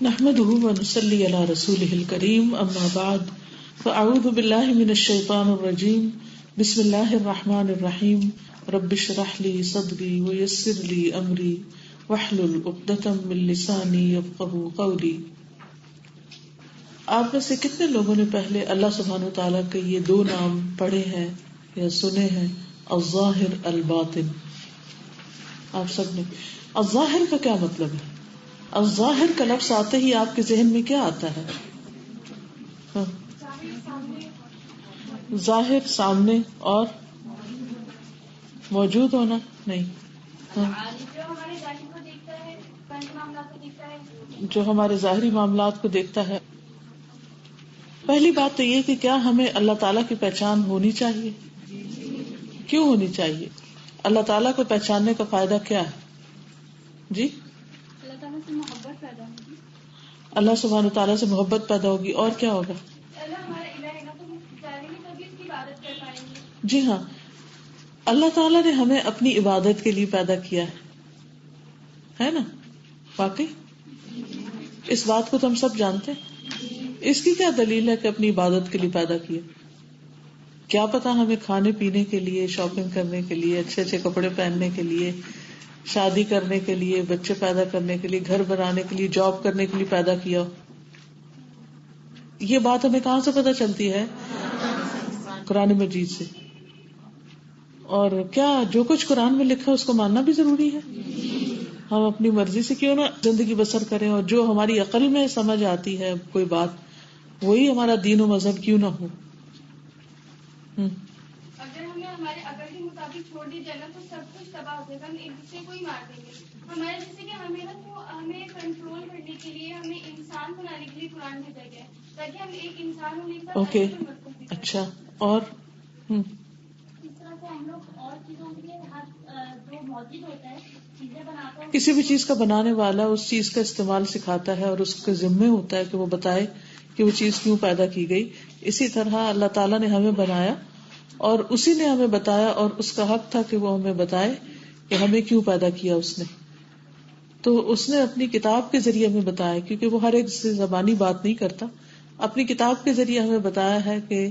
نحمده ونصلي على رسوله الكريم اما بعد فاعوذ بالله من الشيطان الرجيم بسم الله الرحمن الرحيم رب اشرح لي صدري ويسر لي امري واحلل عقدة من لساني يفقهوا قولي۔ آپ میں سے کتنے لوگوں نے پہلے اللہ سبحانہ وتعالیٰ کے یہ دو نام پڑھے ہیں یا سنے ہیں، الظاہر الباطن؟ آپ سب نے۔ الظاہر کا کیا مطلب ہے؟ الظاہر کا لفظ آتے ہی آپ کے ذہن میں کیا آتا ہے؟ ظاہر سامنے اور موجود ہونا نہیں، جو ہمارے ظاہری معاملات کو دیکھتا ہے۔ پہلی بات تو یہ کہ کیا ہمیں اللہ تعالیٰ کی پہچان ہونی چاہیے؟ کیوں ہونی چاہیے؟ اللہ تعالیٰ کو پہچاننے کا فائدہ کیا ہے؟ جی، اللہ تعالیٰ سے محبت پیدا ہوگی، اللہ سبحانہ تعالیٰ سے محبت پیدا ہوگی، اور کیا ہوگا؟ اللہ ہمارا الہ ہے نا، تو ہم جانیں گے تبھی اس کی عبادت کر پائیں گے۔ جی ہاں، اللہ تعالیٰ نے ہمیں اپنی عبادت کے لیے پیدا کیا ہے نا؟ واقعی اس بات کو تو ہم سب جانتے ہیں۔ اس کی کیا دلیل ہے کہ اپنی عبادت کے لیے پیدا کیا؟ کیا پتا ہمیں کھانے پینے کے لیے، شاپنگ کرنے کے لیے، اچھے اچھے کپڑے پہننے کے لیے، شادی کرنے کے لیے، بچے پیدا کرنے کے لیے، گھر بنانے کے لیے، جاب کرنے کے لیے پیدا کیا ہو۔ یہ بات ہمیں کہاں سے پتہ چلتی ہے؟ قرآن مجید سے۔ اور کیا جو کچھ قرآن میں لکھا ہے اس کو ماننا بھی ضروری ہے؟ ہم اپنی مرضی سے کیوں نہ زندگی بسر کریں، اور جو ہماری عقل میں سمجھ آتی ہے کوئی بات، وہی ہمارا دین و مذہب کیوں نہ ہو۔ اگر ہمیں ہمارے عقل کے مطابق چھوڑ دی جائے نا تو سب کچھ تباہ ہو جائے گا، ہم ایک دوسرے کو ہی مار دیں گے۔ ہمارے جیسے کہ ہمیں نا تو ہمیں کنٹرول کرنے کے لیے، ہمیں انسان بنانے کے لیے قرآن بھیجا گیا ہے، تاکہ ہم ایک انسان ہونے کا اوکے، اچھا، اور اس طرح سے ہم لوگ اور چیزوں کے جو موجود ہوتا ہے چیزیں بناتا ہے، کسی بھی چیز کا بنانے والا اس چیز کا استعمال سکھاتا ہے، اور اس کے ذمے ہوتا ہے کہ وہ بتائے کہ وہ چیز کیوں پیدا کی گئی۔ اسی طرح اللہ تعالیٰ نے ہمیں بنایا اور اسی نے ہمیں بتایا، اور اس کا حق تھا کہ وہ ہمیں بتائے کہ ہمیں کیوں پیدا کیا اس نے۔ تو اس نے اپنی کتاب کے ذریعے ہمیں بتایا، کیونکہ وہ ہر ایک سے زبانی بات نہیں کرتا، اپنی کتاب کے ذریعے ہمیں بتایا ہے کہ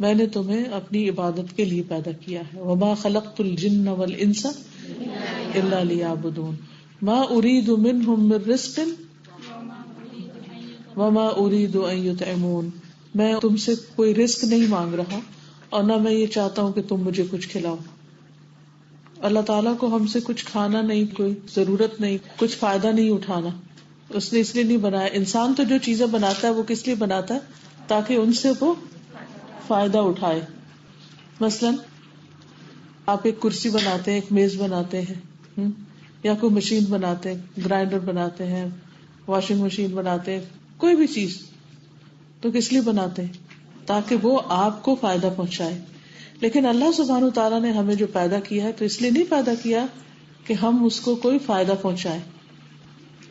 میں نے تمہیں اپنی عبادت کے لیے پیدا کیا ہے۔ وما خلقت الجن والانس الا لیعبدون ما اريد منهم من رزق وما اريد ان يطعمون۔ میں تم سے کوئی رزق نہیں مانگ رہا، اور نہ میں یہ چاہتا ہوں کہ تم مجھے کچھ کھلاؤ۔ اللہ تعالیٰ کو ہم سے کچھ کھانا نہیں، کوئی ضرورت نہیں، کچھ فائدہ نہیں اٹھانا۔ اس نے اس لیے نہیں بنایا۔ انسان تو جو چیزیں بناتا ہے وہ کس لیے بناتا ہے؟ تاکہ ان سے وہ فائدہ اٹھائے۔ مثلا آپ ایک کرسی بناتے ہیں، ایک میز بناتے ہیں، یا کوئی مشین بناتے ہیں، گرائنڈر بناتے ہیں، واشنگ مشین بناتے ہیں، کوئی بھی چیز تو کس لیے بناتے ہیں؟ تاکہ وہ آپ کو فائدہ پہنچائے۔ لیکن اللہ سبحانہ تعالیٰ نے ہمیں جو پیدا کیا ہے تو اس لیے نہیں پیدا کیا کہ ہم اس کو کوئی فائدہ پہنچائے۔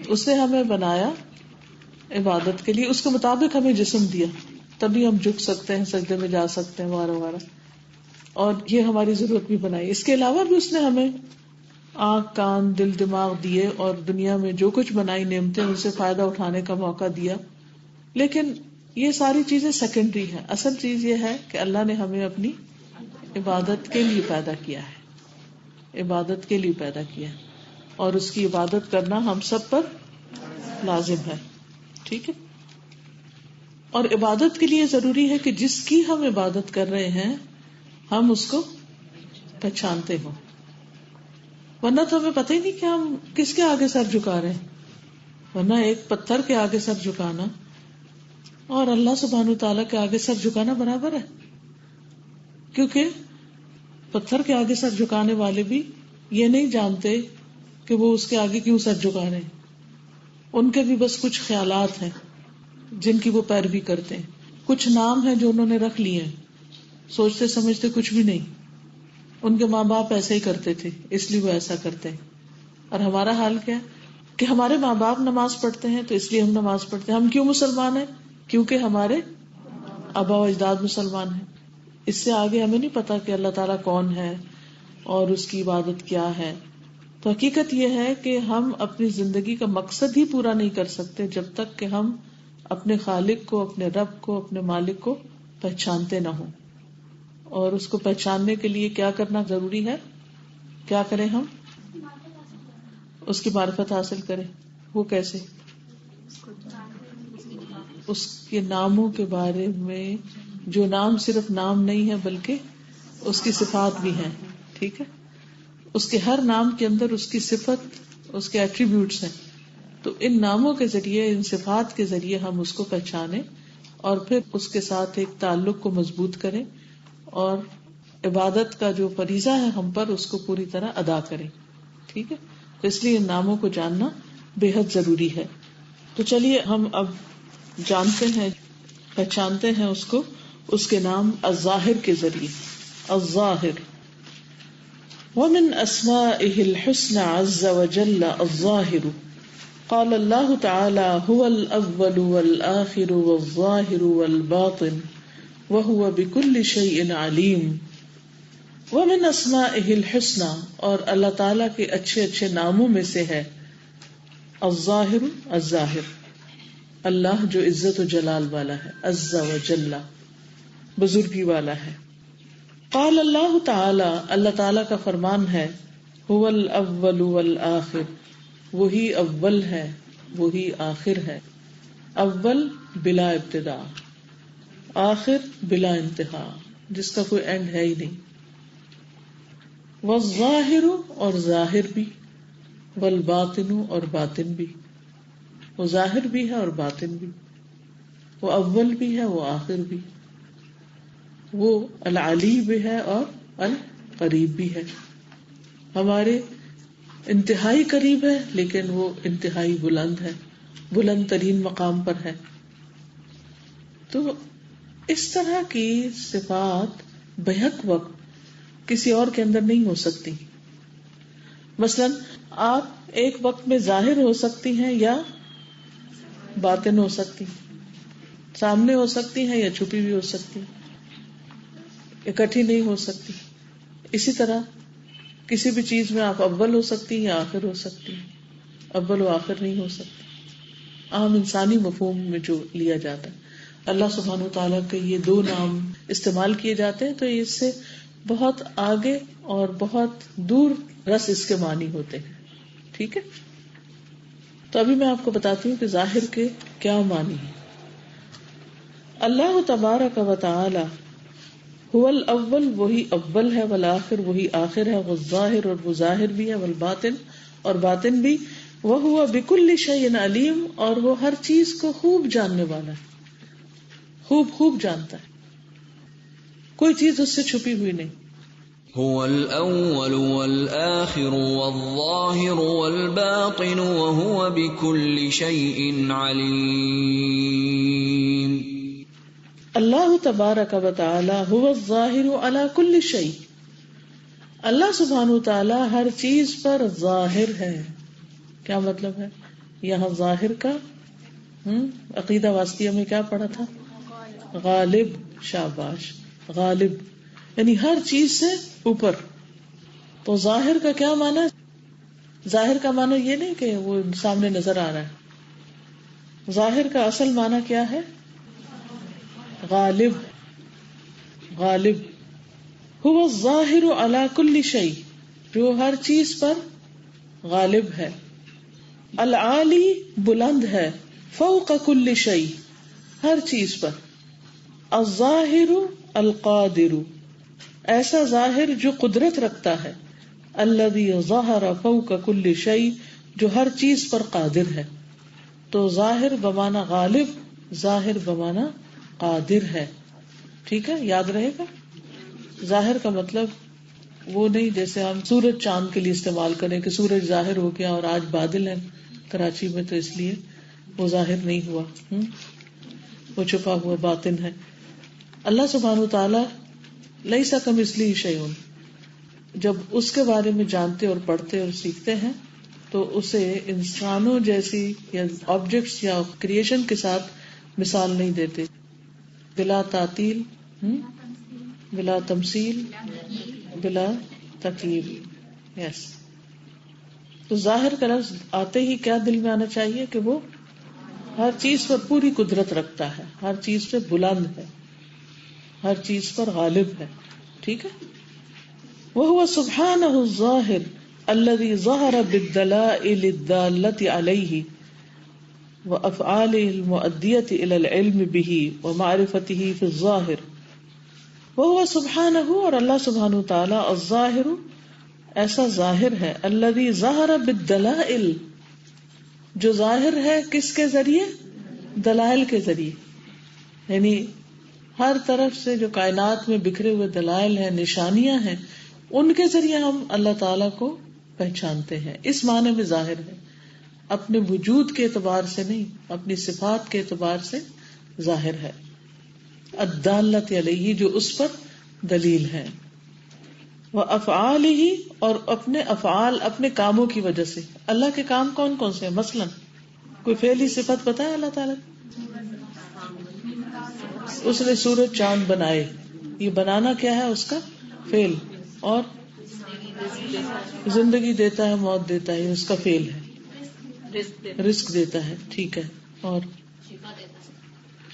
اس نے ہمیں بنایا عبادت کے لیے، اس کے مطابق ہمیں جسم دیا، تبھی ہم جھک سکتے ہیں، سجدے میں جا سکتے ہیں وغیرہ وغیرہ، اور یہ ہماری ضرورت بھی بنائی۔ اس کے علاوہ بھی اس نے ہمیں آنکھ، کان، دل، دماغ دیے، اور دنیا میں جو کچھ بنائی نعمتیں، ان سے فائدہ اٹھانے کا موقع دیا۔ لیکن یہ ساری چیزیں سیکنڈری ہیں۔ اصل چیز یہ ہے کہ اللہ نے ہمیں اپنی عبادت کے لیے پیدا کیا ہے، عبادت کے لیے پیدا کیا ہے، اور اس کی عبادت کرنا ہم سب پر لازم ہے، ٹھیک ہے؟ اور عبادت کے لیے ضروری ہے کہ جس کی ہم عبادت کر رہے ہیں ہم اس کو پہچانتے ہوں، ورنہ تو ہمیں پتہ ہی نہیں کہ ہم کس کے آگے سر جھکا رہے ہیں۔ ورنہ ایک پتھر کے آگے سر جھکانا اور اللہ سبحانہ تعالیٰ کے آگے سر جھکانا برابر ہے، کیونکہ پتھر کے آگے سر جھکانے والے بھی یہ نہیں جانتے کہ وہ اس کے آگے کیوں سر جھکا رہے ہیں۔ ان کے بھی بس کچھ خیالات ہیں جن کی وہ پیروی کرتے ہیں، کچھ نام ہیں جو انہوں نے رکھ لیے ہیں، سوچتے سمجھتے کچھ بھی نہیں۔ ان کے ماں باپ ایسے ہی کرتے تھے اس لیے وہ ایسا کرتے ہیں۔ اور ہمارا حال کیا ہے کہ ہمارے ماں باپ نماز پڑھتے ہیں تو اس لیے ہم نماز پڑھتے ہیں۔ ہم کیوں مسلمان ہیں؟ کیونکہ ہمارے آبا و اجداد مسلمان ہیں۔ اس سے آگے ہمیں نہیں پتا کہ اللہ تعالیٰ کون ہے اور اس کی عبادت کیا ہے۔ تو حقیقت یہ ہے کہ ہم اپنی زندگی کا مقصد ہی پورا نہیں کر سکتے جب تک کہ ہم اپنے خالق کو، اپنے رب کو، اپنے مالک کو پہچانتے نہ ہوں. اور اس کو پہچاننے کے لیے کیا کرنا ضروری ہے؟ کیا کریں ہم؟ اس کی معرفت حاصل کریں. وہ کیسے؟ اس کے ناموں کے بارے میں، جو نام صرف نام نہیں ہے بلکہ اس کی صفات بھی ہیں. ٹھیک ہے، اس کے ہر نام کے اندر اس کی صفت، اس کے ایٹریبیوٹس ہیں. تو ان ناموں کے ذریعے، ان صفات کے ذریعے ہم اس کو پہچانیں اور پھر اس کے ساتھ ایک تعلق کو مضبوط کریں اور عبادت کا جو فریضہ ہے ہم پر، اس کو پوری طرح ادا کریں. ٹھیک ہے، تو اس لیے ان ناموں کو جاننا بے حد ضروری ہے. تو چلیے ہم اب جانتے ہیں، پہچانتے ہیں اس کو، اس کے نام الظاہر کے ذریعے. الظاہر ومن اسمائه الحسنى عز وجل الظاہر. قال اللہ تعالی هو الاول والآخر والظاہر والباطن وهو بكل شيء علیم. ومن اسمائه الحسنى، اور اللہ تعالی کے اچھے اچھے ناموں میں سے ہے الظاہر، الظاہر، اللہ جو عزت و جلال والا ہے، عز و جل، بزرگی والا ہے. قال اللہ تعالی، اللہ تعالی کا فرمان ہے، هو الاول والآخر، وہی اول ہے وہی آخر ہے. اول بلا ابتدا، آخر بلا انتہا، جس کا کوئی اینڈ ہے ہی نہیں. والظاہر، اور ظاہر بھی، والباطن، اور باطن بھی. وہ ظاہر بھی ہے اور باطن بھی، وہ اول بھی ہے وہ آخر بھی، وہ العلی بھی ہے اور القریب بھی ہے. ہمارے انتہائی قریب ہے لیکن وہ انتہائی بلند ہے، بلند ترین مقام پر ہے. تو اس طرح کی صفات بیک وقت کسی اور کے اندر نہیں ہو سکتی. مثلا آپ ایک وقت میں ظاہر ہو سکتی ہیں یا باطن ہو سکتی، سامنے ہو سکتی ہیں یا چھپی بھی ہو سکتی، اکٹھی نہیں ہو سکتی. اسی طرح کسی بھی چیز میں آپ اول ہو سکتی یا آخر ہو سکتی، اول و آخر نہیں ہو سکتی. عام انسانی مفہوم میں جو لیا جاتا ہے، اللہ سبحانہ وتعالیٰ کے یہ دو نام استعمال کیے جاتے ہیں تو اس سے بہت آگے اور بہت دور رس اس کے معنی ہوتے ہیں. ٹھیک ہے، تو ابھی میں آپ کو بتاتی ہوں کہ ظاہر کے کیا معنی ہے. اللہ تبارک و تعالی هو الاول، وہی اول ہے، والآخر، وہی آخر ہے، والظاہر، اور وہ ظاہر بھی ہے، والباطن، اور باطن بھی، وہو بکل شیء علیم، اور وہ ہر چیز کو خوب جاننے والا ہے، خوب خوب جانتا ہے، کوئی چیز اس سے چھپی ہوئی نہیں. هو الأول والآخر والظاهر والباطن وهو بكل شيء عليم. اللہ تبارک و تعالی هو الظاہر علی کل شیء، اللہ سبحانہ و تعالی ہر چیز پر ظاہر ہے. کیا مطلب ہے؟ یہاں ظاہر کا عقیدہ واسطیہ میں کیا پڑھا تھا؟ غالب. شاباش، غالب یعنی ہر چیز سے اوپر. تو ظاہر کا کیا معنی ہے؟ ظاہر کا معنی یہ نہیں کہ وہ سامنے نظر آ رہا ہے. ظاہر کا اصل معنی کیا ہے؟ غالب. غالب هو الظاہر علی کل شیء، جو ہر چیز پر غالب ہے. العالی، بلند ہے، فوق کل شیء، ہر چیز پر. الظاہر القادر، ایسا ظاہر جو قدرت رکھتا ہے. الذی ظہر فوق کل شیء، جو ہر چیز پر قادر ہے. تو ظاہر بمعنی غالب، ظاہر بمعنی قادر ہے. ٹھیک ہے، یاد رہے گا. ظاہر کا مطلب وہ نہیں جیسے ہم سورج چاند کے لیے استعمال کریں کہ سورج ظاہر ہو گیا اور آج بادل ہیں کراچی میں تو اس لیے وہ ظاہر نہیں ہوا، وہ چھپا ہوا باطن ہے. اللہ سبحانہ وتعالی لیس کمثلہ شیء، جب اس کے بارے میں جانتے اور پڑھتے اور سیکھتے ہیں تو اسے انسانوں جیسی یا آبجیکٹس یا کریشن کے ساتھ مثال نہیں دیتے. بلا تعطیل، بلا تمثیل، بلا تکییف. یس، تو ظاہر کا لفظ آتے ہی کیا دل میں آنا چاہیے کہ وہ ہر چیز پر پوری قدرت رکھتا ہے، ہر چیز پہ بلند ہے، ہر چیز پر غالب ہے. ٹھیک ہے. وَهُوَ سُبْحَانَهُ الظَّاهِرُ الَّذِي ظَهَرَ بِالدَّلَائِلِ الدَّالَّةِ عَلَيْهِ وَأَفْعَالِهِ الْمُؤَدِّيَةِ إِلَى الْعِلْمِ بِهِ وَمَعْرِفَتِهِ فِي الظَّاهِرِ. وَهُوَ سُبْحَانَهُ، اور اللہ سبحانہ وتعالی، الظاہر ایسا ظاہر ہے، الذی ظہر بالدلائل، جو ظاہر ہے کس کے ذریعے؟ دلائل کے ذریعے. یعنی ہر طرف سے جو کائنات میں بکھرے ہوئے دلائل ہیں، نشانیاں ہیں، ان کے ذریعے ہم اللہ تعالی کو پہچانتے ہیں. اس معنی میں ظاہر ہے، اپنے وجود کے اعتبار سے نہیں، اپنی صفات کے اعتبار سے ظاہر ہے. الدالۃ علیہ، جو اس پر دلیل ہے. وَأَفْعَالِهِ، اور اپنے افعال، اپنے کاموں کی وجہ سے. اللہ کے کام کون کون سے ہیں؟ مثلا کوئی فعلی صفت پتہ ہے اللہ تعالیٰ؟ اس نے سورج چاند بنائے، یہ بنانا کیا ہے؟ اس کا فعل. اور زندگی دیتا ہے، موت دیتا ہے، اس کا فعل ہے. رزق دیتا ہے، ٹھیک ہے. اور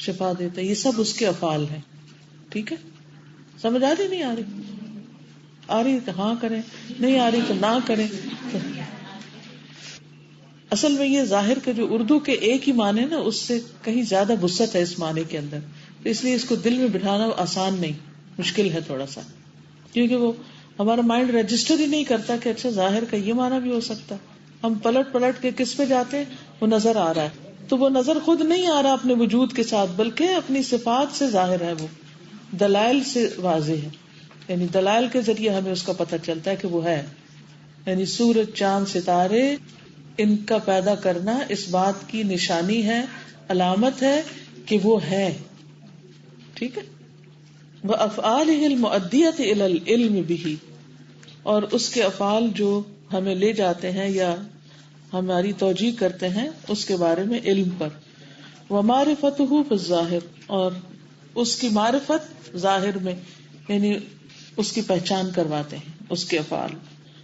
شفا دیتا ہے، یہ سب اس کے افعال ہیں. ٹھیک ہے. سمجھ آ رہی نہیں آ رہی؟ آ رہی تو ہاں کریں، نہیں آ رہی تو نہ کریں. اصل میں یہ ظاہر کے جو اردو کے ایک ہی معنی نا، اس سے کہیں زیادہ وسعت ہے اس معنی کے اندر، تو اس لیے اس کو دل میں بٹھانا آسان نہیں، مشکل ہے تھوڑا سا، کیونکہ وہ ہمارا مائنڈ رجسٹر ہی نہیں کرتا کہ اچھا ظاہر کا یہ معنی بھی ہو سکتا ہے. ہم پلٹ پلٹ کے کس پہ جاتے ہیں؟ وہ نظر آ رہا ہے، تو وہ نظر خود نہیں آ رہا اپنے وجود کے ساتھ، بلکہ اپنی صفات سے ظاہر ہے، وہ دلائل سے واضح ہے. یعنی دلائل کے ذریعے ہمیں اس کا پتہ چلتا ہے کہ وہ ہے. یعنی سورج، چاند، ستارے، ان کا پیدا کرنا اس بات کی نشانی ہے، علامت ہے کہ وہ ہے. ٹھیک ہے. وَأَفْعَالِهِ الْمُؤَدِّيَةِ إِلَى الْعِلْمِ بِهِ، اور اس کے افعال جو ہمیں لے جاتے ہیں یا ہماری توجیہ کرتے ہیں اس کے بارے میں علم پر. وَمَعْرِفَتُهُ فِي الظَّاهِرِ، اور اس کی معرفت ظاہر میں، یعنی اس کی پہچان کرواتے ہیں اس کے افعال.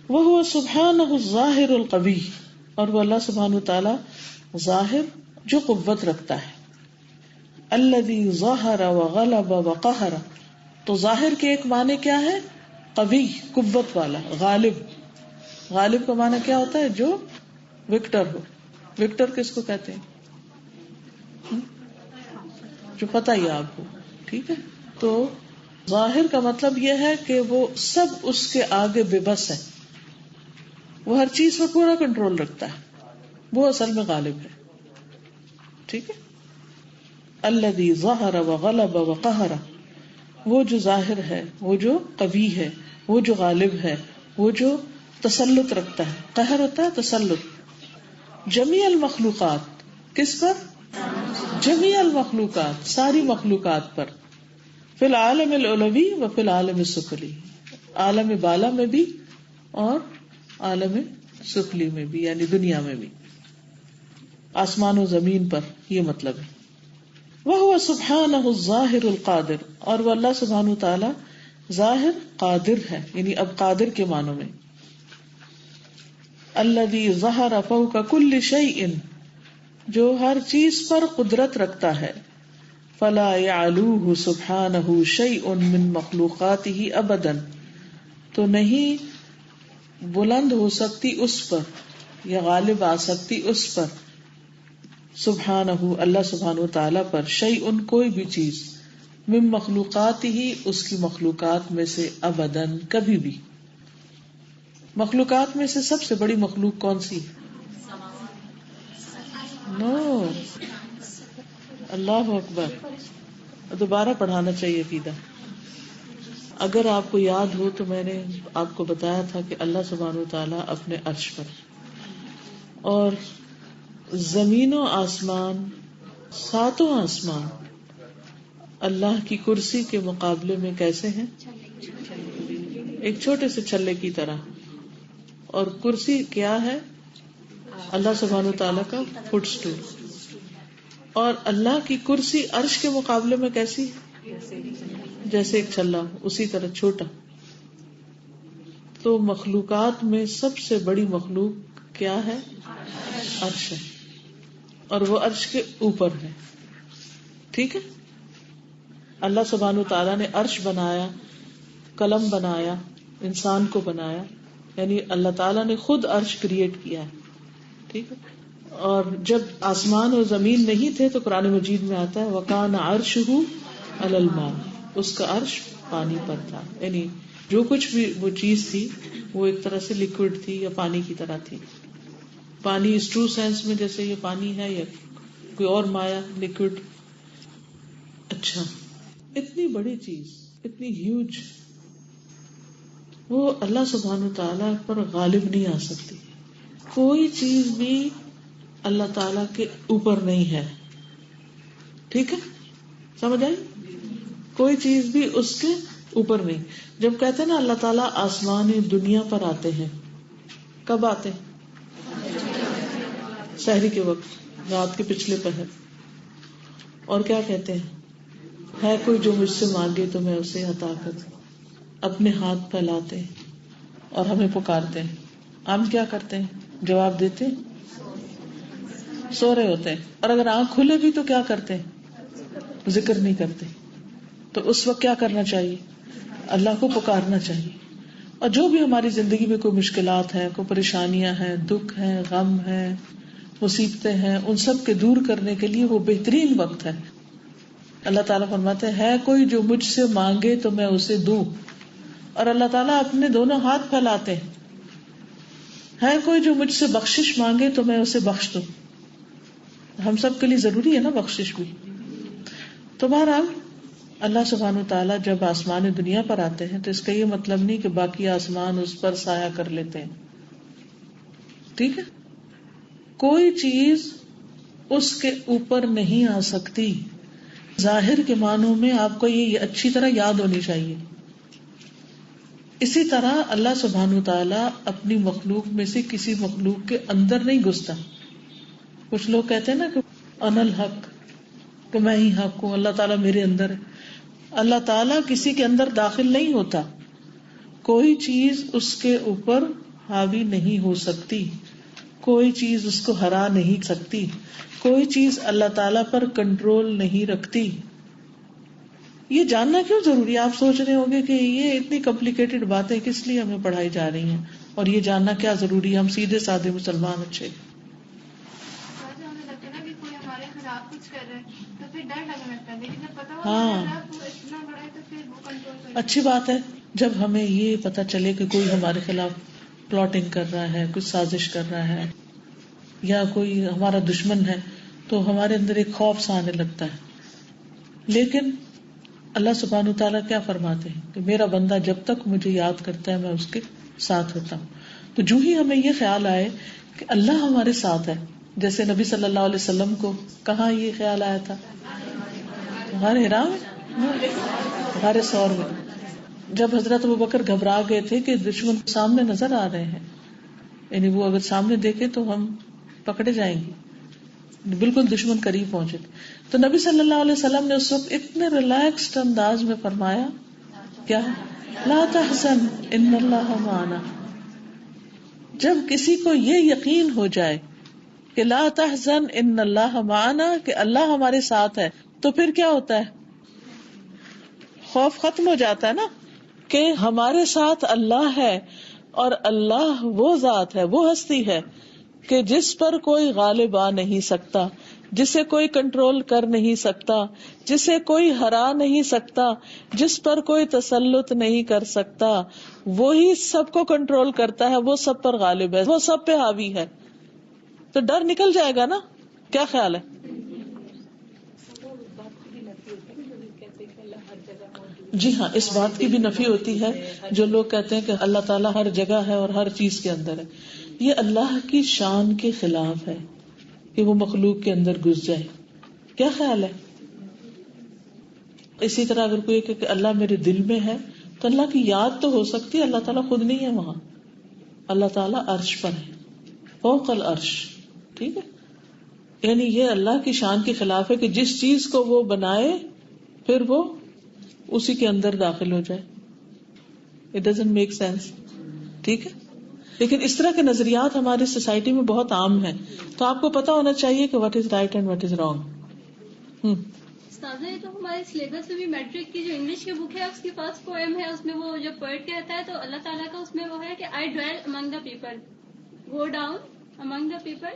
وَهُوَ سُبْحَانَهُ الظَّاهِرُ الْقَوِيُّ، اور وہ اللہ سبحانہ وتعالی ظاہر جو قوت رکھتا ہے. الذی ظہر وغلب وقہر، تو ظاہر کے ایک معنی کیا ہے؟ قوی، قوت والا، غالب. غالب کا معنی کیا ہوتا ہے؟ جو وکٹر ہو. وکٹر کس کو کہتے ہیں؟ جو فتح یاب ہو. ٹھیک ہے. تو ظاہر کا مطلب یہ ہے کہ وہ سب اس کے آگے بے بس ہے، وہ ہر چیز پر پورا کنٹرول رکھتا ہے، وہ اصل میں غالب ہے. ٹھیک ہے. الذی ظہر وغلب وقہر، وہ جو ظاہر ہے، وہ جو قوی ہے، وہ جو غالب ہے، وہ جو تسلط رکھتا ہے. قہر ہوتا ہے تسلط. جمیع المخلوقات، کس پر؟ جمیع المخلوقات، ساری مخلوقات پر. فی العالم العلوی و فی العالم السفلی، عالم بالا میں بھی اور عالم سفلی میں بھی، یعنی دنیا میں بھی، آسمان و زمین پر، یہ مطلب ہے. وَهُوَ سُبْحَانَهُ الظَّاهِرُ الْقَادِرُ، اور وہ اللہ سبحانہ وتعالی ظاہر قادر ہے، یعنی اب قادر کے معنوں میں. الذی ظہر فوق کل شیء، جو ہر چیز پر قدرت رکھتا ہے. فلا یعلوہ سبحانہ شیء من مخلوقاتہ ابدا، تو نہیں بلند ہو سکتی اس پر یا غالب آ سکتی اس پر، سبحانہ اللہ سبحانہ وتعالی پر، شیء کوئی بھی چیز، من مخلوقاتہ اس کی مخلوقات میں سے، ابداً کبھی بھی. مخلوقات میں سے سب سے بڑی مخلوق کون سی؟ نو، اللہ اکبر. دوبارہ پڑھانا چاہیے عقیدہ. اگر آپ کو یاد ہو تو میں نے آپ کو بتایا تھا کہ اللہ سبحانہ وتعالی اپنے عرش پر، اور زمین و آسمان، ساتوں آسمان اللہ کی کرسی کے مقابلے میں کیسے ہیں؟ ایک چھوٹے سے چھلے کی طرح. اور کرسی کیا ہے؟ اللہ سبحانہ وتعالی کا فٹ اسٹول. اور اللہ کی کرسی عرش کے مقابلے میں کیسی؟ جیسے ایک چھلا، اسی طرح چھوٹا. تو مخلوقات میں سب سے بڑی مخلوق کیا ہے؟ عرش ہے، اور وہ عرش کے اوپر ہے. ٹھیک ہے. اللہ سبحانہ وتعالیٰ نے عرش بنایا، قلم بنایا، انسان کو بنایا، یعنی اللہ تعالیٰ نے خود عرش کریٹ کیا ہے. ٹھیک ہے. اور جب آسمان اور زمین نہیں تھے تو قرآن مجید میں آتا ہے وَكَانَ عَرْشُهُ عَلَى الْمَاءِ، اس کا عرش پانی پر تھا. یعنی جو کچھ بھی وہ چیز تھی وہ ایک طرح سے لیکوڈ تھی یا پانی کی طرح تھی. پانی اس ٹرو سینس میں جیسے یہ پانی ہے یا کوئی اور مایا لیکوڈ. اچھا، اتنی بڑی چیز، اتنی ہیوج، وہ اللہ سبحانہ وتعالیٰ پر غالب نہیں آ سکتی. کوئی چیز بھی اللہ تعالیٰ کے اوپر نہیں ہے. ٹھیک ہے، سمجھ آئی؟ کوئی چیز بھی اس کے اوپر نہیں. جب کہتے ہیں نا اللہ تعالیٰ آسمان دنیا پر آتے ہیں، کب آتے ہیں؟ سحری کے وقت، رات کے پچھلے پہر. اور کیا کہتے ہیں؟ ہے کوئی جو مجھ سے مانگے تو میں اسے عطا کر دوں. اپنے ہاتھ پھیلاتے ہیں اور ہمیں پکارتے ہیں. ہم کیا کرتے ہیں؟ جواب دیتے ہیں. سو رہے ہوتے ہیں، اور اگر آنکھ کھلے بھی تو کیا کرتے ہیں؟ ذکر نہیں کرتے. تو اس وقت کیا کرنا چاہیے؟ اللہ کو پکارنا چاہیے. اور جو بھی ہماری زندگی میں کوئی مشکلات ہیں، کوئی پریشانیاں ہیں، دکھ ہیں، غم ہیں، مصیبتیں ہیں، ان سب کے دور کرنے کے لیے وہ بہترین وقت ہے. اللہ تعالیٰ فرماتے ہیں کوئی جو مجھ سے مانگے تو میں اسے دوں. اور اللہ تعالیٰ اپنے دونوں ہاتھ پھیلاتے ہیں. ہے کوئی جو مجھ سے بخشش مانگے تو میں اسے بخش دوں. ہم سب کے لیے ضروری ہے نا بخشش بھی. تو بہرحال اللہ سبحانہ وتعالیٰ جب آسمان دنیا پر آتے ہیں تو اس کا یہ مطلب نہیں کہ باقی آسمان اس پر سایہ کر لیتے ہیں. ٹھیک ہے. کوئی چیز اس کے اوپر نہیں آ سکتی. ظاہر کے معنوں میں آپ کو یہ اچھی طرح یاد ہونی چاہیے. اسی طرح اللہ سبحانہ وتعالیٰ اپنی مخلوق میں سے کسی مخلوق کے اندر نہیں گھستا. کچھ لوگ کہتے ہیں نا کہ انا الحق، کہ میں ہی حق ہوں، اللہ تعالیٰ میرے اندر ہے. اللہ تعالیٰ کسی کے اندر داخل نہیں ہوتا. کوئی چیز اس کے اوپر حاوی نہیں ہو سکتی، کوئی چیز اس کو ہرا نہیں سکتی، کوئی چیز اللہ تعالیٰ پر کنٹرول نہیں رکھتی. یہ جاننا کیوں ضروری ہے؟ آپ سوچ رہے ہوں گے کہ یہ اتنی کمپلیکیٹڈ باتیں کس لیے ہمیں پڑھائی جا رہی ہیں، اور یہ جاننا کیا ضروری ہے؟ ہم سیدھے سادے مسلمان اچھے. ہمیں لگتا ہے نا کہ کوئی ہمارے خلاف کچھ کر رہا ہے تو پھر ڈر لگنے لگتا ہے، لیکن جب پتا ہو ہاں، اتنا بڑا ہے تو پھر وہ کنٹرول کر. اچھی بات ہے جب ہمیں یہ پتا چلے کہ کوئی ہمارے خلاف پلاٹنگ کر رہا ہے، کچھ سازش کر رہا ہے، یا کوئی ہمارا دشمن ہے، تو ہمارے اندر ایک خوف سا آنے لگتا ہے. لیکن اللہ سبحانہ وتعالیٰ کیا فرماتے ہیں کہ میرا بندہ جب تک مجھے یاد کرتا ہے میں اس کے ساتھ ہوتا ہوں. تو جو ہی ہمیں یہ خیال آئے کہ اللہ ہمارے ساتھ ہے، جیسے نبی صلی اللہ علیہ وسلم کو کہاں یہ خیال آیا تھا؟ غار حرا میں، غار ثور میں، جب حضرت ابوبکر گھبرا گئے تھے کہ دشمن سامنے نظر آ رہے ہیں، یعنی وہ اگر سامنے دیکھے تو ہم پکڑے جائیں گے، بالکل دشمن قریب پہنچے. تو نبی صلی اللہ علیہ وسلم نے اس وقت اتنے ریلیکسڈ انداز میں فرمایا کیا؟ لا تحزن ان اللہ معنا. جب کسی کو یہ یقین ہو جائے کہ لا تحزن ان اللہ معنا، کہ اللہ ہمارے ساتھ ہے، تو پھر کیا ہوتا ہے؟ خوف ختم ہو جاتا ہے نا، کہ ہمارے ساتھ اللہ ہے، اور اللہ وہ ذات ہے، وہ ہستی ہے کہ جس پر کوئی غالب آ نہیں سکتا، جسے کوئی کنٹرول کر نہیں سکتا، جسے کوئی ہرا نہیں سکتا، جس پر کوئی تسلط نہیں کر سکتا. وہی سب کو کنٹرول کرتا ہے، وہ سب پر غالب ہے، وہ سب پہ حاوی ہے. تو ڈر نکل جائے گا نا. کیا خیال ہے؟ جی ہاں، اس بات کی بھی نفی ہوتی ہے جو لوگ کہتے ہیں کہ اللہ تعالیٰ ہر جگہ ہے اور ہر چیز کے اندر ہے. یہ اللہ کی شان کے خلاف ہے کہ وہ مخلوق کے اندر گھس جائے. کیا خیال ہے؟ اسی طرح اگر کوئی کہ اللہ میرے دل میں ہے، تو اللہ کی یاد تو ہو سکتی ہے، اللہ تعالیٰ خود نہیں ہے وہاں. اللہ تعالیٰ عرش پر ہے، فوق العرش. ٹھیک ہے، یعنی یہ اللہ کی شان کے خلاف ہے کہ جس چیز کو وہ بنائے پھر وہ اسی کے اندر داخل ہو جائے. It doesn't make sense. ٹھیک ہے. لیکن اس طرح کے نظریات ہماری سوسائٹی میں بہت عام ہیں. تو آپ کو پتا ہونا چاہیے کہ what is right and what is wrong. استاذہ یہ تو ہمارے سلیبس میں بھی میٹرک کی جو انگلش کی بک ہے اس کے پاس پوئم ہے, اس میں وہ جو پوئٹ کہتا ہے تو اللہ تعالیٰ کا اس میں وہ ہے کہ I dwell among the people, go down among the people.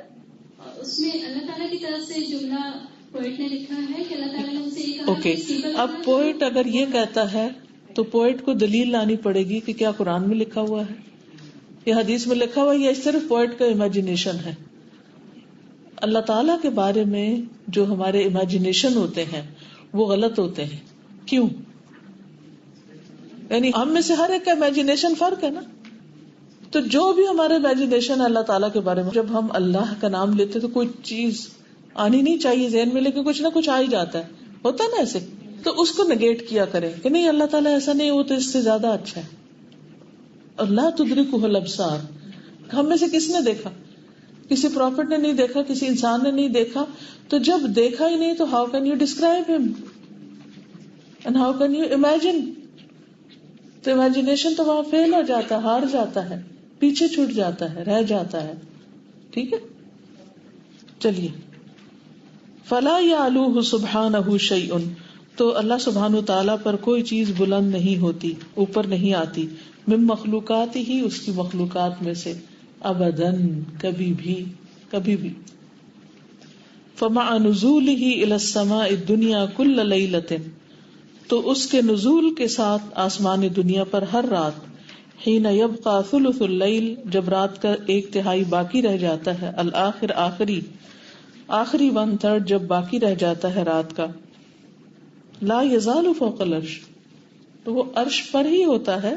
اس میں اللہ تعالیٰ کی طرف سے جملہ پوئٹ نے لکھا ہے کہ اللہ تعالیٰ نے اسے یہ کہا. اوکے, اب پوئٹ اگر یہ کہتا ہے تو پوئٹ کو دلیل لانی پڑے گی کہ کیا قرآن میں لکھا ہوا ہے, یہ حدیث میں لکھا ہوا ہے, یا صرف پوئٹ کا امیجنیشن ہے. اللہ تعالیٰ کے بارے میں جو ہمارے امیجنیشن ہوتے ہیں وہ غلط ہوتے ہیں. کیوں؟ یعنی ہم میں سے ہر ایک کا امیجنیشن فرق ہے نا. تو جو بھی ہمارا امیجنیشن ہے اللہ تعالیٰ کے بارے میں, جب ہم اللہ کا نام لیتے تو کوئی چیز آنی نہیں چاہیے ذہن میں, لیکن کچھ نہ کچھ آ ہی جاتا ہے, ہوتا نا ایسے. تو اس کو نگیٹ کیا کریں کہ نہیں اللہ تعالیٰ ایسا نہیں, وہ تو اس سے زیادہ اچھا ہے. اور لا تدرکہ الابصار, ہم میں سے کس نے دیکھا؟ کسی پروفٹ نے نہیں دیکھا, کسی انسان نے نہیں دیکھا. تو جب دیکھا ہی نہیں تو ہاؤ کین یو ڈسکرائب ہم and how can you imagine. تو امیجنیشن تو وہاں فیل ہو جاتا ہے, ہار جاتا ہے, پیچھے چھوٹ جاتا ہے, رہ جاتا ہے. ٹھیک ہے, چلیے. فلا یعلوہ سبحانہ شیء, تو اللہ سبحانہ تعالیٰ پر کوئی چیز بلند نہیں ہوتی, اوپر نہیں آتی. من مخلوقات ہی, اس کی مخلوقات میں سے, ابداً, کبھی بھی, کبھی بھی. فمع نزولہ الی السماء الدنیا کل لیلۃ, تو اس کے نزول کے ساتھ آسمان دنیا پر ہر رات, حین یبقى ثلث اللیل, جب رات کا 1/3 باقی رہ جاتا ہے, الآخر, آخری 1/3 جب باقی رہ جاتا ہے رات کا, لا یزال فوق العرش, تو وہ عرش پر ہی ہوتا ہے.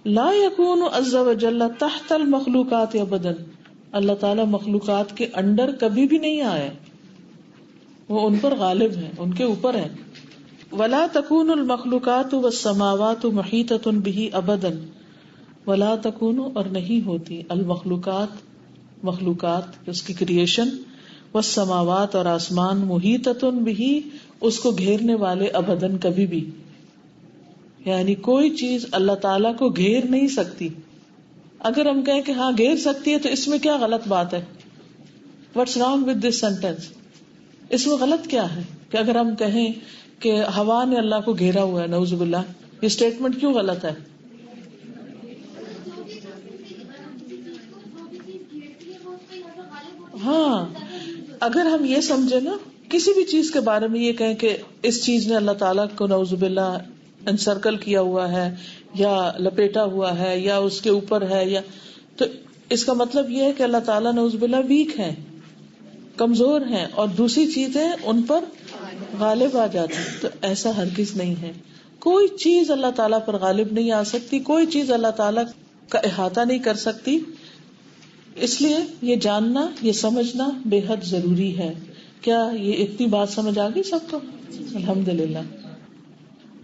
لا یکون عز وجل تحت المخلوقات ابدا, اللہ تعالیٰ مخلوقات کے انڈر کبھی بھی نہیں آئے, وہ ان پر غالب ہیں, ان کے اوپر ہیں. ولا تکون المخلوقات والسماوات محیطۃ بہ ابدا, ولا تکون, اور نہیں ہوتی, المخلوقات, مخلوقات اس کی کریشن, والسماوات, اور آسمان, محیطۃ بہ, اس کو گھیرنے والے, ابداً, کبھی بھی. یعنی کوئی چیز اللہ تعالیٰ کو گھیر نہیں سکتی. اگر ہم کہیں کہ ہاں گھیر سکتی ہے تو اس میں کیا غلط بات ہے؟ What's wrong with this sentence? اس میں غلط کیا ہے کہ اگر ہم کہیں کہ ہوا نے اللہ کو گھیرا ہوا ہے, نعوذ باللہ, یہ اسٹیٹمنٹ کیوں غلط ہے؟ ہاں, اگر ہم یہ سمجھے نا, کسی بھی چیز کے بارے میں یہ کہیں کہ اس چیز نے اللہ تعالیٰ کو نعوذ باللہ انسرکل کیا ہوا ہے, یا لپیٹا ہوا ہے, یا اس کے اوپر ہے, یا, تو اس کا مطلب یہ ہے کہ اللہ تعالیٰ نعوذ باللہ ویک ہیں, کمزور ہیں, اور دوسری چیزیں ان پر غالب آ جاتی. تو ایسا ہرگز نہیں ہے. کوئی چیز اللہ تعالیٰ پر غالب نہیں آ سکتی, کوئی چیز اللہ تعالیٰ کا احاطہ نہیں کر سکتی. اس لیے یہ جاننا, یہ سمجھنا بے حد ضروری ہے. کیا یہ اتنی بات سمجھ آ گئی سب کو؟ الحمدللہ.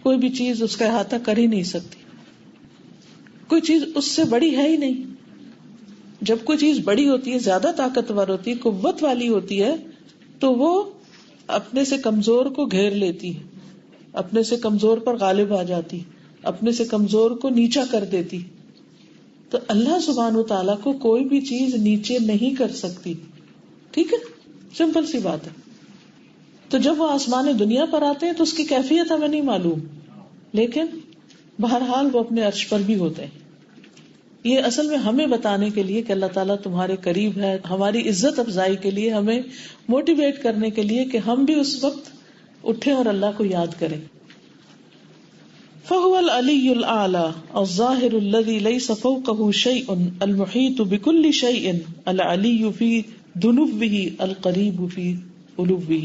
کوئی بھی چیز اس کا احاطہ کر ہی نہیں سکتی, کوئی چیز اس سے بڑی ہے ہی نہیں. جب کوئی چیز بڑی ہوتی ہے, زیادہ طاقتور ہوتی ہے, قوت والی ہوتی ہے, تو وہ اپنے سے کمزور کو گھیر لیتی ہے, اپنے سے کمزور پر غالب آ جاتی, اپنے سے کمزور کو نیچا کر دیتی. تو اللہ سبحانہ تعالیٰ کو کوئی بھی چیز نیچے نہیں کر سکتی. ٹھیک ہے, سمپل سی بات ہے. تو جب وہ آسمان دنیا پر آتے ہیں تو اس کی کیفیت ہمیں نہیں معلوم, لیکن بہرحال وہ اپنے عرش پر بھی ہوتے ہیں. یہ اصل میں ہمیں بتانے کے لیے کہ اللہ تعالیٰ تمہارے قریب ہے, ہماری عزت افزائی کے لیے, ہمیں موٹیویٹ کرنے کے لیے کہ ہم بھی اس وقت اٹھیں اور اللہ کو یاد کریں. فَهُوَ الْعَلِيُّ الْأَعْلَى الظَّاهِرُ الَّذِي لَيْسَ فَوْقَهُ شَيْءٌ الْمُحِيطُ بِكُلِّ شَيْءٍ الْعَلِيُّ فِي دُنُوِّهِ الْقَرِيبُ فِي عُلُوِّهِ.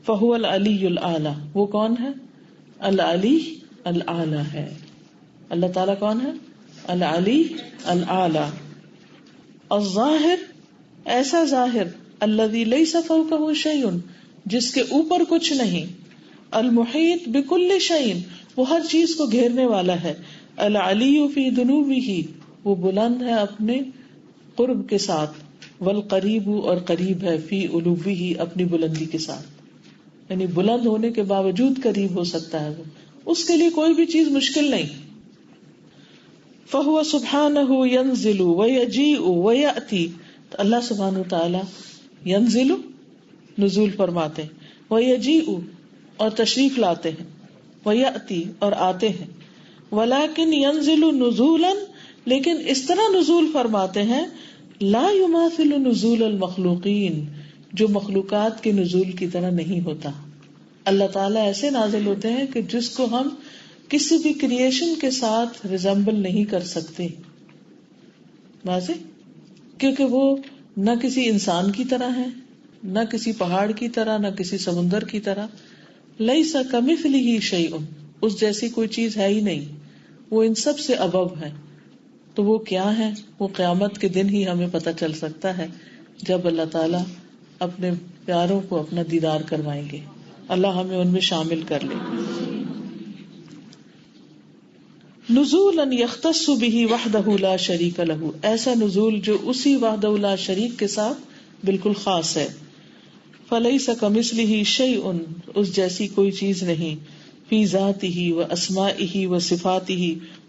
فَهُوَ الْعَلِيُّ الْأَعْلَى, وہ کون ہے؟ العلی الأعلی ہے. اللہ تعالیٰ کون ہے؟ العلی الأعلی. الظاہر, ایسا ظاہر, الذی لیس فوقہ شیء, جس کے اوپر کچھ نہیں. المحیط بکل شیء, وہ ہر چیز کو گھیرنے والا ہے. العلی فی دنوبہ, وہ بلند ہے اپنے قرب کے ساتھ. والقریب, اور قریب ہے, فی علوہ, اپنی بلندی کے ساتھ. یعنی بلند ہونے کے باوجود قریب ہو سکتا ہے وہ, اس کے لیے کوئی بھی چیز مشکل نہیں. فهو سبحانہ ينزل ويجيء ويأتي، تو اللہ سبحانہ وتعالی ينزل نزول فرماتے ہیں، ويجيء اور تشریف لاتے ہیں، ويأتي اور آتے ہیں، ولكن ينزل نزولا لیکن اس طرح نزول فرماتے ہیں لا يماثل نزول المخلوقین جو مخلوقات کے نزول کی طرح نہیں ہوتا. اللہ تعالیٰ ایسے نازل ہوتے ہیں کہ جس کو ہم کسی بھی کریشن کے ساتھ ریزمبل نہیں کر سکتے. واضح؟ کیونکہ وہ نہ کسی انسان کی طرح ہے، نہ کسی پہاڑ کی طرح، نہ کسی سمندر کی طرح. لیس کمثلہ شیء، اس جیسی کوئی چیز ہے ہی نہیں، وہ ان سب سے ابو ہے. تو وہ کیا ہے؟ وہ قیامت کے دن ہی ہمیں پتہ چل سکتا ہے جب اللہ تعالیٰ اپنے پیاروں کو اپنا دیدار کروائیں گے. اللہ ہمیں ان میں شامل کر لے. نزولا یختص بہ وحدہ لا شریک لہ، ایسا نزول جو اسی وحدہ لا شریک کے ساتھ بالکل خاص ہے. فلیس کمثلہ شیء، اس جیسی کوئی چیز نہیں. فی ذاتہ و اسمائہ و صفاتہ،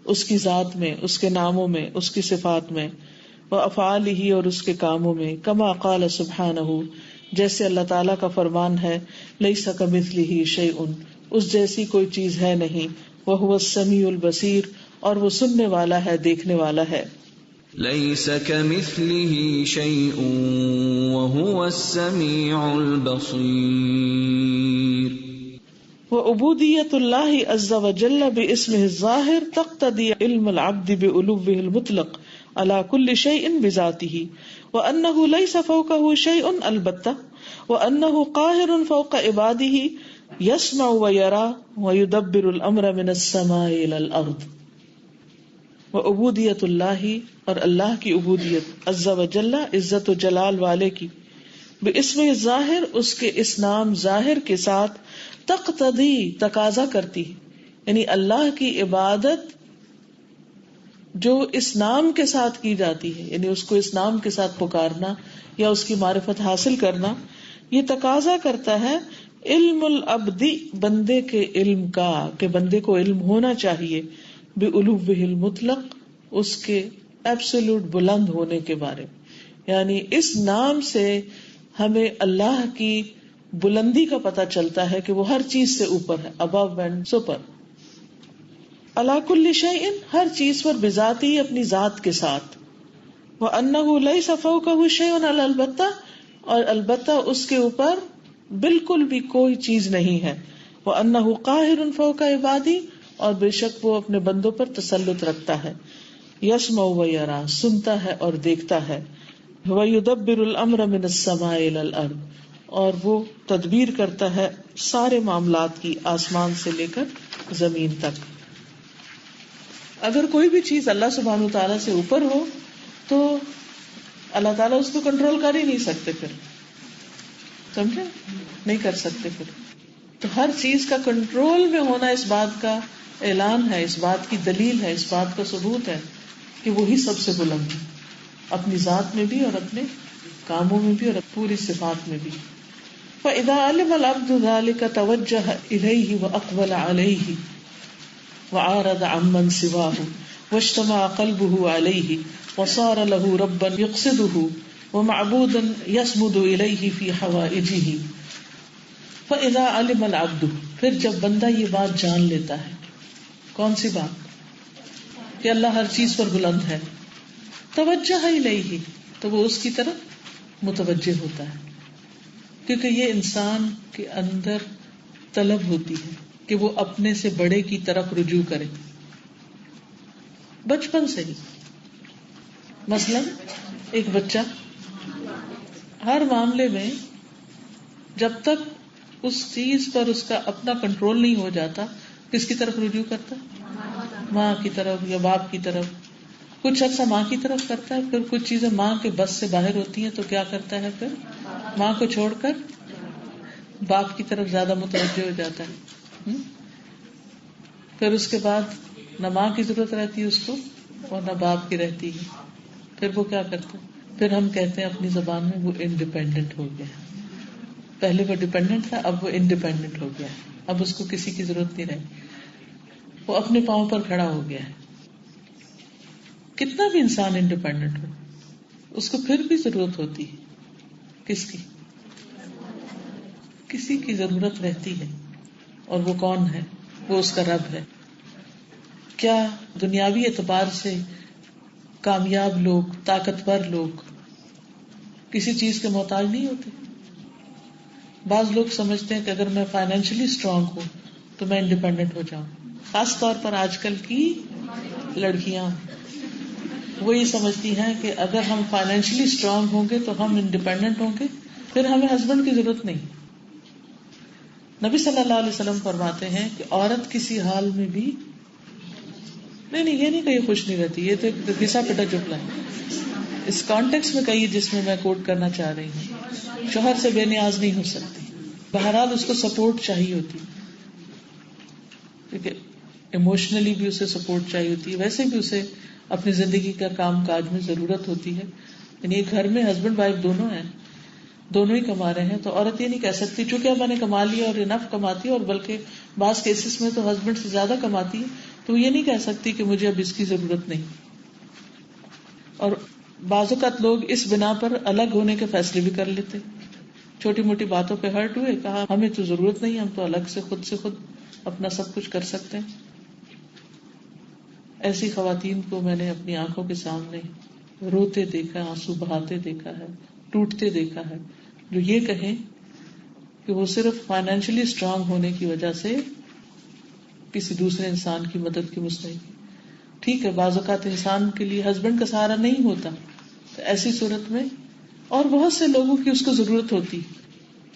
اس کی ذات میں، اس کے ناموں میں، اس کی صفات میں، و افعالہ اور اس کے کاموں میں. کما قال سبحانہ، جیسے اللہ تعالیٰ کا فرمان ہے لیس کمثلہ شیء، اس جیسی کوئی چیز ہے نہیں. وہو السمیع البصیر، اور وہ سننے والا ہے، دیکھنے والا ہے. لیس کمثلہ شیء وہو السمیع البصیر. وعبودیۃ اللہ عز وجل باسمہ الظاہر تقتضی علم العبد بعلوہ المطلق علی کل شیء بذاتہ، وانہ لیس فوقہ شیء البتہ، وانہ قاہر فوق عبادہ یسمع ویرا ویدبر الامر من السماء الی الارض. وعبودیۃ اللہ، اور اللہ کی عبودیت، عز وجل عزت و جلال والے کی، باسمہ الظاہر اس کے اس نام ظاہر کے ساتھ، تقتضی تقاضا کرتی، یعنی اللہ کی عبادت جو اس نام کے ساتھ کی جاتی ہے، یعنی اس کو اس نام کے ساتھ پکارنا یا اس کی معرفت حاصل کرنا، یہ تقاضا کرتا ہے علم العبد، بندے کے علم کا، کہ بندے کو علم ہونا چاہیے، بعلوہ المطلق، اس کے ایبسولوٹ بلند ہونے کے بارے میں. یعنی اس نام سے ہمیں اللہ کی بلندی کا پتہ چلتا ہے کہ وہ ہر چیز سے اوپر ہے، ابو اینڈ سپر. علی کل شیء، ہر چیز پر، بذاتی، اپنی ذات کے ساتھ. وانہ لیس فوقہ شیء البتہ، اور البتہ اس کے اوپر بالکل بھی کوئی چیز نہیں ہے. وانہ قاہر فوق عبادی، اور بے شک وہ اپنے بندوں پر تسلط رکھتا ہے. یسمع ویرا، سنتا ہے اور دیکھتا ہے. ویدبر الامر من السماء الی الارض، اور وہ تدبیر کرتا ہے سارے معاملات کی، آسمان سے لے کر زمین تک. اگر کوئی بھی چیز اللہ سبحانہ وتعالیٰ سے اوپر ہو تو اللہ تعالیٰ اس کو کنٹرول کر ہی نہیں سکتے، پھر سمجھے نہیں کر سکتے. پھر تو ہر چیز کا کنٹرول میں ہونا اس بات کا اعلان ہے، اس بات کی دلیل ہے، اس بات کا ثبوت ہے کہ وہی سب سے بلند ہے، اپنی ذات میں بھی اور اپنے کاموں میں بھی اور پوری صفات میں بھی. فَإِذَا عَلِمَ الْعَبْدُ ذَلِكَ تَوَجَّهَ إِلَيْهِ وَأَقْبَلَ عَلَيْهِ وَعَارَضَ عَمَّنْ سِوَاهُ وَاجْتَمَعَ قَلْبُهُ عَلَيْهِ وَصَارَ لَهُ رَبًّا يَقْصِدُهُ وَمَعْبُودًا يَصْمُدُ إِلَيْهِ فِي حَوَائِجِهِ. فَإِذَا عَلِمَ الْعَبْدُ، پھر جب بندہ یہ بات جان لیتا ہے، کون سی بات؟ کہ اللہ ہر چیز پر بلند ہے. توجہ الیہ، تو وہ اس کی طرف متوجہ ہوتا ہے، کیونکہ یہ انسان کے اندر طلب ہوتی ہے کہ وہ اپنے سے بڑے کی طرف رجوع کرے بچپن سے ہی. مثلا ایک بچہ ہر معاملے میں جب تک اس چیز پر اس کا اپنا کنٹرول نہیں ہو جاتا، کس کی طرف رجوع کرتا ہے؟ ماں کی طرف یا باپ کی طرف. کچھ عرصہ ماں کی طرف کرتا ہے، پھر کچھ چیزیں ماں کے بس سے باہر ہوتی ہیں تو کیا کرتا ہے؟ پھر ماں کو چھوڑ کر باپ کی طرف زیادہ متوجہ ہو جاتا ہے. پھر اس کے بعد نہ ماں کی ضرورت رہتی ہے اس کو اور نہ باپ کی رہتی ہے. پھر وہ کیا کرتا ہے؟ پھر ہم کہتے ہیں اپنی زبان میں وہ انڈیپینڈنٹ ہو گیا. پہلے وہ ڈیپینڈنٹ تھا، اب وہ انڈیپینڈنٹ ہو گیا. اب اس کو کسی کی ضرورت نہیں رہی، وہ اپنے پاؤں پر کھڑا ہو گیا ہے. کتنا بھی انسان انڈیپینڈنٹ ہو، اس کو پھر بھی ضرورت ہوتی ہے. کس کی؟ کسی کی ضرورت رہتی ہے. اور وہ کون ہے؟ وہ اس کا رب ہے. کیا دنیاوی اعتبار سے کامیاب لوگ، طاقتور لوگ کسی چیز کے محتاج نہیں ہوتے؟ بعض لوگ سمجھتے ہیں کہ اگر میں فائنینشلی اسٹرانگ ہوں تو میں انڈیپینڈنٹ ہو جاؤں. خاص طور پر آج کل کی لڑکیاں وہ یہ سمجھتی ہیں کہ اگر ہم فائنینشلی اسٹرانگ ہوں گے تو ہم انڈیپینڈنٹ ہوں گے، پھر ہمیں ہسبینڈ کی ضرورت نہیں. نبی صلی اللہ علیہ وسلم فرماتے ہیں کہ عورت کسی حال میں بھی نہیں، یہ نہیں کہ یہ خوش نہیں رہتی، یہ تو گھسا پٹا جملہ ہے. اس کانٹیکس میں کئی جس میں میں کوٹ کرنا چاہ رہی ہوں، شوہر سے بے نیاز نہیں ہو سکتی. بہرحال اس کو سپورٹ چاہیے ہوتی، کیونکہ ایموشنلی بھی اسے سپورٹ چاہیے ہوتی ہے، ویسے بھی اسے اپنی زندگی کا کام کاج میں ضرورت ہوتی ہے. یعنی گھر میں ہسبینڈ وائف دونوں ہیں، دونوں ہی کما رہے ہیں، تو عورت یہ نہیں کہہ سکتی چونکہ اب میں نے کما لیا اور انف کماتی ہے، اور بلکہ بعض کیسز میں تو ہسبینڈ سے زیادہ کماتی ہے، تو وہ یہ نہیں کہہ سکتی کہ مجھے اب اس کی ضرورت نہیں. اور بعض اوقات لوگ اس بنا پر الگ ہونے کے فیصلے بھی کر لیتے، چھوٹی موٹی باتوں پہ ہرٹ ہوئے، کہا ہمیں تو ضرورت نہیں، ہم تو الگ سے خود اپنا سب کچھ کر سکتے ہیں. ایسی خواتین کو میں نے اپنی آنکھوں کے سامنے روتے دیکھا، آنسو بہاتے دیکھا ہے، ٹوٹتے دیکھا ہے، جو یہ کہیں کہ وہ صرف فائنینشلی اسٹرانگ ہونے کی وجہ سے کسی دوسرے انسان کی مدد کی مستحق. ٹھیک ہے، بعض اوقات انسان کے لیے ہسبینڈ کا سہارا نہیں ہوتا، تو ایسی صورت میں اور بہت سے لوگوں کی اس کو ضرورت ہوتی.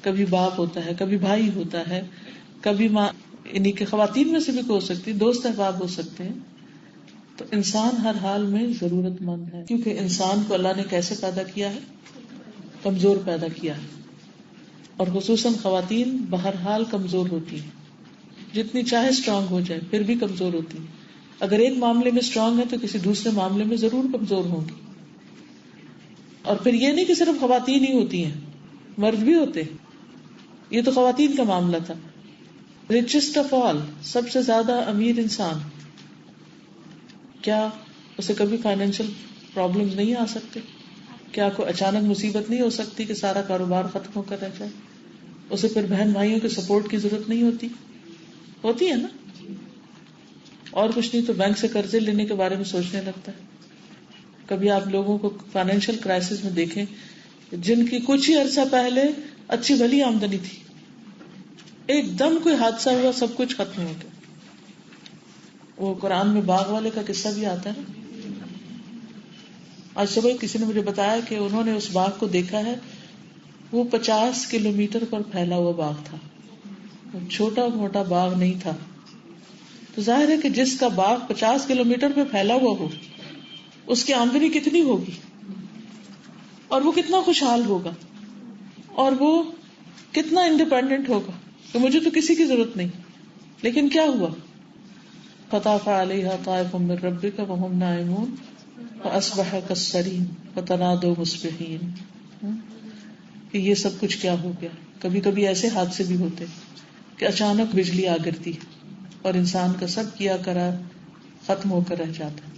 کبھی باپ ہوتا ہے، کبھی بھائی ہوتا ہے، کبھی ماں، انہیں کے خواتین میں سے بھی کوئی ہو سکتی، دوست احباب ہو سکتے ہیں. تو انسان ہر حال میں ضرورت مند ہے، کیونکہ انسان کو اللہ نے کیسے پیدا کیا ہے؟ کمزور پیدا کیا ہے. اور خصوصاً خواتین بہرحال کمزور ہوتی ہیں، جتنی چاہے اسٹرانگ ہو جائے پھر بھی کمزور ہوتی ہیں. اگر ایک معاملے میں اسٹرانگ ہے تو کسی دوسرے معاملے میں ضرور کمزور ہوں گی. اور پھر یہ نہیں کہ صرف خواتین ہی ہوتی ہیں، مرد بھی ہوتے ہیں. یہ تو خواتین کا معاملہ تھا. ریچسٹ آف آل، سب سے زیادہ امیر انسان، کیا اسے کبھی فائنینشیل پرابلم نہیں آ سکتے؟ کیا کوئی اچانک مصیبت نہیں ہو سکتی کہ سارا کاروبار ختم ہو کر رہ جائے؟ اسے پھر بہن بھائیوں کے سپورٹ کی ضرورت نہیں ہوتی؟ ہوتی ہے نا. اور کچھ نہیں تو بینک سے قرضے لینے کے بارے میں سوچنے لگتا ہے. کبھی آپ لوگوں کو فائنینشیل کرائسس میں دیکھیں جن کی کچھ ہی عرصہ پہلے اچھی بھلی آمدنی تھی، ایک دم کوئی حادثہ ہوا، سب کچھ ختم ہو گیا. وہ قرآن میں باغ والے کا قصہ بھی آتا ہے نا. آج صبح کسی نے مجھے بتایا کہ انہوں نے اس باغ کو دیکھا ہے، وہ 50 کلومیٹر پر پھیلا ہوا باغ تھا، چھوٹا موٹا باغ نہیں تھا. تو ظاہر ہے کہ جس کا باغ 50 کلومیٹر پہ پھیلا ہوا ہو، اس کی آمدنی کتنی ہوگی، اور وہ کتنا خوشحال ہوگا، اور وہ کتنا انڈیپینڈنٹ ہوگا کہ مجھے تو کسی کی ضرورت نہیں. لیکن کیا ہوا؟ فطاف علیہا طائف من ربک وہم نائمون فاصبح کالصریم فتنادوا مصبحین. کہ یہ سب کچھ کیا ہو گیا. کبھی کبھی ایسے حادثے بھی ہوتے کہ اچانک بجلی آ گرتی اور انسان کا سب کیا کرا ختم ہو کر رہ جاتا.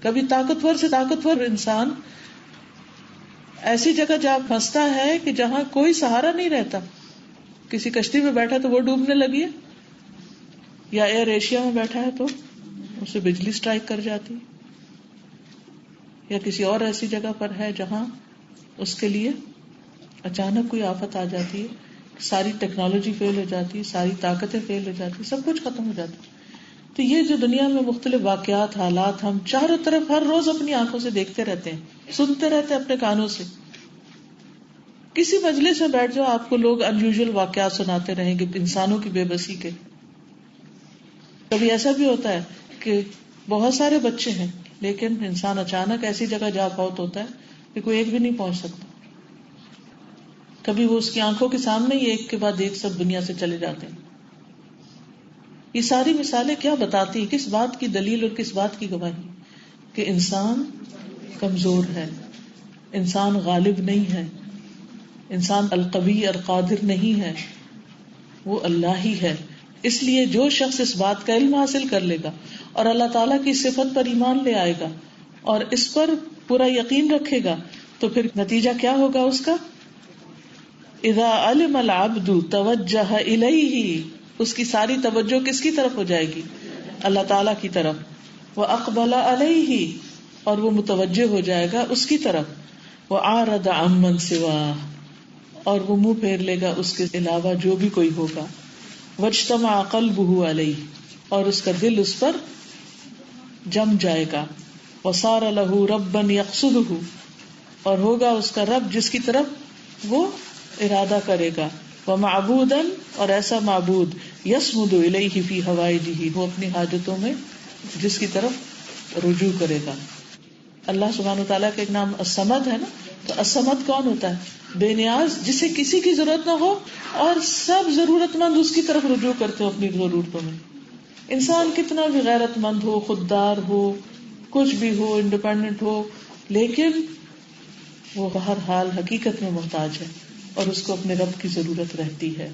کبھی طاقتور سے طاقتور انسان ایسی جگہ جا پھنستا ہے کہ جہاں کوئی سہارا نہیں رہتا. کسی کشتی میں بیٹھا تو وہ ڈوبنے لگی ہے، یا ایئر ایشیا میں بیٹھا ہے تو اسے بجلی اسٹرائک کر جاتی، یا کسی اور ایسی جگہ پر ہے جہاں اس کے لیے اچانک کوئی آفت آ جاتی ہے، ساری ٹیکنالوجی فیل ہو جاتی، ساری طاقتیں فیل ہو جاتی، سب کچھ ختم ہو جاتا. تو یہ جو دنیا میں مختلف واقعات، حالات ہم چاروں طرف ہر روز اپنی آنکھوں سے دیکھتے رہتے ہیں، سنتے رہتے ہیں اپنے کانوں سے. کسی مجلس میں بیٹھ جاؤ، آپ کو لوگ انیوژل واقعات سناتے رہیں گے انسانوں کی بے بسی کے. کبھی ایسا بھی ہوتا ہے کہ بہت سارے بچے ہیں لیکن انسان اچانک ایسی جگہ جا فوت ہوتا ہے کہ کوئی ایک بھی نہیں پہنچ سکتا. کبھی وہ اس کی آنکھوں کے سامنے ہی ایک کے بعد ایک سب دنیا سے چلے جاتے ہیں. یہ ساری مثالیں کیا بتاتی ہیں؟ کس بات کی دلیل اور کس بات کی گواہی؟ کہ انسان کمزور ہے، انسان غالب نہیں ہے، انسان القوی القادر نہیں ہے، وہ اللہ ہی ہے. اس لیے جو شخص اس بات کا علم حاصل کر لے گا اور اللہ تعالیٰ کی صفت پر ایمان لے آئے گا اور اس پر پورا یقین رکھے گا تو پھر نتیجہ کیا ہوگا اس کا؟ اذا علم العبد توجہ الیہ، اس کی ساری توجہ کس کی طرف ہو جائے گی؟ اللہ تعالی کی طرف. واقبل علیہ، اور وہ متوجہ ہو جائے گا اس کی طرف. وعارض عمن سواہ، اور وہ منہ پھیر لے گا اس کے علاوہ جو بھی کوئی ہوگا. واجتمع قلبہ علیہ، اور اس کا دل اس پر جم جائے گا. وصار لہ ربا یقصدہ، اور ہوگا اس کا رب جس کی طرف وہ ارادہ کرے گا. ومعبودا، اور ایسا معبود یصمد الیہ فی حوائجہ، وہ اپنی حاجتوں میں جس کی طرف رجوع کرے گا. اللہ سبحانہ وتعالیٰ کا ایک نام الصمد ہے نا، تو الصمد کون ہوتا ہے؟ بے نیاز، جسے کسی کی ضرورت نہ ہو اور سب ضرورت مند اس کی طرف رجوع کرتے ہو اپنی ضرورتوں میں. انسان کتنا بھی غیرت مند ہو، خوددار ہو، کچھ بھی ہو، انڈیپینڈنٹ ہو، لیکن وہ ہر حال حقیقت میں محتاج ہے اور اس کو اپنے رب کی ضرورت رہتی ہے.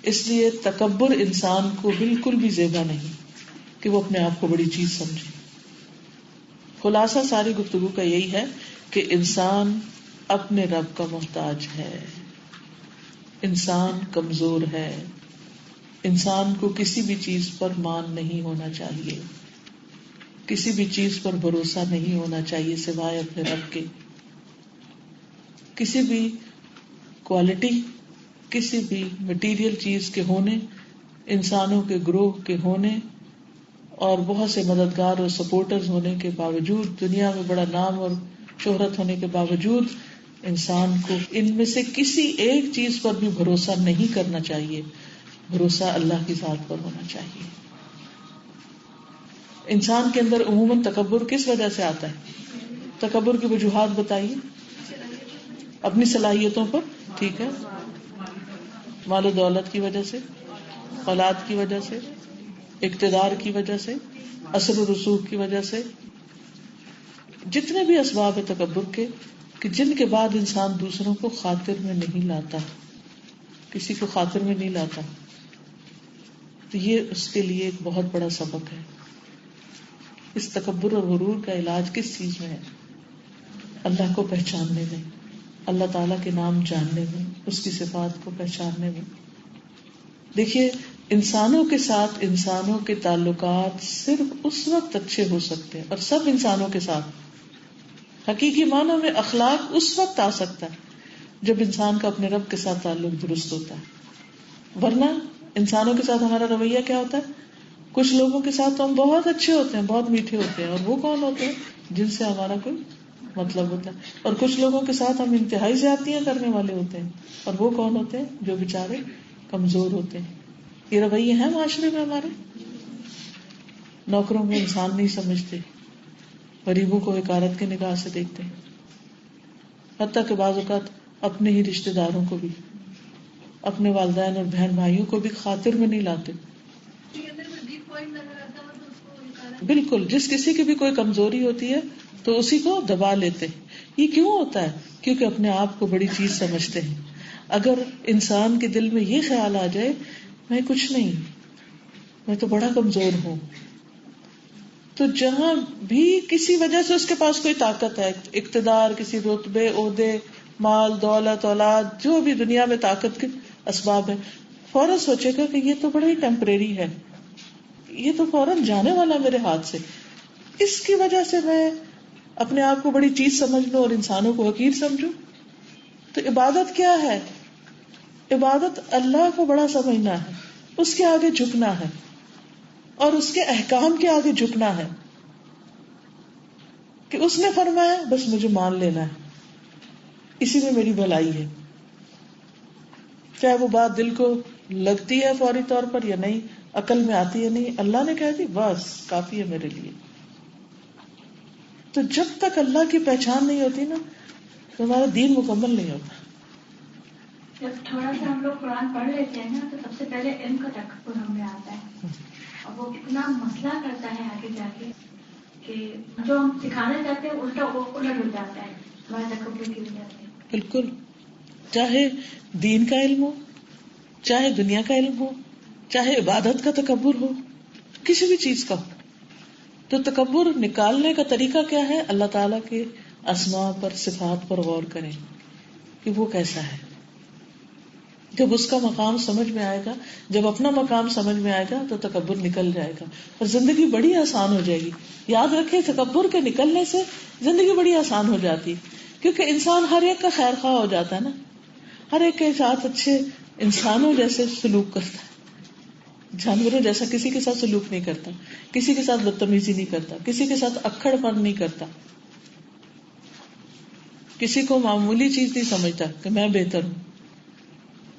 اس لیے تکبر انسان کو بالکل بھی زیبا نہیں کہ وہ اپنے آپ کو بڑی چیز سمجھے. خلاصہ ساری گفتگو کا یہی ہے کہ انسان اپنے رب کا محتاج ہے، انسان کمزور ہے، انسان کو کسی بھی چیز پر مان نہیں ہونا چاہیے، کسی بھی چیز پر بھروسہ نہیں ہونا چاہیے سوائے اپنے رب کے. کسی بھی کوالٹی، کسی بھی مٹیریل چیز کے ہونے، انسانوں کے گروہ کے ہونے اور بہت سے مددگار اور سپورٹرز ہونے کے باوجود، دنیا میں بڑا نام اور شہرت ہونے کے باوجود، انسان کو ان میں سے کسی ایک چیز پر بھی بھروسہ نہیں کرنا چاہیے. بھروسہ اللہ کی ذات پر ہونا چاہیے. انسان کے اندر عموماً تکبر کس وجہ سے آتا ہے؟ تکبر کی وجوہات بتائیے. اپنی صلاحیتوں پر، ٹھیک ہے، مال و دولت کی وجہ سے، اولاد کی وجہ سے، اقتدار کی وجہ سے، اثر و رسوخ کی وجہ سے، جتنے بھی اسباب ہیں تکبر کے کہ جن کے بعد انسان دوسروں کو خاطر میں نہیں لاتا، کسی کو خاطر میں نہیں لاتا، تو یہ اس کے لیے ایک بہت بڑا سبق ہے. اس تکبر اور غرور کا علاج کس چیز میں ہے؟ اللہ کو پہچاننے میں، اللہ تعالیٰ کے نام جاننے میں، اس کی صفات کو پہچاننے میں. دیکھیے، انسانوں کے ساتھ انسانوں کے تعلقات صرف اس وقت اچھے ہو سکتے ہیں، اور سب انسانوں کے ساتھ حقیقی معنوں میں اخلاق اس وقت آ سکتا ہے جب انسان کا اپنے رب کے ساتھ تعلق درست ہوتا ہے. ورنہ انسانوں کے ساتھ ہمارا رویہ کیا ہوتا ہے؟ کچھ لوگوں کے ساتھ تو ہم بہت اچھے ہوتے ہیں، بہت میٹھے ہوتے ہیں، اور وہ کون ہوتے ہیں؟ جن سے ہمارا کوئی مطلب ہوتا ہے. اور کچھ لوگوں کے ساتھ ہم انتہائی زیادتیاں کرنے والے ہوتے ہیں، اور وہ کون ہوتے ہیں؟ جو بیچارے کمزور ہوتے ہیں. یہ رویے ہیں معاشرے میں ہمارے. نوکروں کو انسان نہیں سمجھتے، غریبوں کو حقارت کی نگاہ سے دیکھتے ہیں، حتیٰ کہ بعض اوقات اپنے ہی رشتہ داروں کو بھی، اپنے والدین اور بہن بھائیوں کو بھی خاطر میں نہیں لاتے. بالکل، جس کسی کی بھی کوئی کمزوری ہوتی ہے تو اسی کو دبا لیتے ہیں. یہ کیوں ہوتا ہے؟ کیونکہ اپنے آپ کو بڑی چیز سمجھتے ہیں. اگر انسان کے دل میں یہ خیال آ جائے میں کچھ نہیں، میں تو بڑا کمزور ہوں، تو جہاں بھی کسی وجہ سے اس کے پاس کوئی طاقت ہے، اقتدار، کسی رتبے، عہدے، مال، دولت، اولاد، جو بھی دنیا میں طاقت کے اسباب ہیں، فوراً سوچے گا کہ یہ تو بڑا ہی ٹیمپریری ہے، یہ تو فوراً جانے والا میرے ہاتھ سے. اس کی وجہ سے میں اپنے آپ کو بڑی چیز سمجھ لوں اور انسانوں کو حقیر سمجھوں. تو عبادت کیا ہے؟ عبادت اللہ کو بڑا سمجھنا ہے، اس کے آگے جھکنا ہے اور اس کے احکام کے آگے جھکنا ہے کہ اس نے فرمایا بس مجھے مان لینا ہے، اسی میں میری بھلائی ہے. چاہے وہ بات دل کو لگتی ہے فوری طور پر یا نہیں، عقل میں آتی ہے نہیں، اللہ نے کہہ دی بس کافی ہے میرے لیے. تو جب تک اللہ کی پہچان نہیں ہوتی نا تو ہمارا دین مکمل نہیں ہوتا. جب تھوڑا سا ہم لوگ قرآن پڑھ لیتے ہیں نا تو سب سے پہلے علم کا تکبر ہمیں آتا ہے، اور وہ کتنا مسئلہ کرتا ہے آگے جا کے کہ جو ہم سکھانا چاہتے ہیں الٹا وہ الٹ ہو جاتا ہے ہمارے تکبر کی وجہ سے. بالکل، چاہے دین کا علم ہو، چاہے دنیا کا علم ہو، چاہے عبادت کا تکبر ہو، کسی بھی چیز کا ہو، تو تکبر نکالنے کا طریقہ کیا ہے؟ اللہ تعالیٰ کے اسماء پر، صفات پر غور کریں کہ وہ کیسا ہے. جب اس کا مقام سمجھ میں آئے گا، جب اپنا مقام سمجھ میں آئے گا تو تکبر نکل جائے گا اور زندگی بڑی آسان ہو جائے گی. یاد رکھیں تکبر کے نکلنے سے زندگی بڑی آسان ہو جاتی، کیونکہ انسان ہر ایک کا خیر خواہ ہو جاتا ہے نا، ہر ایک کے ساتھ اچھے انسانوں جیسے سلوک کرتا ہے، جانوروں جیسا کسی کے ساتھ سلوک نہیں کرتا، کسی کے ساتھ بدتمیزی نہیں کرتا، کسی کے ساتھ اکڑ پن نہیں کرتا، کسی کو معمولی چیز نہیں سمجھتا کہ میں بہتر ہوں.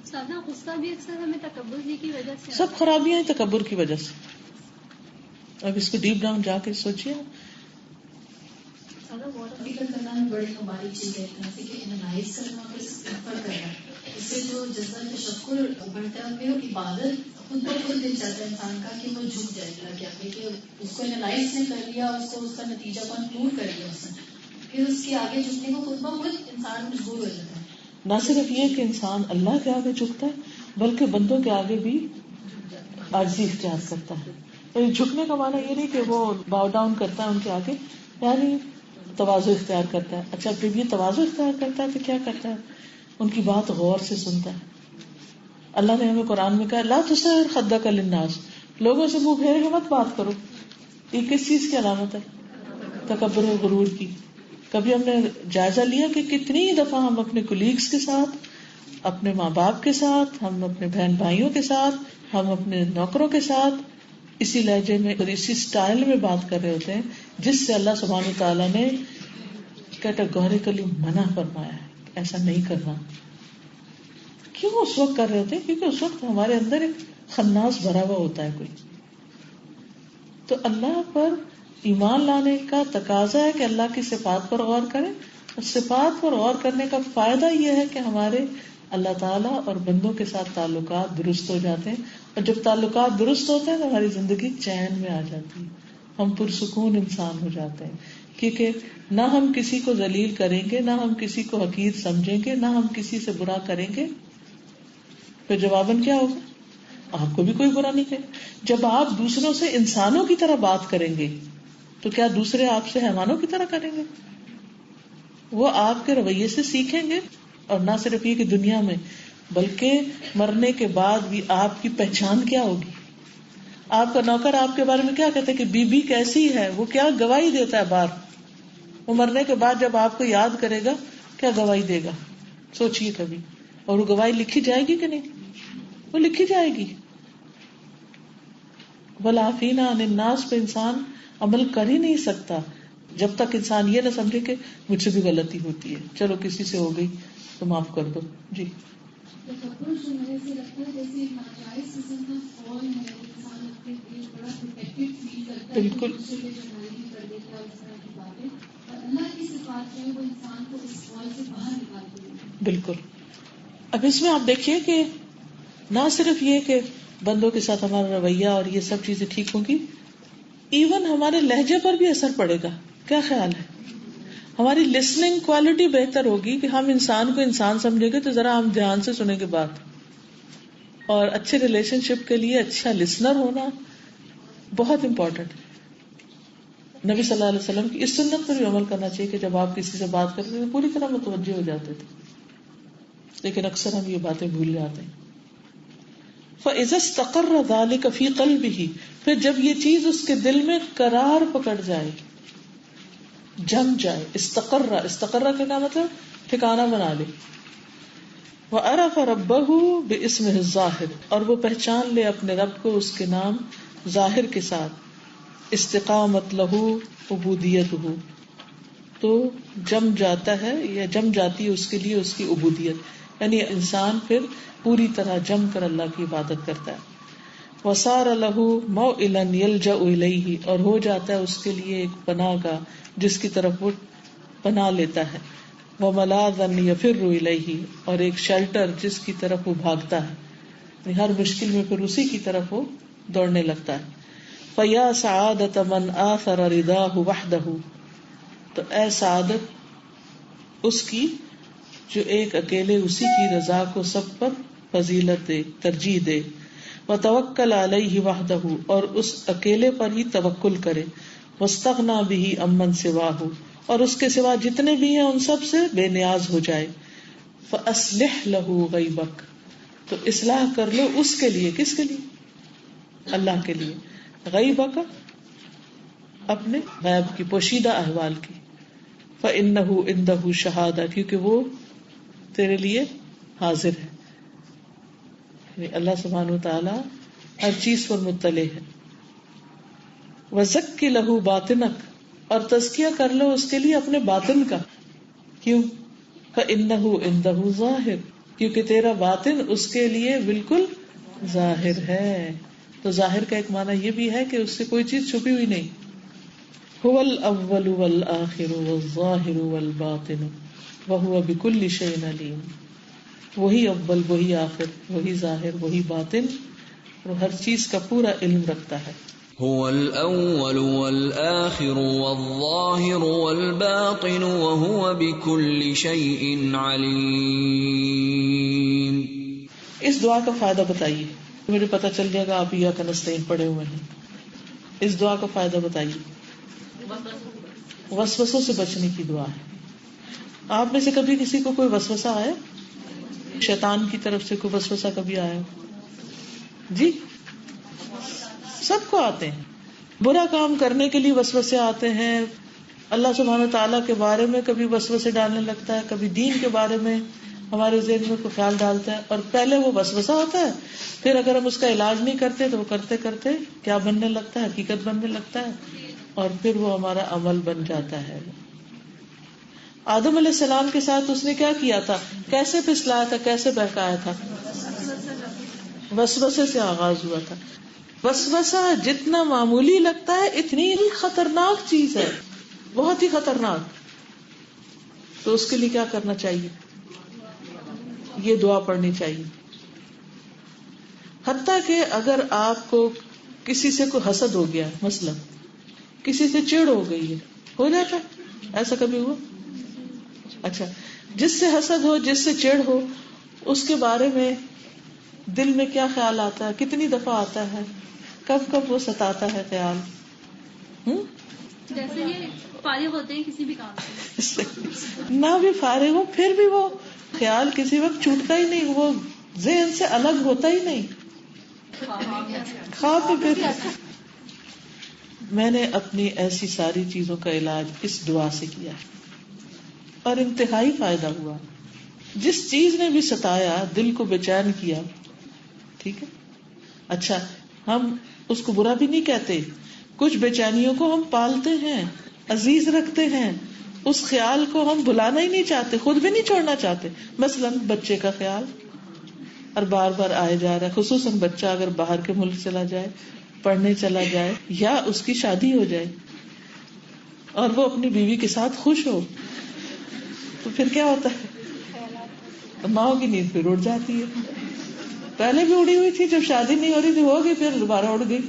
سادہ غصہ بھی اکثر ہمیں تکبر ہی کی وجہ سے سب خرابیاں ہیں تکبر کی وجہ سے. اب اس کو ڈیپ ڈاؤن جا کے سوچیے. پریکٹیکل کرنا ہے بڑی ہماری چیز ہے، ایک طرح سے کہ انالائز کرنا اور استغفار کرنا، اس سے جو جذبہ تشکر بڑھتا ہے، پھر عبادت خود بخود دل چاہتا ہے انسان کا کہ وہ جھک جائے اللہ کے آگے، کہ اس کو انالائز نے کر لیا، اس کو اس کا نتیجہ کنکلوڈ کر لیا اس نے، پھر اس کے آگے جھکنے کو خود بخود انسان مجبور ہو جاتا ہے. نہ صرف یہ کہ انسان اللہ کے آگے جھکتا ہے بلکہ بندوں کے آگے بھی عاجزی اختیار کرتا ہے. تو جھکنے کا معنی یہ نہیں کہ وہ باؤ ڈاؤن کرتا ہے ان کے آگے، یعنی تواضع اختیار کرتا ہے. اچھا جب یہ تواضع اختیار کرتا ہے تو کیا کرتا ہے؟ ان کی بات غور سے سنتا ہے. اللہ نے ہمیں قرآن میں کہا لا تصعر خدک للناس، لوگوں سے منہ پھیر کے مت بات کرو. یہ کس چیز کی علامت ہے؟ تکبر و غرور کی. کبھی ہم نے جائزہ لیا کہ کتنی دفعہ ہم اپنے کولیگز کے ساتھ، اپنے ماں باپ کے ساتھ، ہم اپنے بہن بھائیوں کے ساتھ، ہم اپنے نوکروں کے ساتھ اسی لہجے میں اور اسی سٹائل میں بات کر رہے ہوتے ہیں جس سے اللہ سبحانہ وتعالیٰ نے کیٹیگوریکلی منع فرمایا ہے ایسا نہیں کرنا. کیوں اس وقت کر رہے ہوتے ہیں؟ کیونکہ اس وقت ہمارے اندر ایک خناس بھرا ہوا ہوتا ہے کوئی. تو اللہ پر ایمان لانے کا تقاضا ہے کہ اللہ کی صفات پر غور کریں، اور صفات پر غور کرنے کا فائدہ یہ ہے کہ ہمارے اللہ تعالیٰ اور بندوں کے ساتھ تعلقات درست ہو جاتے ہیں، اور جب تعلقات درست ہوتے ہیں تو ہماری زندگی چین میں آ جاتی ہے، ہم پرسکون انسان ہو جاتے ہیں. کیونکہ نہ ہم کسی کو ذلیل کریں گے، نہ ہم کسی کو حقیر سمجھیں گے، نہ ہم کسی سے برا کریں گے. پھر جواباً کیا ہوگا؟ آپ کو بھی کوئی برا نہیں کرے. جب آپ دوسروں سے انسانوں کی طرح بات کریں گے تو کیا دوسرے آپ سے حیوانوں کی طرح کریں گے؟ وہ آپ کے رویے سے سیکھیں گے. اور نہ صرف یہ کہ دنیا میں بلکہ مرنے کے بعد بھی آپ کی پہچان کیا ہوگی. آپ کا نوکر آپ کے بارے میں کیا کہتے ہیں کہ بی بی کیسی ہے، وہ کیا گواہی دیتا ہے باہر. وہ مرنے کے بعد جب آپ کو یاد کرے گا کیا گواہی دے گا؟ سوچئے کبھی. اور وہ گواہی لکھی جائے گی کہ نہیں؟ وہ لکھی جائے گی. والعافین عن الناس پہ انسان عمل کر ہی نہیں سکتا جب تک انسان یہ نہ سمجھے کہ مجھ سے بھی غلطی ہوتی ہے، چلو کسی سے ہو گئی تو معاف کر دو. جی تکبر جو مجھے سے لگتا ہے جیسے ایک ناجائز قسم کا فال ہے، انسان اپنے لیے بڑا پروٹیکٹڈ فیل کرتا ہے، بالکل. دوسرے پہ جنائی کر دیتا ہے اس طرح کی باتیں، اور اللہ کی صفات جو ہے وہ انسان کو اس فال سے باہر نکالتی ہے. بالکل. اب اس میں آپ دیکھیے کہ نہ صرف یہ کہ بندوں کے ساتھ ہمارا رویہ اور یہ سب چیزیں ٹھیک ہوں گی، ایون ہمارے لہجے پر بھی اثر پڑے گا. کیا خیال ہے؟ ہماری لسننگ کوالٹی بہتر ہوگی کہ ہم انسان کو انسان سمجھیں گے تو ذرا ہم دھیان سے سنیں گے بات. اور اچھے ریلیشن شپ کے لیے اچھا لسنر ہونا بہت امپورٹنٹ. نبی صلی اللہ علیہ وسلم کی اس سنت پر بھی عمل کرنا چاہیے کہ جب آپ کسی سے بات کرتے تھے پوری طرح متوجہ ہو جاتے تھے، لیکن اکثر ہم یہ باتیں بھول جاتے ہیں. فَإِذَا اسْتَقَرَّ ذَلِكَ فِي قَلْبِهِ، پھر جب یہ چیز اس کے دل میں قرار پکڑ جائے، جم جائے. استقرہ کا کیا مطلب؟ ٹھکانہ بنا لے. وَعَرَفَ رَبَّهُ بِاسْمِهِ الظَّاهِرِ، اور وہ پہچان لے اپنے رب کو اس کے نام ظاہر کے ساتھ. استقامت لہو عبودیتہ، تو جم جاتا ہے یا جم جاتی ہے اس کے لیے اس کی عبودیت، یعنی انسان پھر پوری طرح جم کر اللہ کی عبادت کرتا ہے. وَصَارَ لَهُ مَوْئِلًا يَلْجَأُ إِلَيْهِ، اور ہو جاتا ہے اس کے لیے ایک پناہ گاہ جس کی طرف وہ پناہ لیتا ہے. وَمَلَاذًا يَفِرُّ إِلَيْهِ، اور ایک شیلٹر جس کی طرف وہ بھاگتا ہے، یعنی ہر مشکل میں پھر اسی کی طرف وہ دوڑنے لگتا ہے. فَيَا سَعَادَةَ مَنْ آثَرَ رِضَاهُ وَحْدَهُ، تو اے سعادت اس کی جو ایک اکیلے اسی کی رضا کو سب پر فضیلت دے، ترجیح دے. وَتَوَكَّلَ عَلَيْهِ وَحْدَهُ، اور اس اکیلے پر ہی توکل کرے. واستغنا به عمن سواہ، اور اس کے سوا جتنے بھی ہیں ان سب سے بے نیاز ہو جائے. فاصلح له غیبک، تو اصلاح کر لو اس کے لیے. کس کے لیے؟ اللہ کے لیے. غیبک، اپنے غیب کی پوشیدہ احوال کی. فإنہ عندہ شہادہ، کیونکہ وہ تیرے لیے حاضر ہے. یعنی اللہ سبحانہ وتعالی ہر چیز پر مطلع ہے. وزکی لہ باطنک، اور تزکیہ کر لو اس کے لیے اپنے باطن کا. کیوں؟ فإنہ عندہ ظاہر، کیونکہ تیرا باطن اس کے لیے بالکل ظاہر ہے. تو ظاہر کا ایک معنی یہ بھی ہے کہ اس سے کوئی چیز چھپی ہوئی نہیں. هو الاول والآخر والظاہر والباطن وهو بكل شيء علیم. وہی اول، وہی آخر، وہی ظاہر، وہی باطن، اور ہر چیز کا پورا علم رکھتا ہے. هو الأول والآخر والظاهر والباطن وهو بكل شيء عليم. اس دعا کا فائدہ بتائیے. مجھے پتا چل جائے گا آپ ایاک نستعین پڑھے ہوئے ہیں. اس دعا کا فائدہ بتائیے. وسوسوں سے بچنے کی دعا ہے. آپ میں سے کبھی کسی کو کوئی وسوسہ آیا؟ شیطان کی طرف سے کوئی وسوسہ کبھی آیا؟ جی سب کو آتے ہیں. برا کام کرنے کے لیے وسوسے آتے ہیں. اللہ سبحانہ تعالیٰ کے بارے میں کبھی وسوسے ڈالنے لگتا ہے، کبھی دین کے بارے میں ہمارے ذہن میں کوئی خیال ڈالتا ہے، اور پہلے وہ وسوسہ ہوتا ہے، پھر اگر ہم اس کا علاج نہیں کرتے تو وہ کرتے کرتے کیا بننے لگتا ہے؟ حقیقت بننے لگتا ہے، اور پھر وہ ہمارا عمل بن جاتا ہے. آدم علیہ السلام کے ساتھ اس نے کیا کیا تھا؟ کیسے پھسلایا تھا؟ کیسے بہکایا تھا؟ وسوسے سے آغاز ہوا تھا. وسوسہ جتنا معمولی لگتا ہے اتنی ہی خطرناک چیز ہے، بہت ہی خطرناک. تو اس کے لیے کیا کرنا چاہیے؟ یہ دعا پڑھنی چاہیے. حتیٰ کہ اگر آپ کو کسی سے کوئی حسد ہو گیا، مثلا کسی سے چڑ ہو گئی ہے، ہو جاتا ہے ایسا کبھی ہوا؟ اچھا، جس سے حسد ہو، جس سے چڑ ہو، اس کے بارے میں دل میں کیا خیال آتا ہے؟ کتنی دفعہ آتا ہے؟ کب کب وہ ستاتا ہے خیال؟ جیسے یہ فارغ ہوتے ہیں کسی بھی کام سے، نہ بھی فارغ ہو پھر بھی وہ خیال کسی وقت چھوٹتا ہی نہیں، وہ ذہن سے الگ ہوتا ہی نہیں. خواب میں پھر میں نے اپنی ایسی ساری چیزوں کا علاج اس دعا سے کیا اور انتہائی فائدہ ہوا. جس چیز نے بھی ستایا، دل کو بے چین کیا، ٹھیک ہے، اچھا ہم اس کو برا بھی نہیں کہتے، کچھ بے چینیوں کو ہم پالتے ہیں، عزیز رکھتے ہیں، اس خیال کو ہم بھلانا ہی نہیں چاہتے، خود بھی نہیں چھوڑنا چاہتے. مثلا بچے کا خیال، اور بار بار آئے جا رہا ہے، خصوصاً بچہ اگر باہر کے ملک چلا جائے، پڑھنے چلا جائے، یا اس کی شادی ہو جائے اور وہ اپنی بیوی کے ساتھ خوش ہو، تو پھر کیا ہوتا ہے؟ ماں کی نیند پھر اڑ جاتی ہے. پہلے بھی اڑی ہوئی تھی، جب شادی نہیں ہو رہی تھی ہوگی، پھر دوبارہ اڑ گئی.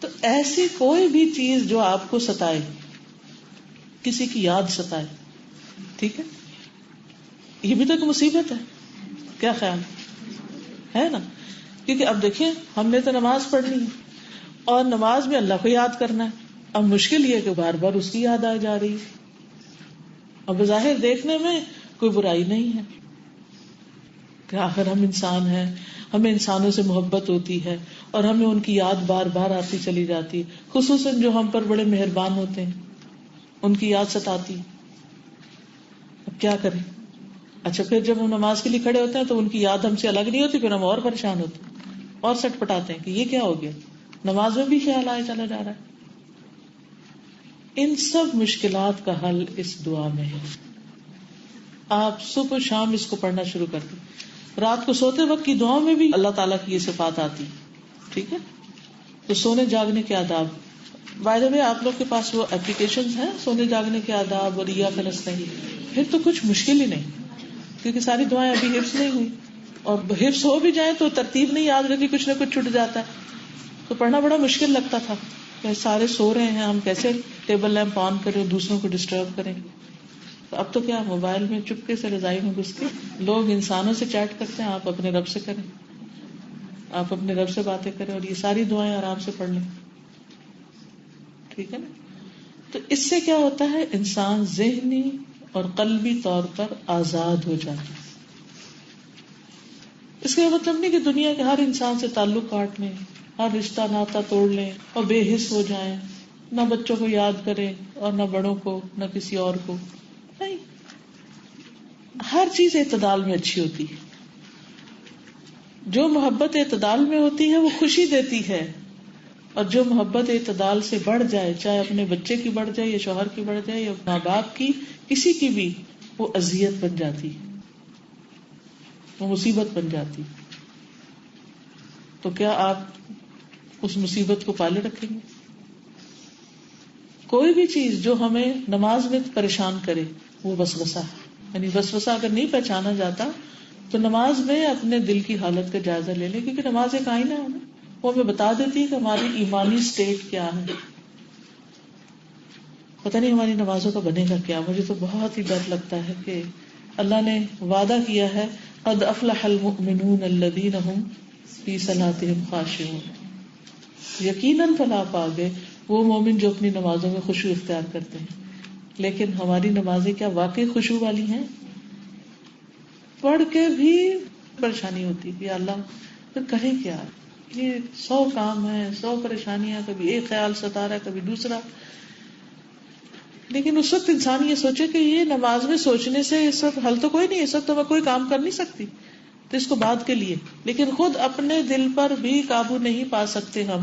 تو ایسی کوئی بھی چیز جو آپ کو ستائے، کسی کی یاد ستائے، ٹھیک ہے، یہ بھی تو ایک مصیبت ہے. کیا خیال ہے نا؟ کیونکہ اب دیکھیں، ہم نے تو نماز پڑھنی ہے اور نماز میں اللہ کو یاد کرنا ہے. اب مشکل یہ کہ بار بار اس کی یاد آ جا رہی ہے. اب بظاہر دیکھنے میں کوئی برائی نہیں ہے کہ آخر ہم انسان ہیں، ہمیں انسانوں سے محبت ہوتی ہے اور ہمیں ان کی یاد بار بار آتی چلی جاتی ہے، خصوصاً جو ہم پر بڑے مہربان ہوتے ہیں، ان کی یاد ستاتی. اب کیا کریں؟ اچھا پھر جب ہم نماز کے لیے کھڑے ہوتے ہیں تو ان کی یاد ہم سے الگ نہیں ہوتی، پھر ہم اور پریشان ہوتے ہیں اور سٹ پٹاتے ہیں کہ یہ کیا ہو گیا، نماز میں بھی خیال آیا چلا جا رہا ہے. ان سب مشکلات کا حل اس دعا میں ہے. آپ صبح شام اس کو پڑھنا شروع کر دیں. رات کو سوتے وقت کی دعاؤں میں بھی اللہ تعالیٰ کی یہ صفات آتی، ٹھیک ہے. تو سونے جاگنے کے آداب، بائی دا وے آپ لوگ کے پاس وہ اپلیکیشن ہیں سونے جاگنے کے آداب اور ایاک نستعین، پھر تو کچھ مشکل ہی نہیں، کیونکہ ساری دعائیں ابھی حفظ نہیں ہوئی، اور حفظ ہو بھی جائیں تو ترتیب نہیں یاد رہتی، کچھ نہ کچھ چھٹ جاتا ہے. تو پڑھنا بڑا مشکل لگتا تھا کہ سارے سو رہے ہیں، ہم کیسے ٹیبل لیمپ آن کریں، دوسروں کو ڈسٹرب کریں. تو اب تو کیا موبائل میں چپکے سے رضائی میں گھس کے لوگ انسانوں سے چیٹ کرتے ہیں، آپ اپنے رب سے کریں، آپ اپنے رب سے باتیں کریں اور یہ ساری دعائیں آرام سے پڑھ لیں. ٹھیک ہے نا. تو اس سے کیا ہوتا ہے, انسان ذہنی اور قلبی طور پر آزاد ہو جاتا ہے. اس کا مطلب نہیں کہ دنیا کے ہر انسان سے تعلق کاٹ لیں, ہر رشتہ ناتا توڑ لیں اور بے حس ہو جائیں, نہ بچوں کو یاد کریں اور نہ بڑوں کو, نہ کسی اور کو. نہیں, ہر چیز اعتدال میں اچھی ہوتی ہے. جو محبت اعتدال میں ہوتی ہے وہ خوشی دیتی ہے, اور جو محبت اعتدال سے بڑھ جائے, چاہے اپنے بچے کی بڑھ جائے یا شوہر کی بڑھ جائے یا ماں باپ کی, کسی کی بھی, وہ اذیت بن جاتی, وہ مصیبت بن جاتی. تو کیا آپ اس مصیبت کو پالے رکھیں گے؟ کوئی بھی چیز جو ہمیں نماز میں پریشان کرے وہ وسوسہ ہے. یعنی وسوسہ اگر نہیں پہچانا جاتا تو نماز میں اپنے دل کی حالت کا جائزہ لے لیں, کیونکہ نماز ایک آئینہ ہے نا, وہ ہمیں بتا دیتی ہے کہ ہماری ایمانی اسٹیٹ کیا ہے. پتہ نہیں ہماری نمازوں کا بنے گا کیا. مجھے تو بہت ہی ڈر لگتا ہے کہ اللہ نے وعدہ کیا ہے, قد افلح المؤمنون الذین هم فی صلاتهم خاشعون, یقیناً فلاح پا گئے وہ مومن جو اپنی نمازوں میں خشوع اختیار کرتے ہیں. لیکن ہماری نمازیں کیا واقعی خشوع والی ہیں؟ پڑھ کے بھی پریشانی ہوتی ہے کہ اللہ پھر کریں کیا, یہ 100 کام ہیں, 100 پریشانیاں, کبھی ایک خیال ستا رہا ہے, کبھی دوسرا. لیکن اس وقت انسان یہ سوچے کہ یہ نماز میں سوچنے سے اس وقت حل تو کوئی نہیں, اس وقت تو میں کوئی کام کر نہیں سکتی, تو اس کو بعد کے لیے. لیکن خود اپنے دل پر بھی قابو نہیں پا سکتے ہم,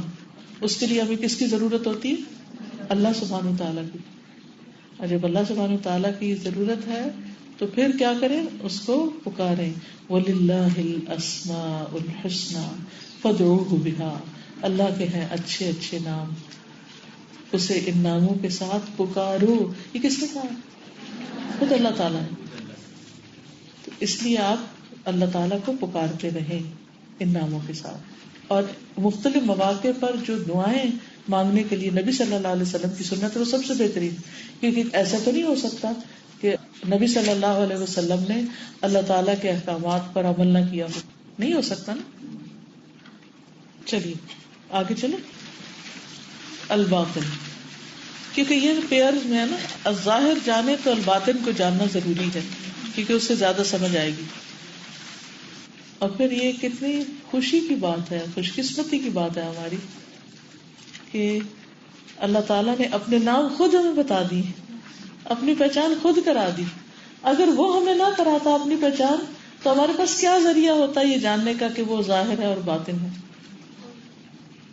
اس کے لیے ہمیں کس کی ضرورت ہوتی ہے؟ اللہ سبحانہ تعالیٰ کی. اور جب اللہ سبحانہ تعالیٰ کی ضرورت ہے تو پھر کیا کریں؟ اس کو پکاریں. وَلِلَّهِ الْأَسْمَاءُ الْحُسْنَى فَادْعُوهُ بِهَا, اللہ کے ہیں اچھے اچھے نام, اسے ان ناموں کے ساتھ پکارو. یہ کس نے کہا؟ خود اللہ تعالیٰ نے. تو اس لیے آپ اللہ تعالیٰ کو پکارتے رہیں ان ناموں کے ساتھ. اور مختلف مواقع پر جو دعائیں مانگنے کے لیے نبی صلی اللہ علیہ وسلم کی سنت ہے وہ سب سے بہترین, کیونکہ ایسا تو نہیں ہو سکتا کہ نبی صلی اللہ علیہ وسلم نے اللہ تعالیٰ کے احکامات پر عمل نہ کیا ہو, نہیں ہو سکتا نا. چلیے آگے چلیں. الباطن, کیونکہ یہ پیئر میں ہے نا, الظاہر جانے تو الباطن کو جاننا ضروری ہے, کیونکہ اس سے زیادہ سمجھ آئے گی. اور پھر یہ کتنی خوشی کی بات ہے, خوش قسمتی کی بات ہے ہماری کہ اللہ تعالیٰ نے اپنے نام خود ہمیں بتا دی, اپنی پہچان خود کرا دی. اگر وہ ہمیں نہ کراتا اپنی پہچان تو ہمارے پاس کیا ذریعہ ہوتا یہ جاننے کا کہ وہ ظاہر ہے اور باطن ہے؟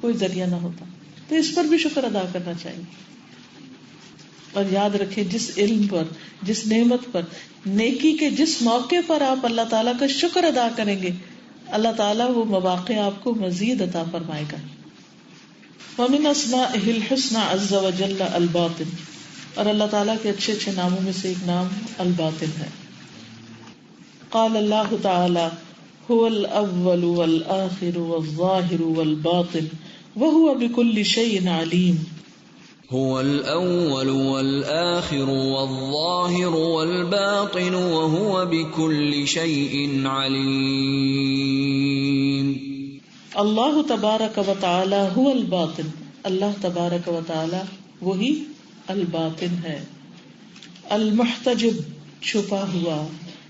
کوئی ذریعہ نہ ہوتا. تو اس پر بھی شکر ادا کرنا چاہیے. اور یاد رکھیں, جس علم پر, جس نعمت پر, نیکی کے جس موقع پر آپ اللہ تعالیٰ کا شکر ادا کریں گے, اللہ تعالیٰ وہ مواقع آپ کو مزید عطا فرمائے گا. وَمِنْ أَسْمَائِهِ الْحُسْنَى عَزَّ وَجَلَّ الْبَاطِنُ, اور اللہ تعالیٰ کے اچھے اچھے ناموں میں سے ایک نام الباطن ہے. قال اللہ تعالی هو الأول والآخر والظاہر والباطن وهو بكل شيء علیم. هو الأول والآخر والظاهر والباطن وهو بكل شيء عليم. اللہ تبارک و تعالی هو الباطن, اللہ تبارک و تعالی وہی الباطن ہے. المحتجب, چھپا ہوا,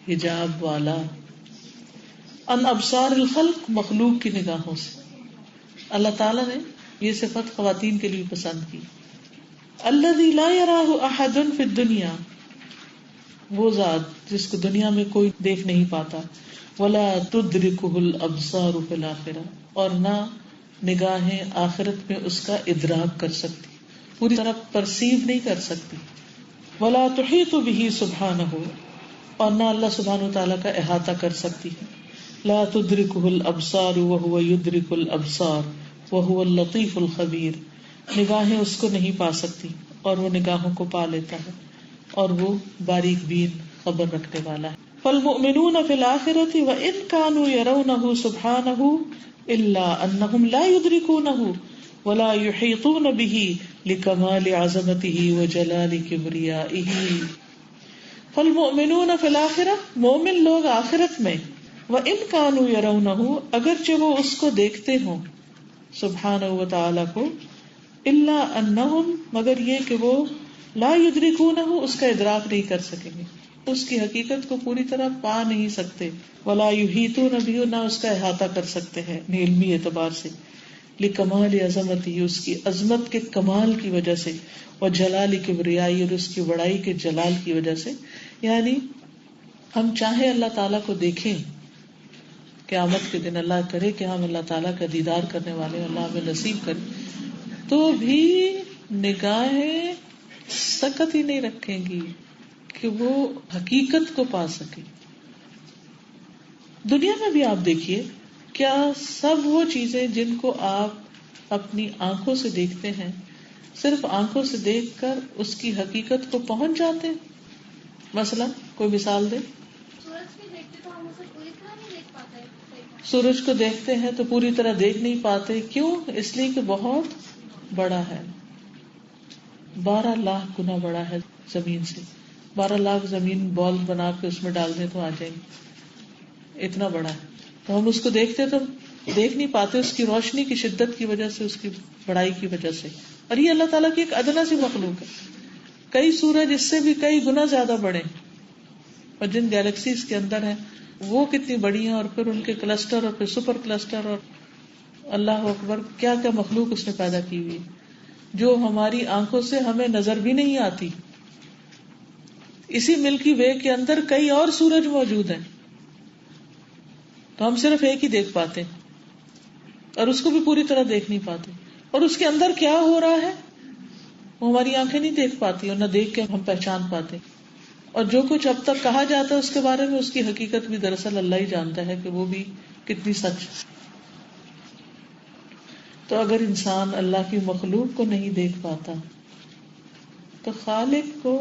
حجاب والا. ان ابصار الخلق, مخلوق کی نگاہوں سے. اللہ تعالیٰ نے یہ صفت خواتین کے لیے پسند کی. الذی لا یراہ احد فی الدنیا, وہ ذات جس کو دنیا میں کوئی دیکھ نہیں پاتا. ولا تدرکہ الابصار فی الآخرہ, اور نہ نگاہیں آخرت میں اس کا ادراک کر سکتی, پوری طرح پرسیو نہیں کر سکتی. ولا تحیط بہ سبحانہ, اور نہ اللہ سبحانہ تعالیٰ کا احاطہ کر سکتی ہے. لا تدرکہ الابصار وہو یدرک الابصار وہو اللطیف الخبیر, نگاہیں اس کو نہیں پا سکتی اور وہ نگاہوں کو پا لیتا ہے, اور وہ باریک بین خبر رکھنے والا ہے. فالمؤمنون فی الآخرۃ وإن كانوا يرونہ سبحانہ الا انہم لا یدرکونہ ولا یحیطون بہ لکمال عظمتہ وجلال کبریائہ. فالمؤمنون فی الآخرہ, مومن لوگ آخرت میں, وإن كانوا يرونہ, اگرچہ وہ اس کو دیکھتے ہوں, سبحانہ و تعالی کو, الا انہم مگر یہ کہ وہ لا یدرکونہ اس کا ادراک نہیں کر سکیں گے، اس کی حقیقت کو پوری طرح پا نہیں سکتے، ولا یحیطون بہ نہ اس کا احاطہ کر سکتے ہیں علمی اعتبار سے، لکمال عظمتی اس کی عظمت کے کمال کی وجہ سے، وجلال کبریائی اور اس کی بڑائی کے جلال کی وجہ سے. یعنی ہم چاہے اللہ تعالیٰ کو دیکھیں قیامت کے دن، اللہ کرے کہ ہم اللہ تعالیٰ کا دیدار کرنے والے، اللہ ہمیں نصیب کرے، تو بھی نگاہیں سکت ہی نہیں رکھیں گی کہ وہ حقیقت کو پا سکے. دنیا میں بھی آپ دیکھیے، کیا سب وہ چیزیں جن کو آپ اپنی آنکھوں سے دیکھتے ہیں، صرف آنکھوں سے دیکھ کر اس کی حقیقت کو پہنچ جاتے ہیں؟ مثلا کوئی مثال دے. سورج بھی دیکھتے تو ہم اسے پوری طرح نہیں دیکھ پاتے. سورج کو دیکھتے ہیں تو پوری طرح دیکھ نہیں پاتے. کیوں؟ اس لیے کہ بہت بڑا ہے، 12 لاکھ گنا بڑا ہے زمین سے. 12 لاکھ زمین بال بنا کے اس میں ڈال دیں تو آ جائیں گے، اتنا بڑا ہے. تو ہم اس کو دیکھتے تو دیکھ نہیں پاتے اس کی روشنی کی شدت کی وجہ سے، اس کی بڑائی کی وجہ سے. اور یہ اللہ تعالیٰ کی ایک ادنا سی مخلوق ہے. کئی سورج اس سے بھی کئی گنا زیادہ بڑے، اور جن گیلیکسیز کے اندر ہیں وہ کتنی بڑی ہیں، اور پھر ان کے کلسٹر اور پھر سپر کلسٹر، اور اللہ اکبر کیا کیا مخلوق اس نے پیدا کی ہوئی جو ہماری آنکھوں سے ہمیں نظر بھی نہیں آتی. اسی ملکی وے کے اندر کئی اور سورج موجود ہیں، تو ہم صرف ایک ہی دیکھ پاتے اور اس کو بھی پوری طرح دیکھ نہیں پاتے. اور اس کے اندر کیا ہو رہا ہے وہ ہماری آنکھیں نہیں دیکھ پاتی، اور نہ دیکھ کے ہم پہچان پاتے. اور جو کچھ اب تک کہا جاتا ہے اس کے بارے میں، اس کی حقیقت بھی دراصل اللہ ہی جانتا ہے کہ وہ بھی کتنی سچ. تو اگر انسان اللہ کی مخلوق کو نہیں دیکھ پاتا تو خالق کو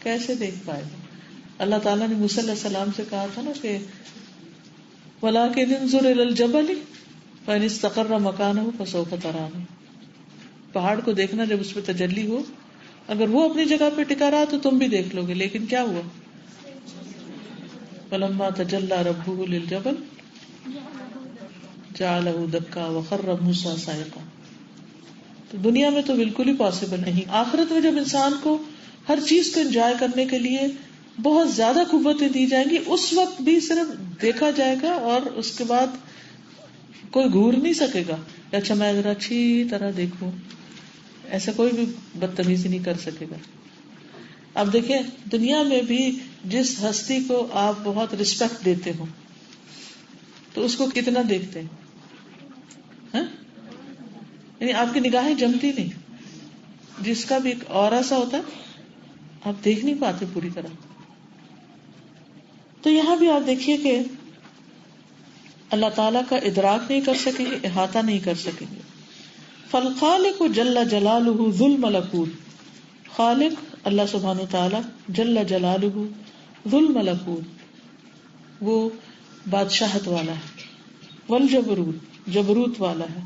کیسے دیکھ پائے گا؟ اللہ تعالیٰ نے موسیٰ علیہ السلام سے کہا تھا نا کہ وَلَٰكِنِ انظُرْ إِلَى الْجَبَلِ فَإِنِ اسْتَقَرَّ مَكَانَهُ فَسَوْفَ تَرَانِي. پہاڑ کو دیکھنا جب اس پہ تجلی ہو، اگر وہ اپنی جگہ پہ ٹکا رہا تو تم بھی دیکھ لو گے. لیکن کیا ہوا؟ فَلَمَّا تَجَلَّىٰ رَبُّهُ لِلْجَبَلِ جَعَلَهُ دَكًّا وَخَرَّ مُوسَىٰ صَعِقًا. تو دنیا میں تو بالکل ہی پاسبل نہیں. آخرت میں جب انسان کو ہر چیز کو انجوائے کرنے کے لیے بہت زیادہ قوتیں دی جائیں گی، اس وقت بھی صرف دیکھا جائے گا اور اس کے بعد کوئی گھور نہیں سکے گا. اچھا میں ذرا اچھی طرح دیکھوں، ایسا کوئی بھی بدتمیزی نہیں کر سکے گا. اب دیکھیں دنیا میں بھی جس ہستی کو آپ بہت رسپیکٹ دیتے ہو تو اس کو کتنا دیکھتے ہیں، یعنی آپ کی نگاہیں جمتی نہیں. جس کا بھی ایک اورا سا ہوتا ہے آپ دیکھ نہیں پاتے پوری طرح. تو یہاں بھی آپ دیکھیے کہ اللہ تعالیٰ کا ادراک نہیں کر سکیں گے، احاطہ نہیں کر سکیں گے. فالخالق جل جلالہ ذو الملکوت، خالق اللہ سبحانہ وتعالی جل جلالہ ذو الملکوت وہ بادشاہت والا ہے، والجبروت جبروت والا ہے،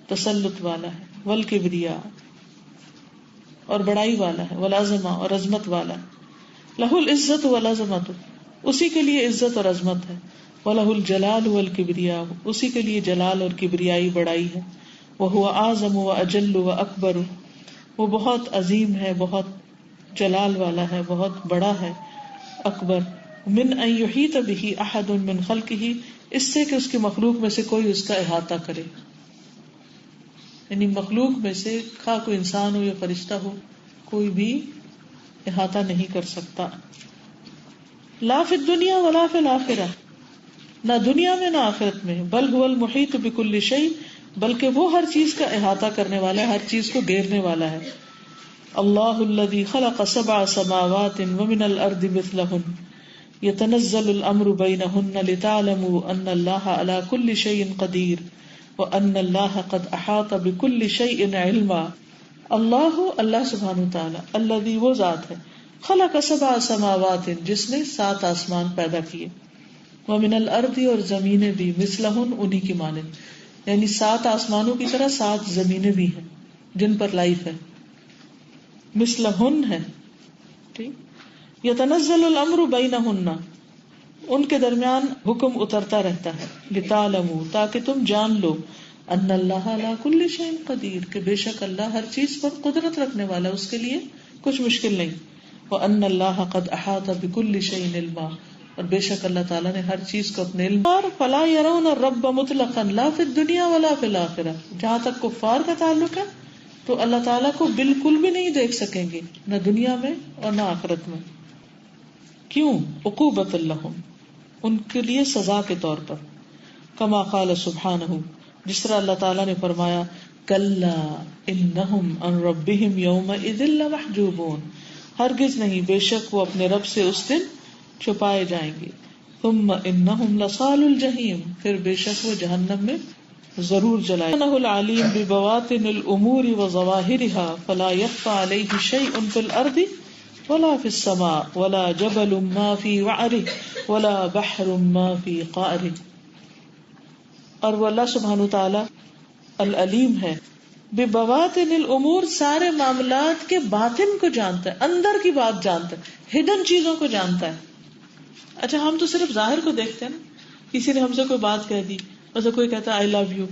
تسلط والا ہے، والکبریا اور بڑائی والا ہے، والعظمہ اور عظمت والا ہے. لہ العزت والعظمت اسی کے لیے عزت اور عظمت ہے، وَلَهُ الْجَلَالُ وَالْكِبْرِيَاءُ اسی کے لیے جلال اور کبریائی بڑائی ہے. وَهُوَ أَعْظَمُ وَأَجَلُّ وَأَكْبَرُ وہ بہت عظیم ہے، بہت جلال والا ہے، بہت بڑا ہے، اکبر. من ان يحيط به احد من خلقه اس سے کہ اس کی مخلوق میں سے کوئی اس کا احاطہ کرے، یعنی مخلوق میں سے خواہ کوئی انسان ہو یا فرشتہ ہو کوئی بھی احاطہ نہیں کر سکتا. لا فی الدنیا ولا فی الآخرہ نہ دنیا میں نہ آخرت میں. بل هو المحیط بکل شیء بلکہ وہ ہر چیز کا احاطہ کرنے والا ہے، ہر چیز کو گھیرنے والا ہے. اللہ الذی خلق 7 سماوات ومن الارض مثلہن یتنزل الامر بینہن لتعلموا ان اللہ علی کل شیء قدیر وان اللہ قد احاط بکل شیء علما. اللہ اللہ سبحانہ وتعالی الذی وہ ذات ہے خلق 7 سماوات جس نے 7 آسمان پیدا کیے، ومن الارض اور زمینیں بھی مثلہن انہی کی مانند، یعنی 7 آسمانوں کی طرح 7 زمینیں بھی ہیں جن پر لائف ہے، مثلہن ہے. ٹھیک. یتنزل الامر بینہن ان کے درمیان حکم اترتا رہتا ہے، لتعلموا تاکہ تم جان لو، ان اللہ علی کل شیء قدیر، کہ بے شک اللہ ہر چیز پر قدرت رکھنے والا، اس کے لیے کچھ مشکل نہیں. وان اللہ قد احاط بكل شیء علما، اور بے شک اللہ تعالیٰ نے ہر چیز کو اپنے علم. اور فلا يرون الرب مطلقا لا فی الدنیا ولا فی الاخرہ، جہاں تک کفار کا تعلق ہے تو اللہ تعالیٰ کو بالکل بھی نہیں دیکھ سکیں گے، نہ دنیا میں اور نہ آخرت میں. کیوں؟ عقوبۃ لہم، ان کے لیے سزا کے طور پر. کما قال سبحانہ، جس طرح اللہ تعالیٰ نے فرمایا کلا انہم عن ربہم یومئذ لمحجوبون، ہرگز نہیں، بے شک وہ اپنے رب سے اس دن چھپائے جائیں گے. ثم انہم لصال الجحیم، پھر بے شک وہ جہنم میں ضرور جلائے. انہ العلیم ببواطن الامور وظواہرها فلا يخفى علیہ شیء فی الارض ولا فی السماء ولا جبل ما فی وعره ولا بحر ما فی قعره. اور وہ اللہ سبحانہ تعالی العلیم ہے ببواطن الامور، سارے معاملات کے باطن کو جانتا ہے، اندر کی بات جانتا ہے، ہڈن چیزوں کو جانتا ہے. اچھا ہم تو صرف ظاہر کو دیکھتے ہیں نا، کسی نے ہم سے کوئی بات کہہ دی، جیسے کوئی کہتا ہے آئی لو یو،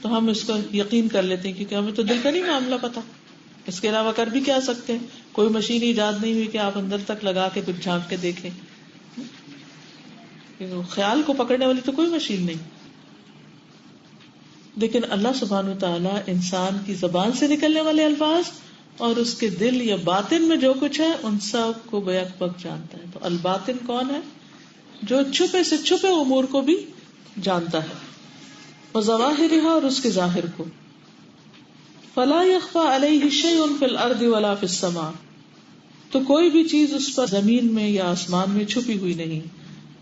تو ہم اس کو یقین کر لیتے ہیں کیونکہ ہمیں تو دل کا نہیں معاملہ پتا. اس کے علاوہ کر بھی کیا سکتے ہیں؟ کوئی مشین ایجاد نہیں ہوئی کہ آپ اندر تک لگا کے کچھ جھانک کے دیکھیں. خیال کو پکڑنے والی تو کوئی مشین نہیں. لیکن اللہ سبحانہ تعالیٰ انسان کی زبان سے نکلنے والے الفاظ اور اس کے دل یا باطن میں جو کچھ ہے ان سب کو بیک بک جانتا ہے. تو الباطن کون ہے؟ جو چھپے سے چھپے امور کو بھی جانتا ہے. وظواہرها، اور اس کے ظاہر کو. فلا يخفى علیہ شیء فی الارض ولا فی السماء، تو کوئی بھی چیز اس پر زمین میں یا آسمان میں چھپی ہوئی نہیں.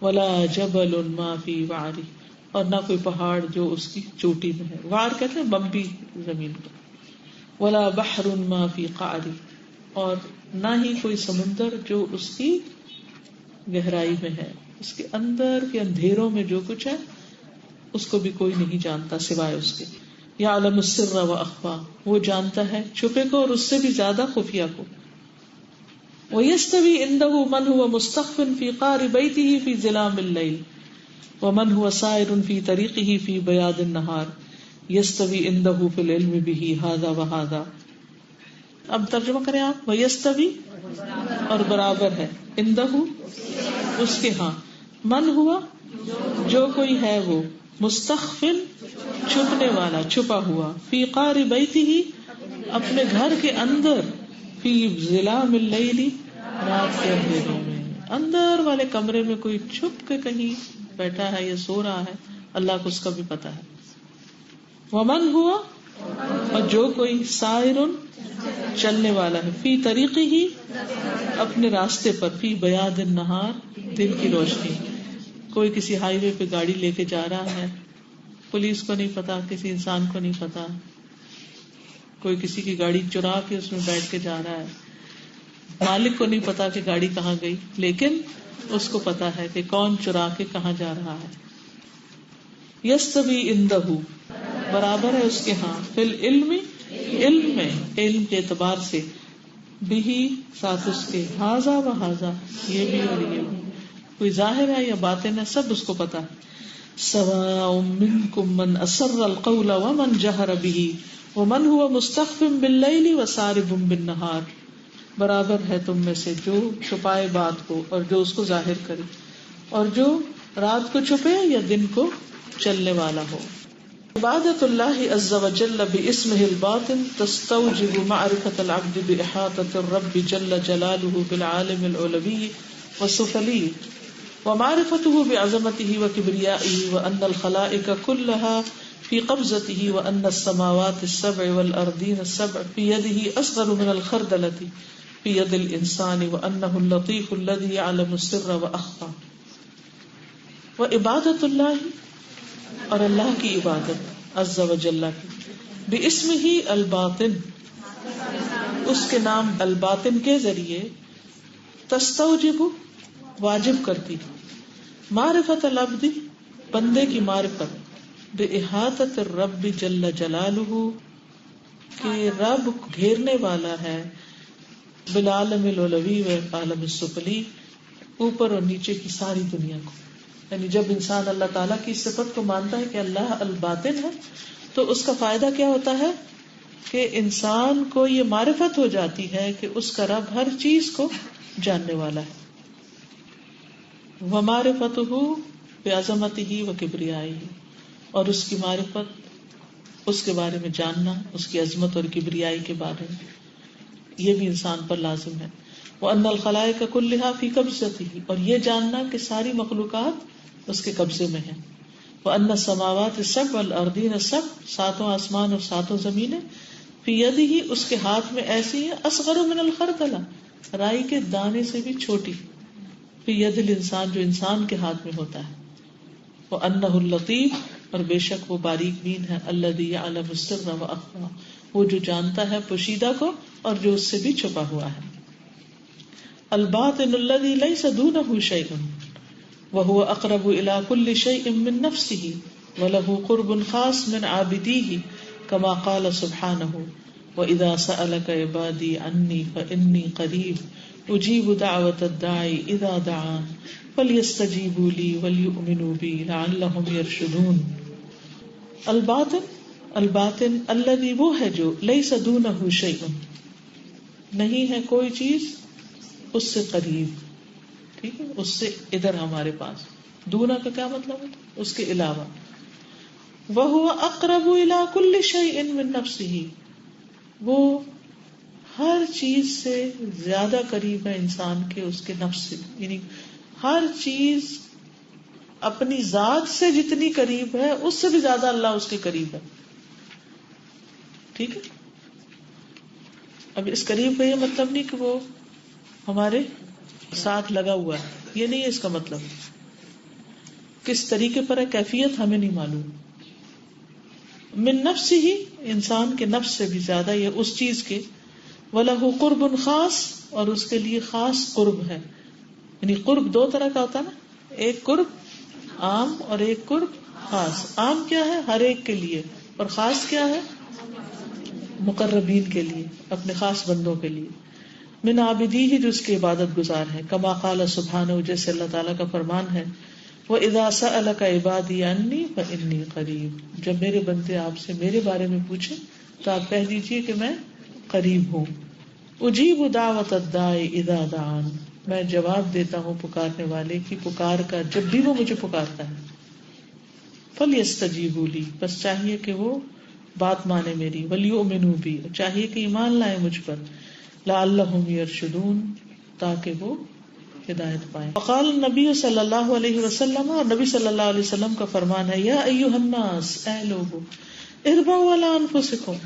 ولا جبل ما فی وعری، اور نہ کوئی پہاڑ جو اس کی چوٹی میں ہے. وعر کہتے ہیں بمبی زمین کو. ولا بحر ما فی قعری، اور نہ ہی کوئی سمندر جو اس کی گہرائی میں ہے، اس کے اندر کے اندھیروں میں جو کچھ ہے اس کو بھی کوئی نہیں جانتا سوائے اس کے. یعلم السر واخفی، وہ جانتا ہے چھپے کو اور اس سے بھی زیادہ خفیہ کو. وَيَسْتَوِي عِنْدَهُ مَنْ هُوَ مُسْتَخْفٍ فِي قَعْرِ بَيْتِهِ فِي ظِلَامِ اللَّيْلِ وَمَنْ هُوَ سَائِرٌ فِي طَرِيقِهِ فِي بَيَاضِ النَّهَارِ يَسْتَوِي عِنْدَهُ فِي الْعِلْمِ بِهِ هَذَا وَهَذَا. اب ترجمہ کریں آپ. وَيَسْتَوِي، اور برابر ہے، عِنْدَهُ، اس کے ہاں، من ہوا، جو کوئی ہے وہ، مستخفن، چھپنے والا، چھپا ہوا، فی قعر بیتہ، اپنے گھر کے اندر، فی ظلام اللیل، رات کے اندھیروں میں، اندر والے کمرے میں کوئی چھپ کے کہیں بیٹھا ہے یا سو رہا ہے، اللہ کو اس کا بھی پتا ہے. ومن ہوا، اور جو کوئی، سائرن، چلنے والا ہے، فی طریقہ، اپنے راستے پر، فی بیاض النہار، دن کی روشنی. کوئی کسی ہائی وے پہ گاڑی لے کے جا رہا ہے، پولیس کو نہیں پتا، کسی انسان کو نہیں پتا، کوئی کسی کی گاڑی چرا کے اس میں بیٹھ کے جا رہا ہے، مالک کو نہیں پتا کہ گاڑی کہاں گئی، لیکن اس کو پتا ہے کہ کون چرا کے کہاں جا رہا ہے. یستوی عندہ، برابر ہے اس کے ہاں، فی العلم، علم میں، علم کے اعتبار سے، بھی ساتھ اس کے، ہاذا و ہاذا، یہ بھی اور یہ بھی، کوئی ظاہر ہے یا باطن ہے، سب اس کو پتا ہے. سواء منکم من اسر القول ومن جہر به ومن هو مستخف باللیل وسارب بالنہار. برابر ہے تم میں سے جو چھپائے بات کو اور جو اس کو ظاہر کرے، اور جو رات کو چھپے یا دن کو چلنے والا ہو. عبادت اللہ عز وجل باسمہ الباطن تستوجب معرفت العبد باحاطۃ الرب جل جلالہ بالعالم العلوی والسفلی ومعرفته بعظمته وكبريائه وأن الخلائق كلها في قبضته وأن السماوات السبع والأرضين السبع في يده أصغر من الخردلة في يد الإنسان وأنه اللطيف الذي يعلم السر وأخفى. وعبادة الله، اور اللہ کی عبادت عز وجل کی، باسمہ الباطن، اس کے نام الباطن کے ذریعے، تستوجب، واجب کرتی، معرفت العبد، بندے کی معرفت، باحاطۃ الرب جل جلالہ، کہ رب گھیرنے والا ہے، بالعالم العلوی و عالم السفلی، اوپر اور نیچے کی ساری دنیا کو. یعنی جب انسان اللہ تعالیٰ کی صفت کو مانتا ہے کہ اللہ الباطن ہے تو اس کا فائدہ کیا ہوتا ہے کہ انسان کو یہ معرفت ہو جاتی ہے کہ اس کا رب ہر چیز کو جاننے والا ہے. وَمَعْرِفَتُهُ بِعَظَمَتِهِ وَكِبْرِيَائِهِ، اور اس کی معرفت، اس کے بارے میں جاننا، اس کی عظمت اور کبریائی کے بارے میں، یہ بھی انسان پر لازم ہے. وَأَنَّ الْخَلَائِقَ كُلِّهَا فِي قَبْضَتِهِ، اور یہ جاننا کہ ساری مخلوقات اس کے قبضے میں ہیں. وَأَنَّ السَّمَاوَاتِ السَّبْعَ وَالْأَرْضِينَ السَّبْعَ، ساتوں آسمان اور ساتوں زمینیں، فی یدہ، اس کے ہاتھ میں ایسی ہے، اصغر من الخردلہ، رائی کے دانے سے بھی چھوٹی، فی ید الانسان، جو انسان کے ہاتھ میں ہوتا ہے. وَأَنَّهُ اللطیف، اور بے شک وہ باریک بین ہے، الذی یعلم السر وأخفی، وہ جو جانتا ہے پوشیدہ کو اور جو اس سے بھی چھپا ہوا ہے. الباطن الذی لیس دونہ شیء وہو اقرب الی کل شیء من نفسہ ولہ قرب خاص من عابدیہ کما قال سبحانہ وَإِذَا سَأَلَكَ عِبَادِي عَنِّي فَإِنِّي قَرِيبٌ أُجِيبُ دَعْوَةَ الدَّاعِ إِذَا دَعَانِ فَلْيَسْتَجِيبُوا لِي وَلْيُؤْمِنُوا بِي لَعَلَّهُمْ يَرْشُدُونَ. الباطن الذی، وہ ہے جو، لیس دونہ شیء، نہیں ہے کوئی چیز اس سے قریب، ٹھیک ہے، اس سے ادھر ہمارے پاس. دونا کا کیا مطلب ہے؟ اس کے علاوہ. وَهُوَ أَقْرَبُ إِلَى كُلِّ شَيْءٍ مِّن نَفْسِهِ، وہ ہر چیز سے زیادہ قریب ہے انسان کے اس کے نفس سے، یعنی ہر چیز اپنی ذات سے جتنی قریب ہے اس سے بھی زیادہ اللہ اس کے قریب ہے. ٹھیک ہے. اب اس قریب کا یہ مطلب نہیں کہ وہ ہمارے ساتھ لگا ہوا ہے، یہ نہیں ہے اس کا مطلب. کس طریقے پر ہے، کیفیت ہمیں نہیں معلوم. من نفس ہی، انسان کے نفس سے بھی زیادہ، یہ اس چیز کے. وَلَهُ قُرْبٌ خاص، اور اس کے لیے خاص قرب ہے. یعنی قرب دو طرح کا ہوتا ہے نا، ایک قرب عام اور ایک قرب خاص. عام کیا ہے؟ ہر ایک کے لیے. اور خاص کیا ہے؟ مقربین کے لیے، اپنے خاص بندوں کے لیے. من عابدیہ، جو اس کی عبادت گزار ہے. کما قال سبحانہ، جیسے اللہ تعالیٰ کا فرمان ہے، وَإِذَا سَأَلَكَ عِبَادِي عَنِّي فَإِنِّي قَرِيبٌ، جب میرے بندے آپ سے میرے بارے میں پوچھیں تو آپ کہہ دیجئے کہ میں قریب ہوں. اجیب دعوت الداعی اذا دعان، میں جواب دیتا ہوں پکارنے والے کی پکار کا جب بھی وہ مجھے پکارتا ہے. فلیستجیبوا لی، بس چاہیے کہ وہ بات مانے میری. ولیؤمنوا بی، چاہیے کہ ایمان لائے مجھ پر. لعلہم یرشدون، تاکہ وہ ہدایت پائیں. وقال النبی صلی اللہ علیہ وسلم، اور نبی صلی اللہ علیہ وسلم کا فرمان ہے، یا ایھا الناس، اے لوگو، اربعوا علی انفسکم،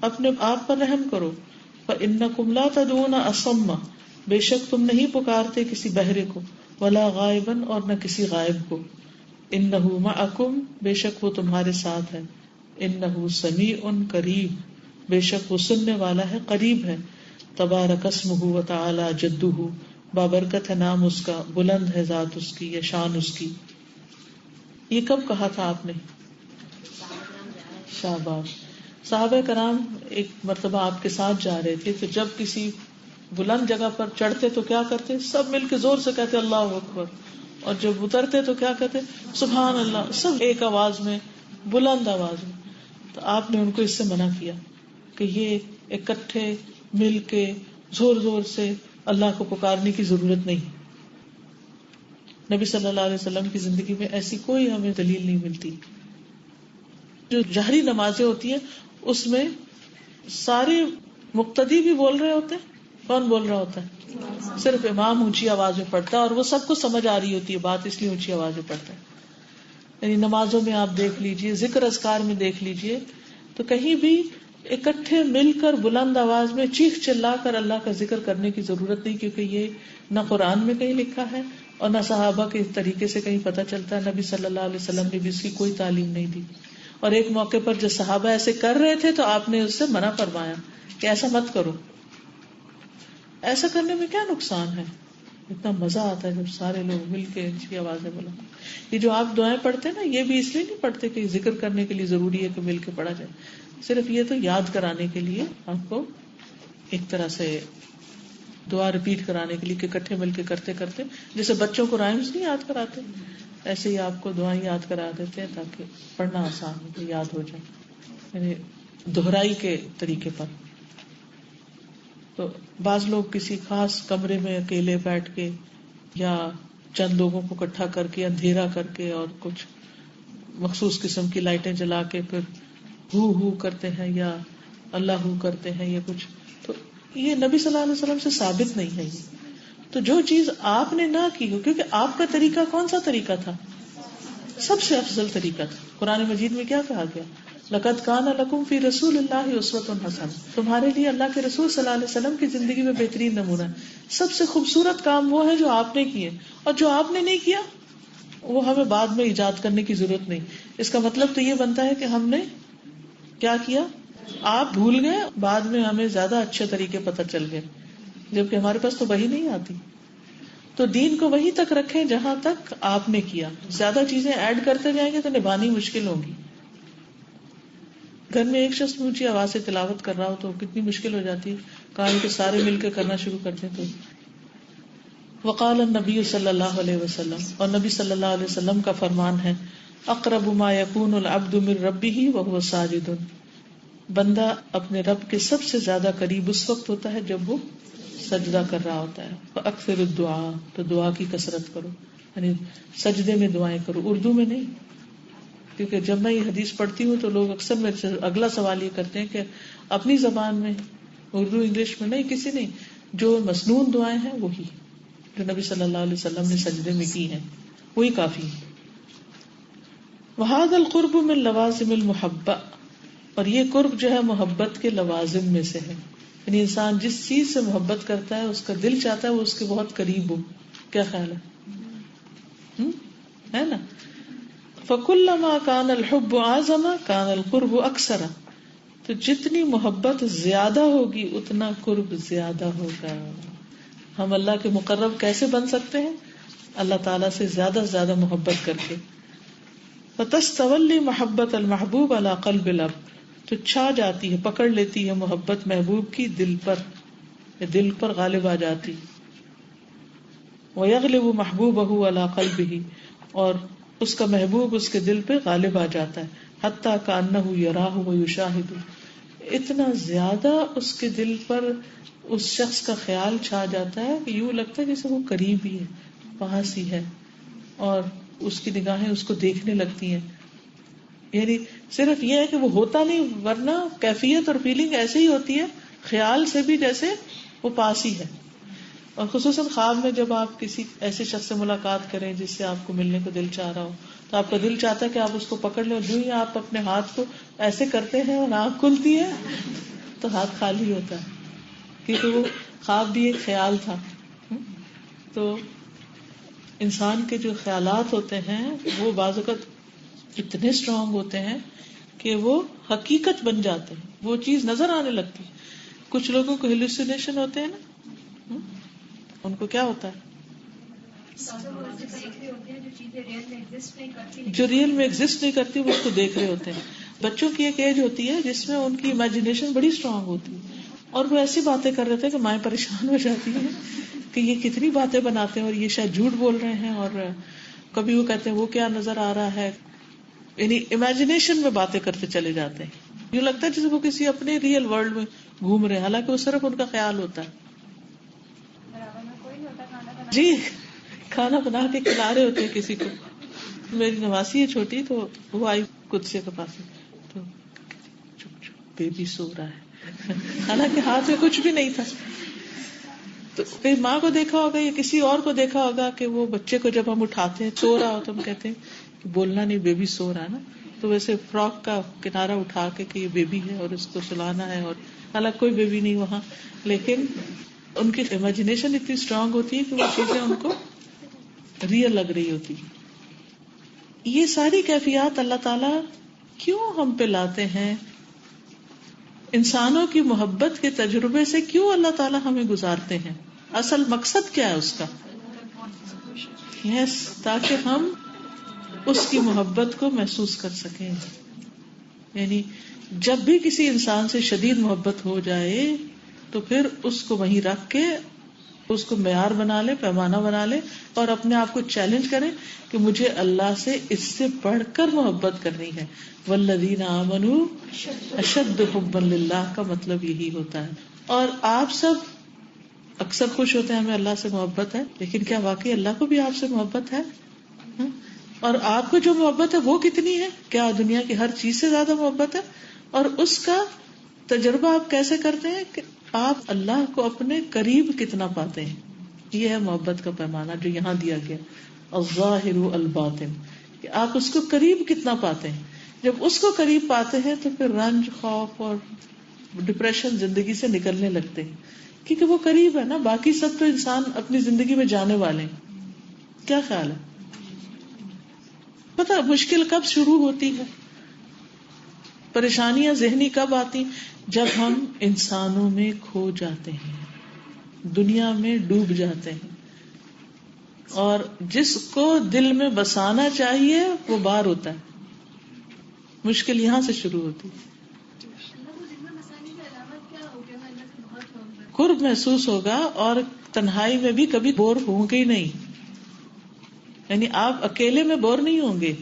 اپنے آپ پر رحم کرو. فانکم لا تدعون اصم، بے شک تم نہیں پکارتے کسی بہرے کو. ولا غائبا، اور نہ کسی غائب کو. انہ معکم، بے شک وہ تمہارے ساتھ ہے. انہ سمیع قریب، بے شک وہ سننے والا ہے، قریب ہے. تبارک اسمہ وتعالی جدہ، بابرکت ہے نام اس کا، بلند ہے ذات اس کی یا شان اس کی. یہ کب کہا تھا آپ نے؟ شاباش. صحابہ کرام ایک مرتبہ آپ کے ساتھ جا رہے تھے، تو جب کسی بلند جگہ پر چڑھتے تو کیا کرتے؟ سب مل کے زور سے کہتے اللہ اکبر، اور جب اترتے تو کیا کہتے؟ سبحان اللہ، سب ایک آواز میں، بلند آواز میں. تو آپ نے ان کو اس سے منع کیا کہ یہ اکٹھے مل کے زور زور سے اللہ کو پکارنے کی ضرورت نہیں. نبی صلی اللہ علیہ وسلم کی زندگی میں ایسی کوئی ہمیں دلیل نہیں ملتی. جو جہری نمازیں ہوتی ہیں اس میں سارے مقتدی بھی بول رہے ہوتے ہیں. کون بول رہا ہوتا ہے؟ صرف امام اونچی آواز میں پڑھتا ہے، اور وہ سب کو سمجھ آ رہی ہوتی ہے بات، اس لیے اونچی آواز میں پڑھتا ہے. یعنی نمازوں میں آپ دیکھ لیجئے، ذکر اذکار میں دیکھ لیجئے، تو کہیں بھی اکٹھے مل کر بلند آواز میں چیخ چلا کر اللہ کا ذکر کرنے کی ضرورت نہیں، کیونکہ یہ نہ قرآن میں کہیں لکھا ہے اور نہ صحابہ کے طریقے سے کہیں پتہ چلتا ہے. نبی صلی اللہ علیہ وسلم نے بھی اس کی کوئی تعلیم نہیں دی. اور ایک موقع پر جب صحابہ ایسے کر رہے تھے تو آپ نے اس سے منع فرمایا کہ ایسا مت کرو. ایسا کرنے میں کیا نقصان ہے؟ اتنا مزہ آتا ہے جب سارے لوگ مل کے اونچی آوازیں بولیں. یہ جو آپ دعائیں پڑھتے ہیں نا، یہ بھی اس لیے نہیں پڑھتے کہ ذکر کرنے کے لیے ضروری ہے کہ مل کے پڑھا جائے، صرف یہ تو یاد کرانے کے لیے، آپ کو ایک طرح سے دعا ریپیٹ کرانے کے لیے کہ اکٹھے مل کے کرتے کرتے، جیسے بچوں کو رائمز نہیں یاد کراتے ایسے ہی آپ کو دعائیں یاد کرا دیتے ہیں تاکہ پڑھنا آسان ہو، یاد ہو جائے، یعنی دہرائی کے طریقے پر. تو بعض لوگ کسی خاص کمرے میں اکیلے بیٹھ کے یا چند لوگوں کو اکٹھا کر کے اندھیرا کر کے اور کچھ مخصوص قسم کی لائٹیں جلا کے پھر ہو کرتے ہیں یا اللہ ہو کرتے ہیں یا کچھ، تو یہ نبی صلی اللہ علیہ وسلم سے ثابت نہیں ہے. یہ تو جو چیز آپ نے نہ کی ہو، کیونکہ آپ کا طریقہ کون سا طریقہ تھا؟ سب سے افضل طریقہ تھا. قرآن مجید میں کیا کہا گیا؟ لقد کان لکم فی رسول اللہ اسوۃ حسنہ، تمہارے لیے اللہ کے رسول صلی اللہ علیہ وسلم کی زندگی میں بہترین نمونہ ہے. سب سے خوبصورت کام وہ ہے جو آپ نے کیے، اور جو آپ نے نہیں کیا وہ ہمیں بعد میں ایجاد کرنے کی ضرورت نہیں. اس کا مطلب تو یہ بنتا ہے کہ ہم نے کیا کیا، آپ بھول گئے، بعد میں ہمیں زیادہ اچھے طریقے پتہ چل گئے، جبکہ ہمارے پاس تو وہی نہیں آتی. تو دین کو وہیں تک رکھیں جہاں تک آپ نے کیا. زیادہ چیزیں ایڈ کرتے جائیں گے تو نبھانی مشکل ہوگی. گھر میں ایک شخص اونچی آواز سے تلاوت کر رہا ہو تو کتنی مشکل ہو جاتی ہے، کان کے سارے مل کے کرنا شروع کر دیں تو. وقال النبی صلی اللہ علیہ وسلم، اور نبی صلی اللہ علیہ وسلم کا فرمان ہے، اقرب ما یکون العبد من ربہ وہو ساجد، بندہ اپنے رب کے سب سے زیادہ قریب اس وقت ہوتا ہے جب وہ سجدہ کر رہا ہوتا ہے. فاکثر الدعاء، تو دعا کی کثرت کرو، یعنی سجدے میں دعائیں کرو، اردو میں نہیں. کیونکہ جب میں یہ حدیث پڑھتی ہوں تو لوگ اکثر میرے سے اگلا سوال یہ کرتے ہیں کہ اپنی زبان میں، اردو انگلش میں نہیں، کسی نہیں، جو مسنون دعائیں ہیں وہی جو نبی صلی اللہ علیہ وسلم نے سجدے میں کی ہیں وہی کافی ہے. وہذا القرب من لوازم المحبہ، اور یہ قرب جو ہے محبت کے لوازم میں سے ہے، یعنی انسان جس چیز سے محبت کرتا ہے اس کا دل چاہتا ہے وہ اس کے بہت قریب ہو. کیا خیال ہے نا؟ فَكُلَّمَا كَانَ الْحُبُّ أَعْظَمَ كَانَ الْقُرْبُ أَكْثَرَ، تو جتنی محبت زیادہ ہوگی اتنا قرب زیادہ ہوگا. ہم اللہ کے مقرب کیسے بن سکتے ہیں؟ اللہ تعالیٰ سے زیادہ سے زیادہ محبت کر کے. فَتَسْتَوَلِّ مَحَبَّةَ الْمَحْبُوبِ عَلَى قَلْبِ الْعَبْدِ، تو چھا جاتی ہے، پکڑ لیتی ہے محبت محبوب کی دل پر، دل پر غالب آ جاتی. وَيَغْلِبُ مَحْبُوبَهُ عَلَى قَلْبِهِ، اور اس کا محبوب اس کے دل پہ غالب آ جاتا ہے. حتیٰ کأنہ یراہ ویشاہد، اتنا زیادہ اس کے دل پر اس شخص کا خیال چھا جاتا ہے کہ یوں لگتا ہے جیسے وہ قریب ہی ہے، پاس ہی ہے، اور اس کی نگاہیں اس کو دیکھنے لگتی ہیں. یعنی صرف یہ ہے کہ وہ ہوتا نہیں، ورنہ کیفیت اور فیلنگ ایسے ہی ہوتی ہے، خیال سے بھی جیسے وہ پاس ہی ہے. اور خصوصاً خواب میں جب آپ کسی ایسے شخص سے ملاقات کریں جس سے آپ کو ملنے کو دل چاہ رہا ہو، تو آپ کا دل چاہتا ہے کہ آپ اس کو پکڑ لیں، اور جو ہی آپ اپنے ہاتھ کو ایسے کرتے ہیں اور آنکھ کھلتی ہے تو ہاتھ خالی ہوتا ہے، کیونکہ وہ خواب بھی ایک خیال تھا. تو انسان کے جو خیالات ہوتے ہیں وہ بعض اوقات اتنے اسٹرانگ ہوتے ہیں کہ وہ حقیقت بن جاتے ہیں، وہ چیز نظر آنے لگتی. کچھ لوگوں کو ہیلوسینیشن ہوتے ہیں نا، ان کو کیا ہوتا ہے، جو ریئل میں ایگزسٹ نہیں کرتی وہ اس کو دیکھ رہے ہوتے ہیں. بچوں کی ایک ایج ہوتی ہے جس میں ان کی امیجنیشن بڑی اسٹرانگ ہوتی ہے، اور وہ ایسی باتیں کر رہے تھے کہ مائیں پریشان ہو جاتی ہیں کہ یہ کتنی باتیں بناتے ہیں اور یہ شاید جھوٹ بول رہے ہیں. اور کبھی وہ کہتے ہیں وہ کیا نظر آ رہا ہے، یعنی امیجنیشن میں باتیں کرتے چلے جاتے ہیں. یوں لگتا ہے جیسے وہ کسی اپنے ریئل ورلڈ میں گھوم رہے ہیں، حالانکہ وہ صرف ان کا خیال ہوتا ہے. جی کھانا بنا کے کھلا رہے ہوتے ہیں کسی کو. میری نواسی ہے چھوٹی، تو وہ آئی قدسے کے پاس، تو چپ چپ بیبی سو رہا ہے، حالانکہ ہاتھ میں کچھ بھی نہیں تھا. تو کئی ماں کو دیکھا ہوگا یا کسی اور کو دیکھا ہوگا کہ وہ بچے کو جب ہم اٹھاتے ہیں سو رہا ہو تو ہم کہتے ہیں کہ بولنا نہیں، بیبی سو رہا ہے نا. تو ویسے فراک کا کنارہ اٹھا کے کہ یہ بیبی ہے اور اس کو سلانا ہے، اور حالانکہ کوئی بیبی نہیں وہاں، لیکن ان کی امیجنیشن اتنی اسٹرانگ ہوتی ہے کہ وہ چیزیں ان کو ریئل لگ رہی ہوتی. یہ ساری کیفیات اللہ تعالیٰ کیوں ہم پہ لاتے ہیں؟ انسانوں کی محبت کے تجربے سے کیوں اللہ تعالیٰ ہمیں گزارتے ہیں؟ اصل مقصد کیا ہے اس کا؟ تاکہ ہم اس کی محبت کو محسوس کر سکیں. یعنی جب بھی کسی انسان سے شدید محبت ہو جائے تو پھر اس کو وہیں رکھ کے اس کو معیار بنا لے، پیمانہ بنا لے، اور اپنے آپ کو چیلنج کرے کہ مجھے اللہ سے اس سے بڑھ کر محبت کرنی ہے. والذین آمنوا اشد حبا للہ کا مطلب یہی ہوتا ہے. اور آپ سب اکثر خوش ہوتے ہیں ہمیں اللہ سے محبت ہے، لیکن کیا واقعی اللہ کو بھی آپ سے محبت ہے؟ اور آپ کو جو محبت ہے وہ کتنی ہے؟ کیا دنیا کی ہر چیز سے زیادہ محبت ہے؟ اور اس کا تجربہ آپ کیسے کرتے ہیں کہ آپ اللہ کو اپنے قریب کتنا پاتے ہیں. یہ ہے محبت کا پیمانہ جو یہاں دیا گیا، الظاہر الباطن، کہ آپ اس کو قریب کتنا پاتے ہیں. جب اس کو قریب پاتے ہیں تو پھر رنج، خوف اور ڈپریشن زندگی سے نکلنے لگتے ہیں، کیونکہ وہ قریب ہے نا. باقی سب تو انسان اپنی زندگی میں جانے والے ہیں. کیا خیال ہے؟ پتہ مشکل کب شروع ہوتی ہے، پریشانیاں ذہنی کب آتی؟ جب ہم انسانوں میں کھو جاتے ہیں، دنیا میں ڈوب جاتے ہیں، اور جس کو دل میں بسانا چاہیے وہ باہر ہوتا ہے. مشکل یہاں سے شروع ہوتی ہے. قرب محسوس ہوگا، اور تنہائی میں بھی کبھی بور ہوں گے ہی نہیں. یعنی آپ اکیلے میں بور نہیں ہوں گے،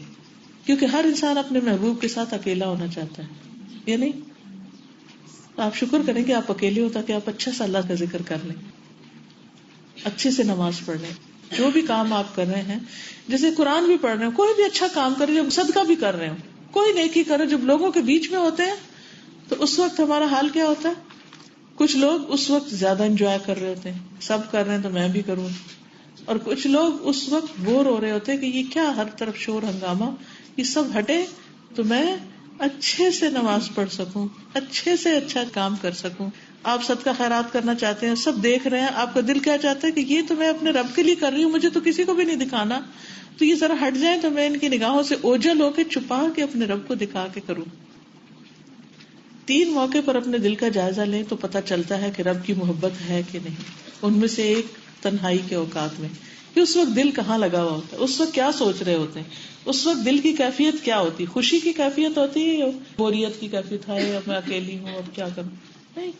کیونکہ ہر انسان اپنے محبوب کے ساتھ اکیلا ہونا چاہتا ہے، یہ نہیں. تو آپ شکر کریں کہ آپ اکیلے ہو، تاکہ آپ اچھا سا اللہ کا ذکر کر لیں، اچھے سے نماز پڑھ لیں. جو بھی کام آپ کر رہے ہیں، جیسے قرآن بھی پڑھ رہے ہیں، کوئی بھی اچھا کام کرے، جب صدقہ بھی کر رہے ہو، کوئی نیکی کرے، جب لوگوں کے بیچ میں ہوتے ہیں تو اس وقت ہمارا حال کیا ہوتا ہے؟ کچھ لوگ اس وقت زیادہ انجوائے کر رہے ہوتے ہیں، سب کر رہے ہیں تو میں بھی کروں، اور کچھ لوگ اس وقت بور ہو رہے ہوتے ہیں کہ یہ کیا ہر طرف شور ہنگامہ، یہ سب ہٹے تو میں اچھے سے نماز پڑھ سکوں، اچھے سے اچھا کام کر سکوں. آپ صدقہ خیرات کرنا چاہتے ہیں، سب دیکھ رہے ہیں، آپ کا دل کیا چاہتا ہے کہ یہ تو میں اپنے رب کے لیے کر رہی ہوں، مجھے تو کسی کو بھی نہیں دکھانا، تو یہ ذرا ہٹ جائیں تو میں ان کی نگاہوں سے اوجھل ہو کے چھپا کے اپنے رب کو دکھا کے کروں. 3 موقع پر اپنے دل کا جائزہ لیں تو پتہ چلتا ہے کہ رب کی محبت ہے کہ نہیں. ان میں سے ایک تنہائی کے اوقات میں، کہ اس وقت دل کہاں لگا ہوا ہوتا ہے، اس وقت کیا سوچ رہے ہوتے ہیں، اس وقت دل کی کیفیت کیا ہوتی ہے. خوشی کی کیفیت ہوتی ہے یا بوریت کی کیفیت ہے، یا میں اکیلی ہوں اب کیا کروں؟ نہیں.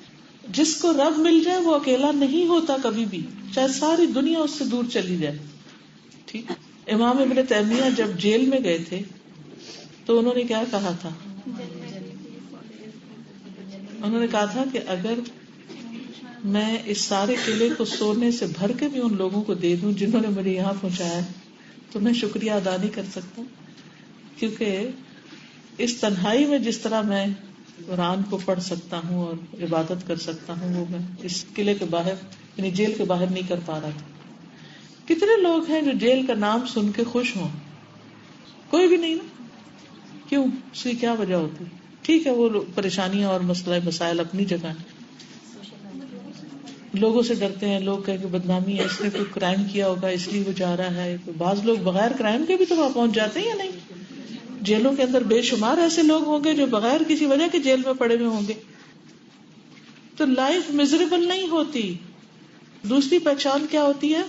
جس کو رب مل جائے وہ اکیلا نہیں ہوتا کبھی بھی، چاہے ساری دنیا اس سے دور چلی جائے. ٹھیک. امام ابن تیمیہ جب جیل میں گئے تھے تو انہوں نے کیا کہا تھا؟ انہوں نے کہا تھا کہ اگر میں اس سارے قلعے کو سونے سے بھر کے بھی ان لوگوں کو دے دوں جنہوں نے مجھے یہاں پہنچایا تو میں شکریہ ادا نہیں کر سکتا، کیونکہ اس تنہائی میں جس طرح میں قرآن کو پڑھ سکتا ہوں اور عبادت کر سکتا ہوں وہ میں اس قلعے کے باہر یعنی جیل کے باہر نہیں کر پا رہا تھا. کتنے لوگ ہیں جو جیل کا نام سن کے خوش ہوں؟ کوئی بھی نہیں نا. کیوں؟ اس کی کیا وجہ ہوتی؟ ٹھیک ہے وہ پریشانیاں اور مسائل اپنی جگہ ہیں، لوگوں سے ڈرتے ہیں، لوگ کہیں کہ بدنامی ہے، اس نے کوئی کرائم کیا ہوگا اس لیے وہ جا رہا ہے. بعض لوگ بغیر کرائم کے بھی تو وہاں پہنچ جاتے ہیں یا نہیں؟ جیلوں کے اندر بے شمار ایسے لوگ ہوں گے جو بغیر کسی وجہ کے جیل میں پڑے ہوئے ہوں گے. تو لائف میزریبل نہیں ہوتی. دوسری پہچان کیا ہوتی ہے؟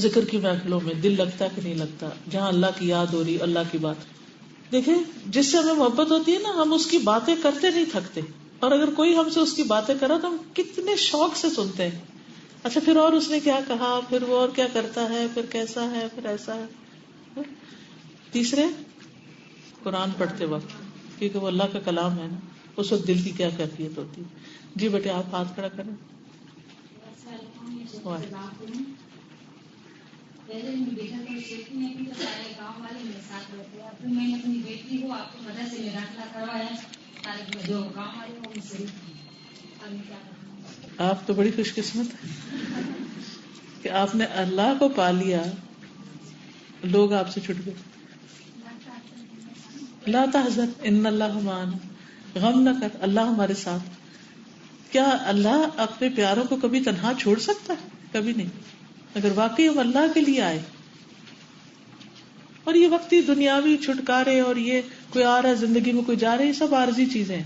ذکر کی محفلوں میں دل لگتا کہ نہیں لگتا، جہاں اللہ کی یاد ہو رہی، اللہ کی بات. دیکھیں جس سے ہمیں محبت ہوتی ہے نا، ہم اس کی باتیں کرتے نہیں تھکتے، اور اگر کوئی ہم سے اس کی باتیں کرا تو ہم کتنے شوق سے سنتے ہیں. اچھا پھر اور اس نے کیا کہا، پھر وہ اور کیا کرتا ہے، پھر کیسا ہے، پھر ایسا ہے. تیسرے قرآن پڑھتے وقت، کیونکہ وہ اللہ کا کلام ہے نا، اس وقت دل کی کیا کیفیت ہوتی ہے. جی بیٹے آپ ہاتھ کھڑا کریں. پہلے میں بیٹا کو سیفٹی نہیں تھی تو سارے گاؤں والے میرے ساتھ رہتے ہیں. پھر میں نے اپنی بیٹی کو آپ کی مدد سے داخلہ کروایا، سارے جو گاؤں والے وہ شریف تھی. اب میں کیا کروں؟ آپ تو بڑی خوش قسمت ہے کہ آپ نے اللہ کو پا لیا، لوگ آپ سے چھٹ گئے. لا تحزن ان اللہ معنا، غم نہ کر، اللہ ہمارے ساتھ. کیا اللہ اپنے پیاروں کو کبھی تنہا چھوڑ سکتا ہے؟ کبھی نہیں. اگر واقعی ہم اللہ کے لیے آئے، اور یہ وقتی دنیاوی چھٹکارے اور یہ کوئی آ رہا ہے زندگی میں، کوئی جا رہا ہے، یہ سب عارضی چیزیں ہیں.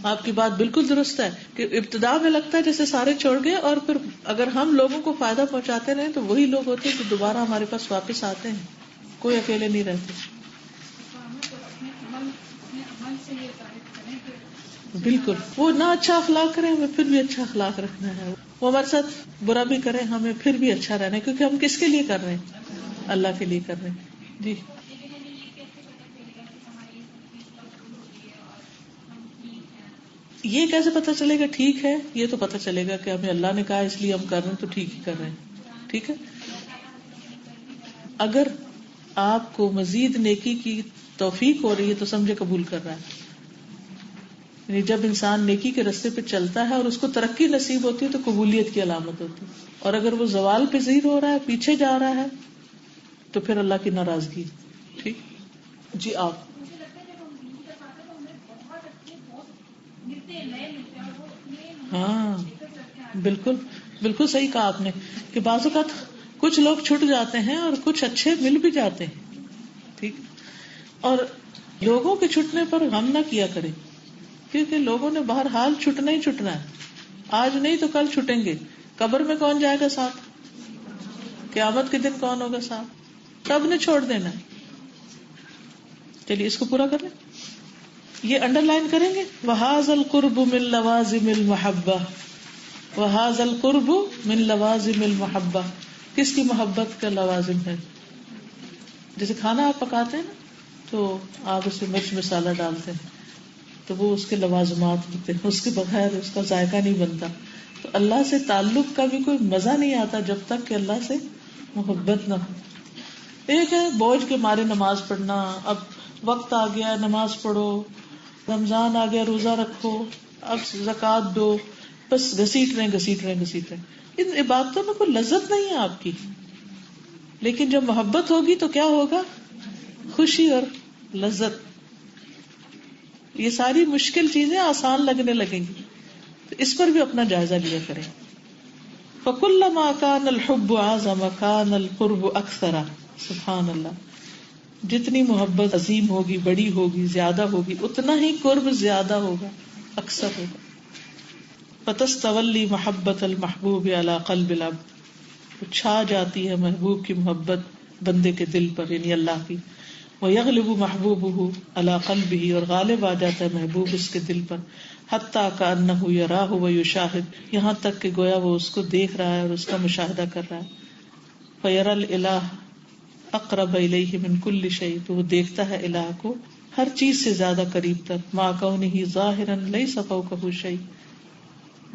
آپ کی بات بالکل درست ہے کہ ابتدا میں لگتا ہے جیسے سارے چھوڑ گئے، اور پھر اگر ہم لوگوں کو فائدہ پہنچاتے رہیں تو وہی لوگ ہوتے ہیں جو دوبارہ ہمارے پاس واپس آتے ہیں. کوئی اکیلے نہیں رہتے. بالکل وہ نہ اچھا اخلاق کریں ہمیں پھر بھی اچھا اخلاق رکھنا ہے, وہ ہمارے ساتھ برا بھی کریں ہمیں پھر بھی اچھا رہنا ہے, کیونکہ ہم کس کے لیے کر رہے ہیں؟ اللہ کے لیے کر رہے ہیں. جی یہ کیسے پتہ چلے گا ٹھیک ہے؟ یہ تو پتہ چلے گا کہ ہمیں اللہ نے کہا اس لیے ہم کر رہے ہیں تو ٹھیک ہی کر رہے ہیں. ٹھیک ہے, اگر آپ کو مزید نیکی کی توفیق ہو رہی ہے تو سمجھے قبول کر رہا ہے. یعنی جب انسان نیکی کے راستے پہ چلتا ہے اور اس کو ترقی نصیب ہوتی ہے تو قبولیت کی علامت ہوتی ہے, اور اگر وہ زوال پذیر ہو رہا ہے, پیچھے جا رہا ہے, تو پھر اللہ کی ناراضگی. ٹھیک جی آپ. ہاں بالکل بالکل صحیح کہا آپ نے کہ بعض اوقات کچھ لوگ چھٹ جاتے ہیں اور کچھ اچھے مل بھی جاتے ہیں. ٹھیک, اور لوگوں کے چھٹنے پر غم نہ کیا کریں, کیونکہ لوگوں نے بہرحال چھٹنا ہی چھٹنا ہے, آج نہیں تو کل چھٹیں گے. قبر میں کون جائے گا ساتھ؟ قیامت کے دن کون ہوگا ساتھ؟ سب نے چھوڑ دینا ہے. چلیے اس کو پورا کر لیں, یہ انڈر لائن کریں گے. وَهَذَا الْقُرْبُ مِنْ لَوَازِمِ الْمَحَبَّةِ وَهَذَا الْقُرْبُ مِنْ لَوَازِمِ الْمَحَبَّةِ. کس کی محبت کا لوازم ہے؟ جیسے کھانا آپ پکاتے ہیں نا تو آپ اس میں مرچ مسالہ ڈالتے ہیں تو وہ اس کے لوازمات ہوتے ہیں, اس کے بغیر اس کا ذائقہ نہیں بنتا. تو اللہ سے تعلق کا بھی کوئی مزہ نہیں آتا جب تک کہ اللہ سے محبت نہ ہو. ایک ہے بوجھ کے مارے نماز پڑھنا, اب وقت آ گیا نماز پڑھو, رمضان آ گیا روزہ رکھو, اب زکوٰۃ دو, بس گھسیٹ رہے. ان عبادتوں میں کوئی لذت نہیں ہے آپ کی. لیکن جب محبت ہوگی تو کیا ہوگا؟ خوشی اور لذت. یہ ساری مشکل چیزیں آسان لگنے لگیں گی. تو اس پر بھی اپنا جائزہ لیا کریں. فَكُلَّمَا كَانَ الْحُبُّ أَعْظَمَ كَانَ الْقُرْبُ أَكْثَرَ. سبحان اللہ. جتنی محبت عظیم ہوگی, بڑی ہوگی, زیادہ ہوگی, اتنا ہی قرب زیادہ ہوگا, اکثر ہوگا. فَتَسْتَوَلِّي مَحَبَّةَ الْمَحْبُوبِ عَلَى قَلْبِ الْعَبْدِ. چھا جاتی ہے محبوب کی محبت بندے کے دل پر, یعنی اللہ کی. وَيَغْلِبُ مَحْبُوبُهُ عَلَى قَلْبِهِ. اور غالب آ جاتا ہے محبوب اس کے دل پر. حَتَّى كَأَنَّهُ يَرَاهُ وَيُشَاهِدُ. یہاں تک کہ گویا وہ اس کو دیکھ رہا ہے اور اس کا مشاہدہ کر رہا ہے. فَيَرَى الْإِلَهَ اقرب الیہ من کل شیء. تو وہ دیکھتا ہے الہ کو ہر چیز سے زیادہ قریب تر. مع کونہ ظاہرا لیس فوقہ شیء.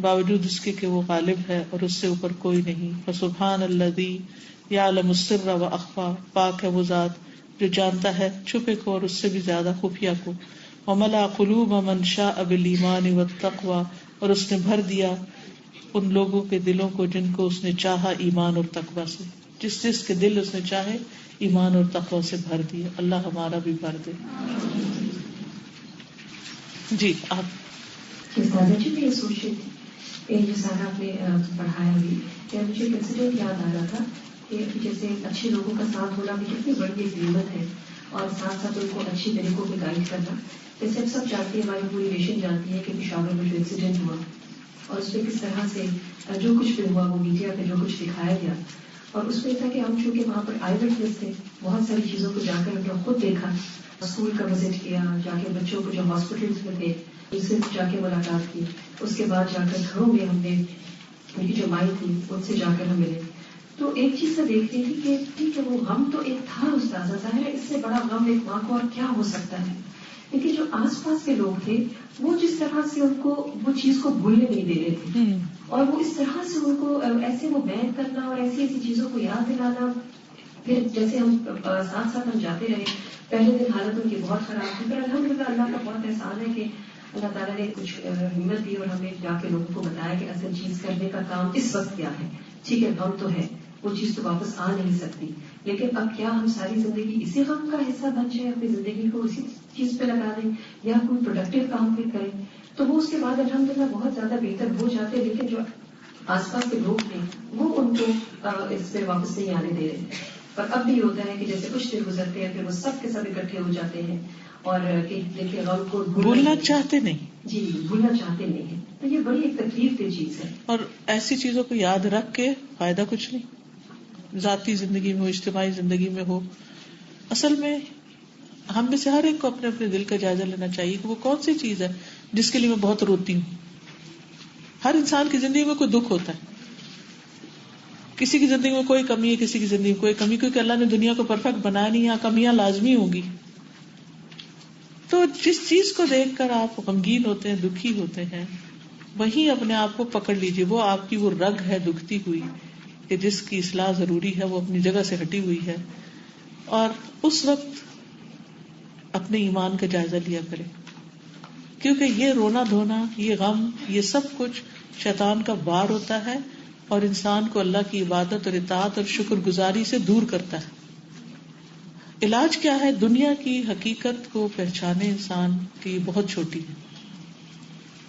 باوجود اس کے کہ وہ غالب ہے اور اس سے اوپر کوئی نہیں. فسبحان الذی یعلم السر واخفی. پاک ہے وہ ذات جو جانتا ہے چھپے کو اور اس سے بھی زیادہ خفیہ کو. وملأ قلوب من شاء بالایمان والتقوی. اور اس نے بھر دیا ان لوگوں کے دلوں کو جن کو اس نے چاہا ایمان اور تقوی سے. جس جس کے دل اس نے چاہے ایمان اور تقوی سے بھر دیا. اللہ ہمارا بھی بھر دے. جی آپ. جی میں یہ سوچ رہی تھی جو سارا آپ نے پڑھایا بھی کہ مجھے ایک انسیڈنٹ یاد آ رہا تھا کہ جیسے اچھے لوگوں کا ساتھ ہونا بھی کتنی بڑی ایک نعمت ہے, اور ساتھ ساتھ ان کو اچھی طریقوں پہ گائڈ کرنا. جیسے ہم سب جانتے ہیں, ہماری پوری نیشن جانتی ہے کہ پشاور میں جو انسیڈنٹ ہوا اور اس میں کس طرح سے جو کچھ بھی ہوا وہ میڈیا پہ جو کچھ دکھایا گیا, اور اس میں تھا کہ ہم چونکہ وہاں پر آئی وٹنس تھے, بہت ساری چیزوں کو جا کر ہم نے خود دیکھا, اسکول کا وزٹ کیا, جا کے بچوں کو جو ہاسپٹلس میں تھے ان سے جا کے ملاقات کی, اس کے بعد جا کر گھروں میں ہم نے ان کی جو مائی تھی ان سے جا کر ہم ملے. تو ایک چیز سے دیکھ رہی تھی کہ ٹھیک ہے وہ غم تو ایک تھا استاذہ, ظاہر ہے اس سے بڑا غم ایک ماں کو اور کیا ہو سکتا ہے, لیکن جو آس پاس کے لوگ تھے وہ جس طرح سے ان کو وہ چیز کو بھولنے نہیں دے رہے تھے, اور وہ اس طرح سے ان کو ایسے وہ بیان کرنا اور ایسی ایسی چیزوں کو یاد دلانا. پھر جیسے ہم ساتھ ساتھ ہم جاتے رہے, پہلے دن حالت ان کی بہت خراب تھی, پھر الحمدللہ اللہ کا بہت احسان ہے کہ اللہ تعالیٰ نے کچھ ہمت دی اور ہمیں جا کے لوگوں کو بتایا کہ اصل چیز کرنے کا کام اس وقت کیا ہے. ٹھیک ہے غم تو ہے, وہ چیز تو واپس آ نہیں سکتی, لیکن اب کیا ہم ساری زندگی اسی غم کا حصہ بن جائیں, اپنی زندگی کو اسی چیز پہ لگا دیں, یا کوئی پروڈکٹیو کام پہ کریں, تو وہ اس کے بعد الحمدللہ بہت زیادہ بہتر ہو جاتے. لیکن جو آس پاس کے لوگ ہیں وہ ان کو اس پہ واپس نہیں آنے دے رہے. پر اب بھی ہوتا ہے کہ جیسے کچھ دن گزرتے ہیں پھر وہ سب کے سب اکٹھے ہو جاتے ہیں اور دیکھیں غم کو بھولنا چاہتے نہیں. جی بھولنا چاہتے نہیں ہیں. تو یہ بڑی ایک تکلیف دہ چیز ہے, اور ایسی چیزوں کو یاد رکھ کے فائدہ کچھ نہیں, ذاتی زندگی میں ہو, اجتماعی زندگی میں ہو. اصل میں ہم میں سے ہر ایک کو اپنے اپنے دل کا جائزہ لینا چاہیے کہ وہ کون سی چیز ہے جس کے لیے میں بہت روتی ہوں. ہر انسان کی زندگی میں کوئی دکھ ہوتا ہے, کسی کی زندگی میں کوئی کمی ہے, کسی کی زندگی میں کوئی کمی, کیونکہ اللہ نے دنیا کو پرفیکٹ بنایا نہیں, یہاں کمیاں لازمی ہوں گی. تو جس چیز کو دیکھ کر آپ غمگین ہوتے ہیں, دکھی ہوتے ہیں, وہیں اپنے آپ کو پکڑ لیجیے. وہ آپ کی وہ رگ ہے دکھتی ہوئی کہ جس کی اصلاح ضروری ہے, وہ اپنی جگہ سے ہٹی ہوئی ہے. اور اس وقت اپنے ایمان کا جائزہ لیا کرے, کیونکہ یہ رونا دھونا, یہ غم, یہ سب کچھ شیطان کا وار ہوتا ہے اور انسان کو اللہ کی عبادت اور اطاعت اور شکر گزاری سے دور کرتا ہے. علاج کیا ہے؟ دنیا کی حقیقت کو پہچانے انسان کی بہت چھوٹی ہے,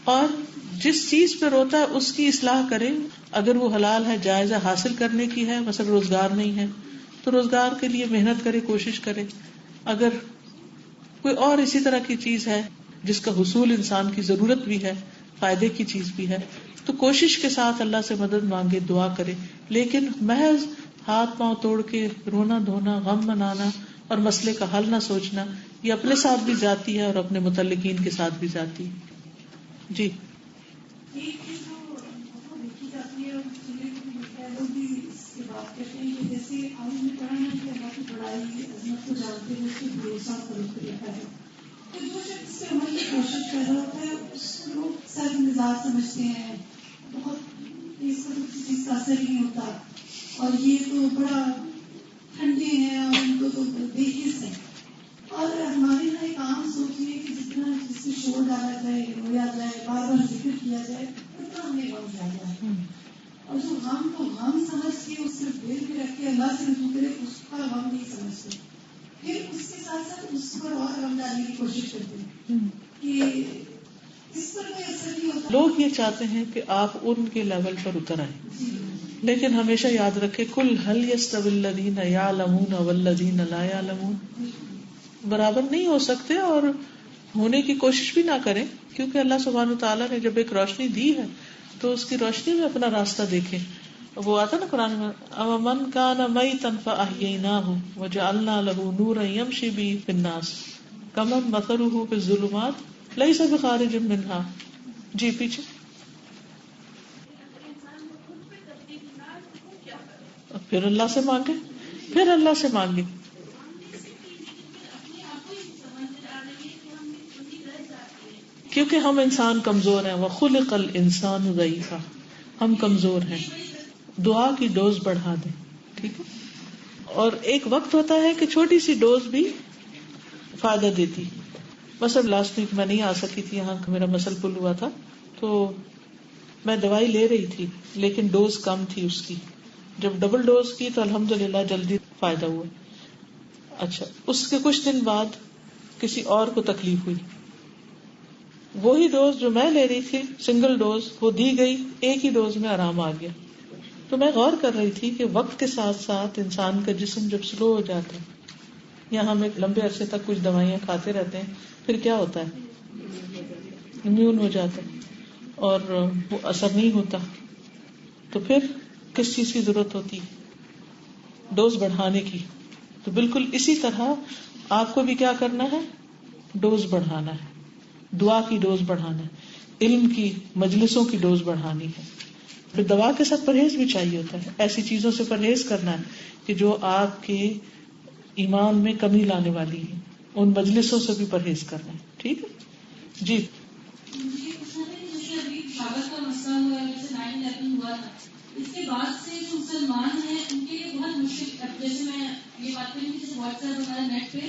اور جس چیز پہ روتا ہے اس کی اصلاح کرے. اگر وہ حلال ہے, جائزہ حاصل کرنے کی ہے, مثلا روزگار نہیں ہے تو روزگار کے لیے محنت کرے, کوشش کرے. اگر کوئی اور اسی طرح کی چیز ہے جس کا حصول انسان کی ضرورت بھی ہے, فائدے کی چیز بھی ہے, تو کوشش کے ساتھ اللہ سے مدد مانگے, دعا کرے. لیکن محض ہاتھ پاؤں توڑ کے رونا دھونا, غم منانا اور مسئلے کا حل نہ سوچنا, یہ اپنے ساتھ بھی جاتی ہے اور اپنے متعلقین کے ساتھ بھی جاتی ہے. جی ایک چیز جو دیکھی جاتی ہے اور سننے کو بھی ملتا ہے, لوگ بھی اس کی بات کرتے ہیں کہ جیسے ہم نے پڑھا ہے کہ اللہ کی بڑائی عظمت کو جانتے ہوئے اس کے بھروسہ فروخت دیتا ہے, تو جو شخص اس سے عمل کی کوشش کر رہا ہوتا ہے اس کو لوگ سر مزاج سمجھتے ہیں, بہت اس کو کسی چیز کا اثر نہیں ہوتا, اور یہ تو بڑا ٹھنڈے ہیں اور ان کو تو بے حس ہے. اور ہمارے یہاں ایک عام سوچ ہے کہ جتنا جس میں شور ڈالا جائے, رویا جائے, بار بار ذکر کیا جائے, اتنا ہمیں غم زیادہ ہے. اور جو غم کو غم سمجھ کے اس سے دل میں رکھ کے اللہ سے رجوع کرے, اس کا غم نہیں سمجھتے, پھر اس کے ساتھ ساتھ اس پر اور غم ڈالنے کی کوشش کرتے ہیں کہ اس پر کوئی اثر نہیں ہوتا. لوگ یہ چاہتے ہیں کہ آپ ان کے لیول پر اتر آئیں, لیکن ہمیشہ یاد رکھے کل هل يستوي الذين يعلمون والذين لا يعلمون, برابر نہیں ہو سکتے اور ہونے کی کوشش بھی نہ کریں, کیونکہ اللہ سبحانہ وتعالیٰ نے جب ایک روشنی دی ہے تو اس کی روشنی میں اپنا راستہ دیکھیں. وہ آتا نا قرآن میں, امن کان میتا فاحییناہ وجعلنا له نورا یمشی بہ فی الناس کمن مثلہ فی الظلمات لیس بخارج منها. جی پیچھے. پھر اللہ سے مانگے, پھر اللہ سے مانگے. کیونکہ ہم انسان کمزور ہیں, وَخُلِقَ الْإِنسَانُ ضَعِيفًا, ہم کمزور ہیں. دعا کی ڈوز بڑھا دیں, ٹھیک ہے. اور ایک وقت ہوتا ہے کہ چھوٹی سی ڈوز بھی فائدہ دیتی. مثلا لاسٹ ویک میں نہیں آ سکی تھی, یہاں میرا مسل پل ہوا تھا, تو میں دوائی لے رہی تھی لیکن ڈوز کم تھی اس کی. جب ڈبل ڈوز کی تو الحمدللہ جلدی فائدہ ہوا. اچھا, اس کے کچھ دن بعد کسی اور کو تکلیف ہوئی, وہی ڈوز جو میں لے رہی تھی سنگل ڈوز وہ دی گئی, ایک ہی ڈوز میں آرام آ گیا. تو میں غور کر رہی تھی کہ وقت کے ساتھ ساتھ انسان کا جسم جب سلو ہو جاتا ہے, یا ہم ایک لمبے عرصے تک کچھ دوائیاں کھاتے رہتے ہیں, پھر کیا ہوتا ہے, امیون ہو جاتا ہے اور وہ اثر نہیں ہوتا. تو پھر کس چیز کی ضرورت ہوتی ہے؟ ڈوز بڑھانے کی. تو بالکل اسی طرح آپ کو بھی کیا کرنا ہے, ڈوز بڑھانا ہے, دعا کی ڈوز بڑھانا ہے, علم کی مجلسوں کی ڈوز بڑھانی ہے. پھر دوا کے ساتھ پرہیز بھی چاہیے ہوتا ہے, ایسی چیزوں سے پرہیز کرنا ہے کہ جو آپ کے ایمان میں کمی لانے والی ہے, ان مجلسوں سے بھی پرہیز کرنا ہے. ٹھیک ہے جی. اس کے بعد سے جو مسلمان ہیں ان کے لیے بہت مشکل. اب جیسے میں یہ بات کروں کہ واٹس ایپ وغیرہ نیٹ پہ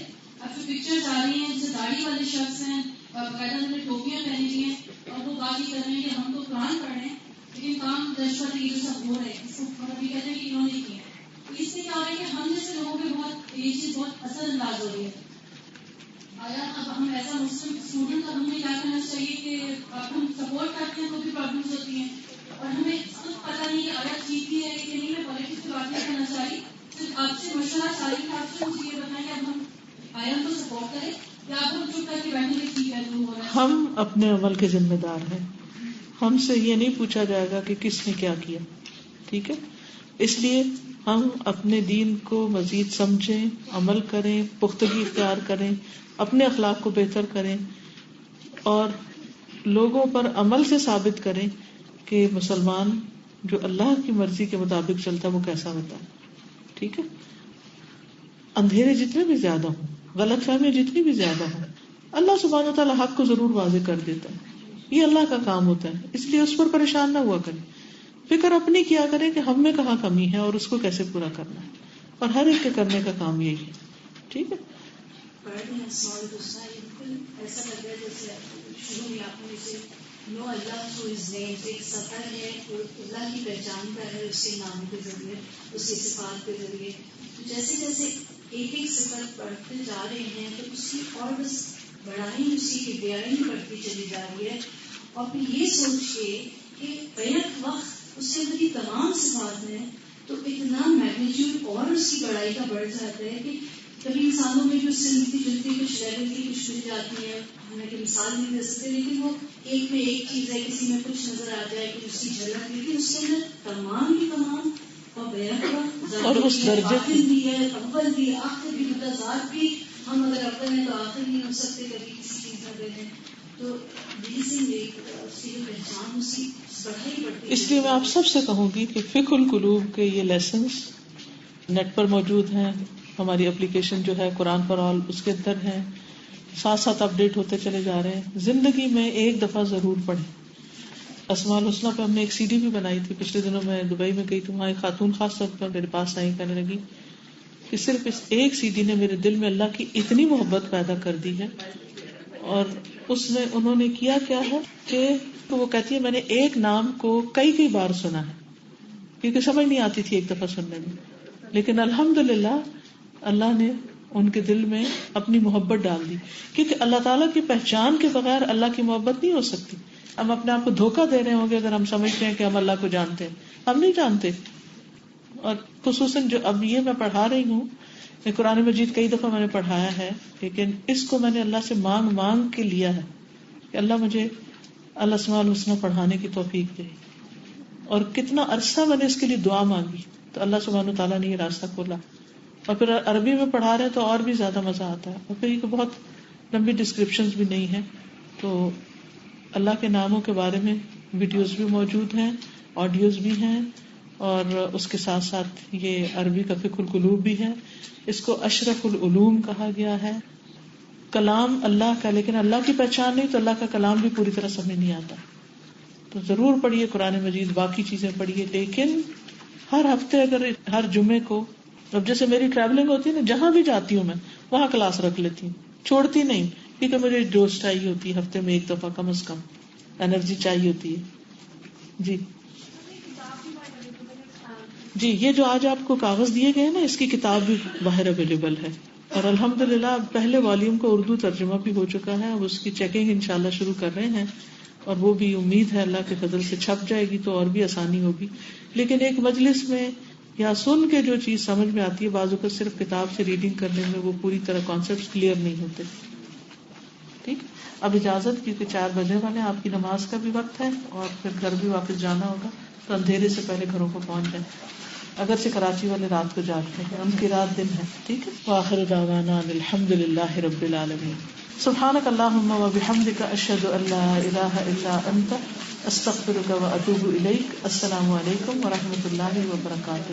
اب جو پکچرز آ رہی ہیں, جیسے داڑھی والے شخص ہیں, باقاعدہ انہوں نے ٹوپیاں پہنی ہوئی ہیں اور وہ بات یہ کر رہے ہیں کہ ہم تو قرآن پڑھ رہے ہیں لیکن کام دہشت یہ سب ہو رہے ہیں, اس کو مطلب یہ کہتے ہیں کہ انہوں نے کیا. تو اس سے کیا ہو رہا ہے کہ ہم جیسے لوگوں پہ بہت یہ چیز بہت اثر انداز ہو رہی ہے. آیا اب ہم ایسا مسلم اسٹوڈنٹ اب ہمیں کیا کرنا چاہیے کہ اب ہم سپورٹ کرتے ہیں تو بھی پرابلمس ہوتی ہیں اور ہمیں خود پتہ نہیں کہ آیا ٹھیک بھی ہے کہ نہیں. میں پالیٹکس کی بات نہیں کرنا چاہ رہی, صرف آپ سے مشورہ چاہ رہی کہ آپ سے مجھے یہ بتائیں کہ اب ہم آیا کو سپورٹ کریں یا آپ ہم چپ کر کے بیٹھیں گے ٹھیک ہے جو ہو رہا ہے. ہم اپنے عمل کے ذمہ دار ہیں, ہم سے یہ نہیں پوچھا جائے گا کہ کس نے کیا کیا, ٹھیک ہے. اس لیے ہم اپنے دین کو مزید سمجھیں، عمل کریں، پختگی اختیار کریں، اپنے اخلاق کو بہتر کریں اور لوگوں پر عمل سے ثابت کریں کہ مسلمان جو اللہ کی مرضی کے مطابق چلتا ہے وہ کیسا ہوتا ہے. ٹھیک ہے. اندھیرے جتنے بھی زیادہ ہوں، غلط فہمیاں جتنی بھی زیادہ ہوں، اللہ سبحانہ و تعالیٰ حق کو ضرور واضح کر دیتا ہے. یہ اللہ کا کام ہوتا ہے، اس لیے اس پر پریشان نہ ہوا کریں. فکر اپنی کیا کریں کہ ہم میں کہاں کمی ہے اور اس کو کیسے پورا کرنا ہے، اور ہر ایک کے کرنے کا کام یہی ہے. ٹھیک ہے. ایسا لگ رہا ہے جیسے شروع میں آپ نے نو اللہ تھرو ہز نیمز، ایک سفر ہے اللہ کی پہچان کا ہے اس کے نام کے ذریعے، اس کی صفات کے ذریعے. جیسے جیسے ایک ایک سفر پڑھتے جا رہے ہیں تو اس کی اور بس بڑائی، اسی کی بیائی بڑھتی چلی جا رہی ہے. اور پھر یہ سوچ کے کہ بیک وقت اس کے اندر کی تمام صفات ہیں تو اتنا میگنیچیوڈ اور اس کی بڑائی کا بڑھ جاتا ہے کہ کبھی انسانوں میں جو اس سے ملتی جلتی کچھ رہ گئی کچھ مل جاتی ہے، حالانکہ مثال نہیں دے سکتے، لیکن وہ ایک میں ایک چیز ہے، کسی میں کچھ نظر آ جائے کہ اس کی جھلک، لیکن اس کے اندر تمام کی تمام اور اس درجے بھی ہے، اول بھی، آخر بھی، متضاد بھی. ہم اگر اول ہیں تو آخر نہیں ہو سکتے کبھی کسی چیز میں دیں. تو پہچان اس کی بڑھائی بڑھتی. اس لیے میں آپ سب سے کہوں گی کہ فقہ القلوب کے یہ لیسنس نیٹ پر موجود ہیں، ہماری اپلیکیشن جو ہے قرآن فار آل اس کے اندر ہے، ساتھ ساتھ اپڈیٹ ہوتے چلے جا رہے ہیں. زندگی میں ایک دفعہ ضرور پڑھیں. اسماء الحسنہ پہ ہم نے ایک سی ڈی بھی بنائی تھی. پچھلے دنوں میں دبئی میں گئی تو وہاں ایک خاتون خاص طور پر میرے پاس آئی، کہنے لگی کہ صرف اس ایک سی ڈی نے میرے دل میں اللہ کی اتنی محبت پیدا کر دی ہے. اور اس میں انہوں نے کیا ہے کہ وہ کہتی ہے میں نے ایک نام کو کئی بار سنا ہے کیونکہ سمجھ نہیں آتی تھی ایک دفعہ سننے میں، لیکن الحمدللہ اللہ نے ان کے دل میں اپنی محبت ڈال دی. کیونکہ اللہ تعالیٰ کی پہچان کے بغیر اللہ کی محبت نہیں ہو سکتی. ہم اپنے آپ کو دھوکہ دے رہے ہوں گے اگر ہم سمجھتے ہیں کہ ہم اللہ کو جانتے ہیں. ہم نہیں جانتے. اور خصوصاً جو اب یہ میں پڑھا رہی ہوں، قرآن مجید کئی دفعہ میں نے پڑھایا ہے، لیکن اس کو میں نے اللہ سے مانگ کے لیا ہے کہ اللہ مجھے الاسماء الحسنی پڑھانے کی توفیق دے. اور کتنا عرصہ میں نے اس کے لیے دعا مانگی تو اللہ سبحانہ و تعالیٰ نے یہ راستہ کھولا. اور پھر عربی میں پڑھا رہے تو اور بھی زیادہ مزہ آتا ہے. اور پھر یہ بہت لمبی ڈسکرپشنز بھی نہیں ہیں، تو اللہ کے ناموں کے بارے میں ویڈیوز بھی موجود ہیں، آڈیوز بھی ہیں، اور اس کے ساتھ ساتھ یہ عربی کا فقہ القلوب بھی ہے. اس کو اشرف العلوم کہا گیا ہے. کلام اللہ کا، لیکن اللہ کی پہچان نہیں تو اللہ کا کلام بھی پوری طرح سمجھ نہیں آتا. تو ضرور پڑھیے قرآن مجید، باقی چیزیں پڑھیے، لیکن ہر ہفتے اگر ہر جمعے کو، اب جیسے میری ٹریولنگ ہوتی ہے نا، جہاں بھی جاتی ہوں میں وہاں کلاس رکھ لیتی ہوں، چھوڑتی نہیں، کیونکہ مجھے ڈوز چاہیے ہوتی ہے ہفتے میں ایک دفعہ کم از کم، انرجی چاہیے ہوتی ہے. جی یہ جو آج آپ کو کاغذ دیے گئے نا، اس کی کتاب بھی باہر اویلیبل ہے، اور الحمدللہ پہلے والیوم کا اردو ترجمہ بھی ہو چکا ہے. اب اس کی چیکنگ انشاءاللہ شروع کر رہے ہیں، اور وہ بھی امید ہے اللہ کے فضل سے چھپ جائے گی تو اور بھی آسانی ہوگی. لیکن ایک مجلس میں یا سن کے جو چیز سمجھ میں آتی ہے، بعض اوقات صرف کتاب سے ریڈنگ کرنے میں وہ پوری طرح کانسیپٹ کلیئر نہیں ہوتے. ٹھیک، اب اجازت، کیونکہ 4 بجے والے، آپ کی نماز کا بھی وقت ہے اور پھر گھر بھی واپس جانا ہوگا، تو اندھیرے سے پہلے گھروں کو پہنچ جائیں. اگر سے کراچی والے رات کو جاگتے ہیں، ان کی رات دن ہے. ٹھیک ہے. وآخر دعوانا الحمد للہ رب العالمین. سبحانک اللہم و بحمدک، اشہد ان لا الہ الا انت، استغفرک و اتوب الیک. السلام علیکم و رحمۃ اللہ وبرکاتہ.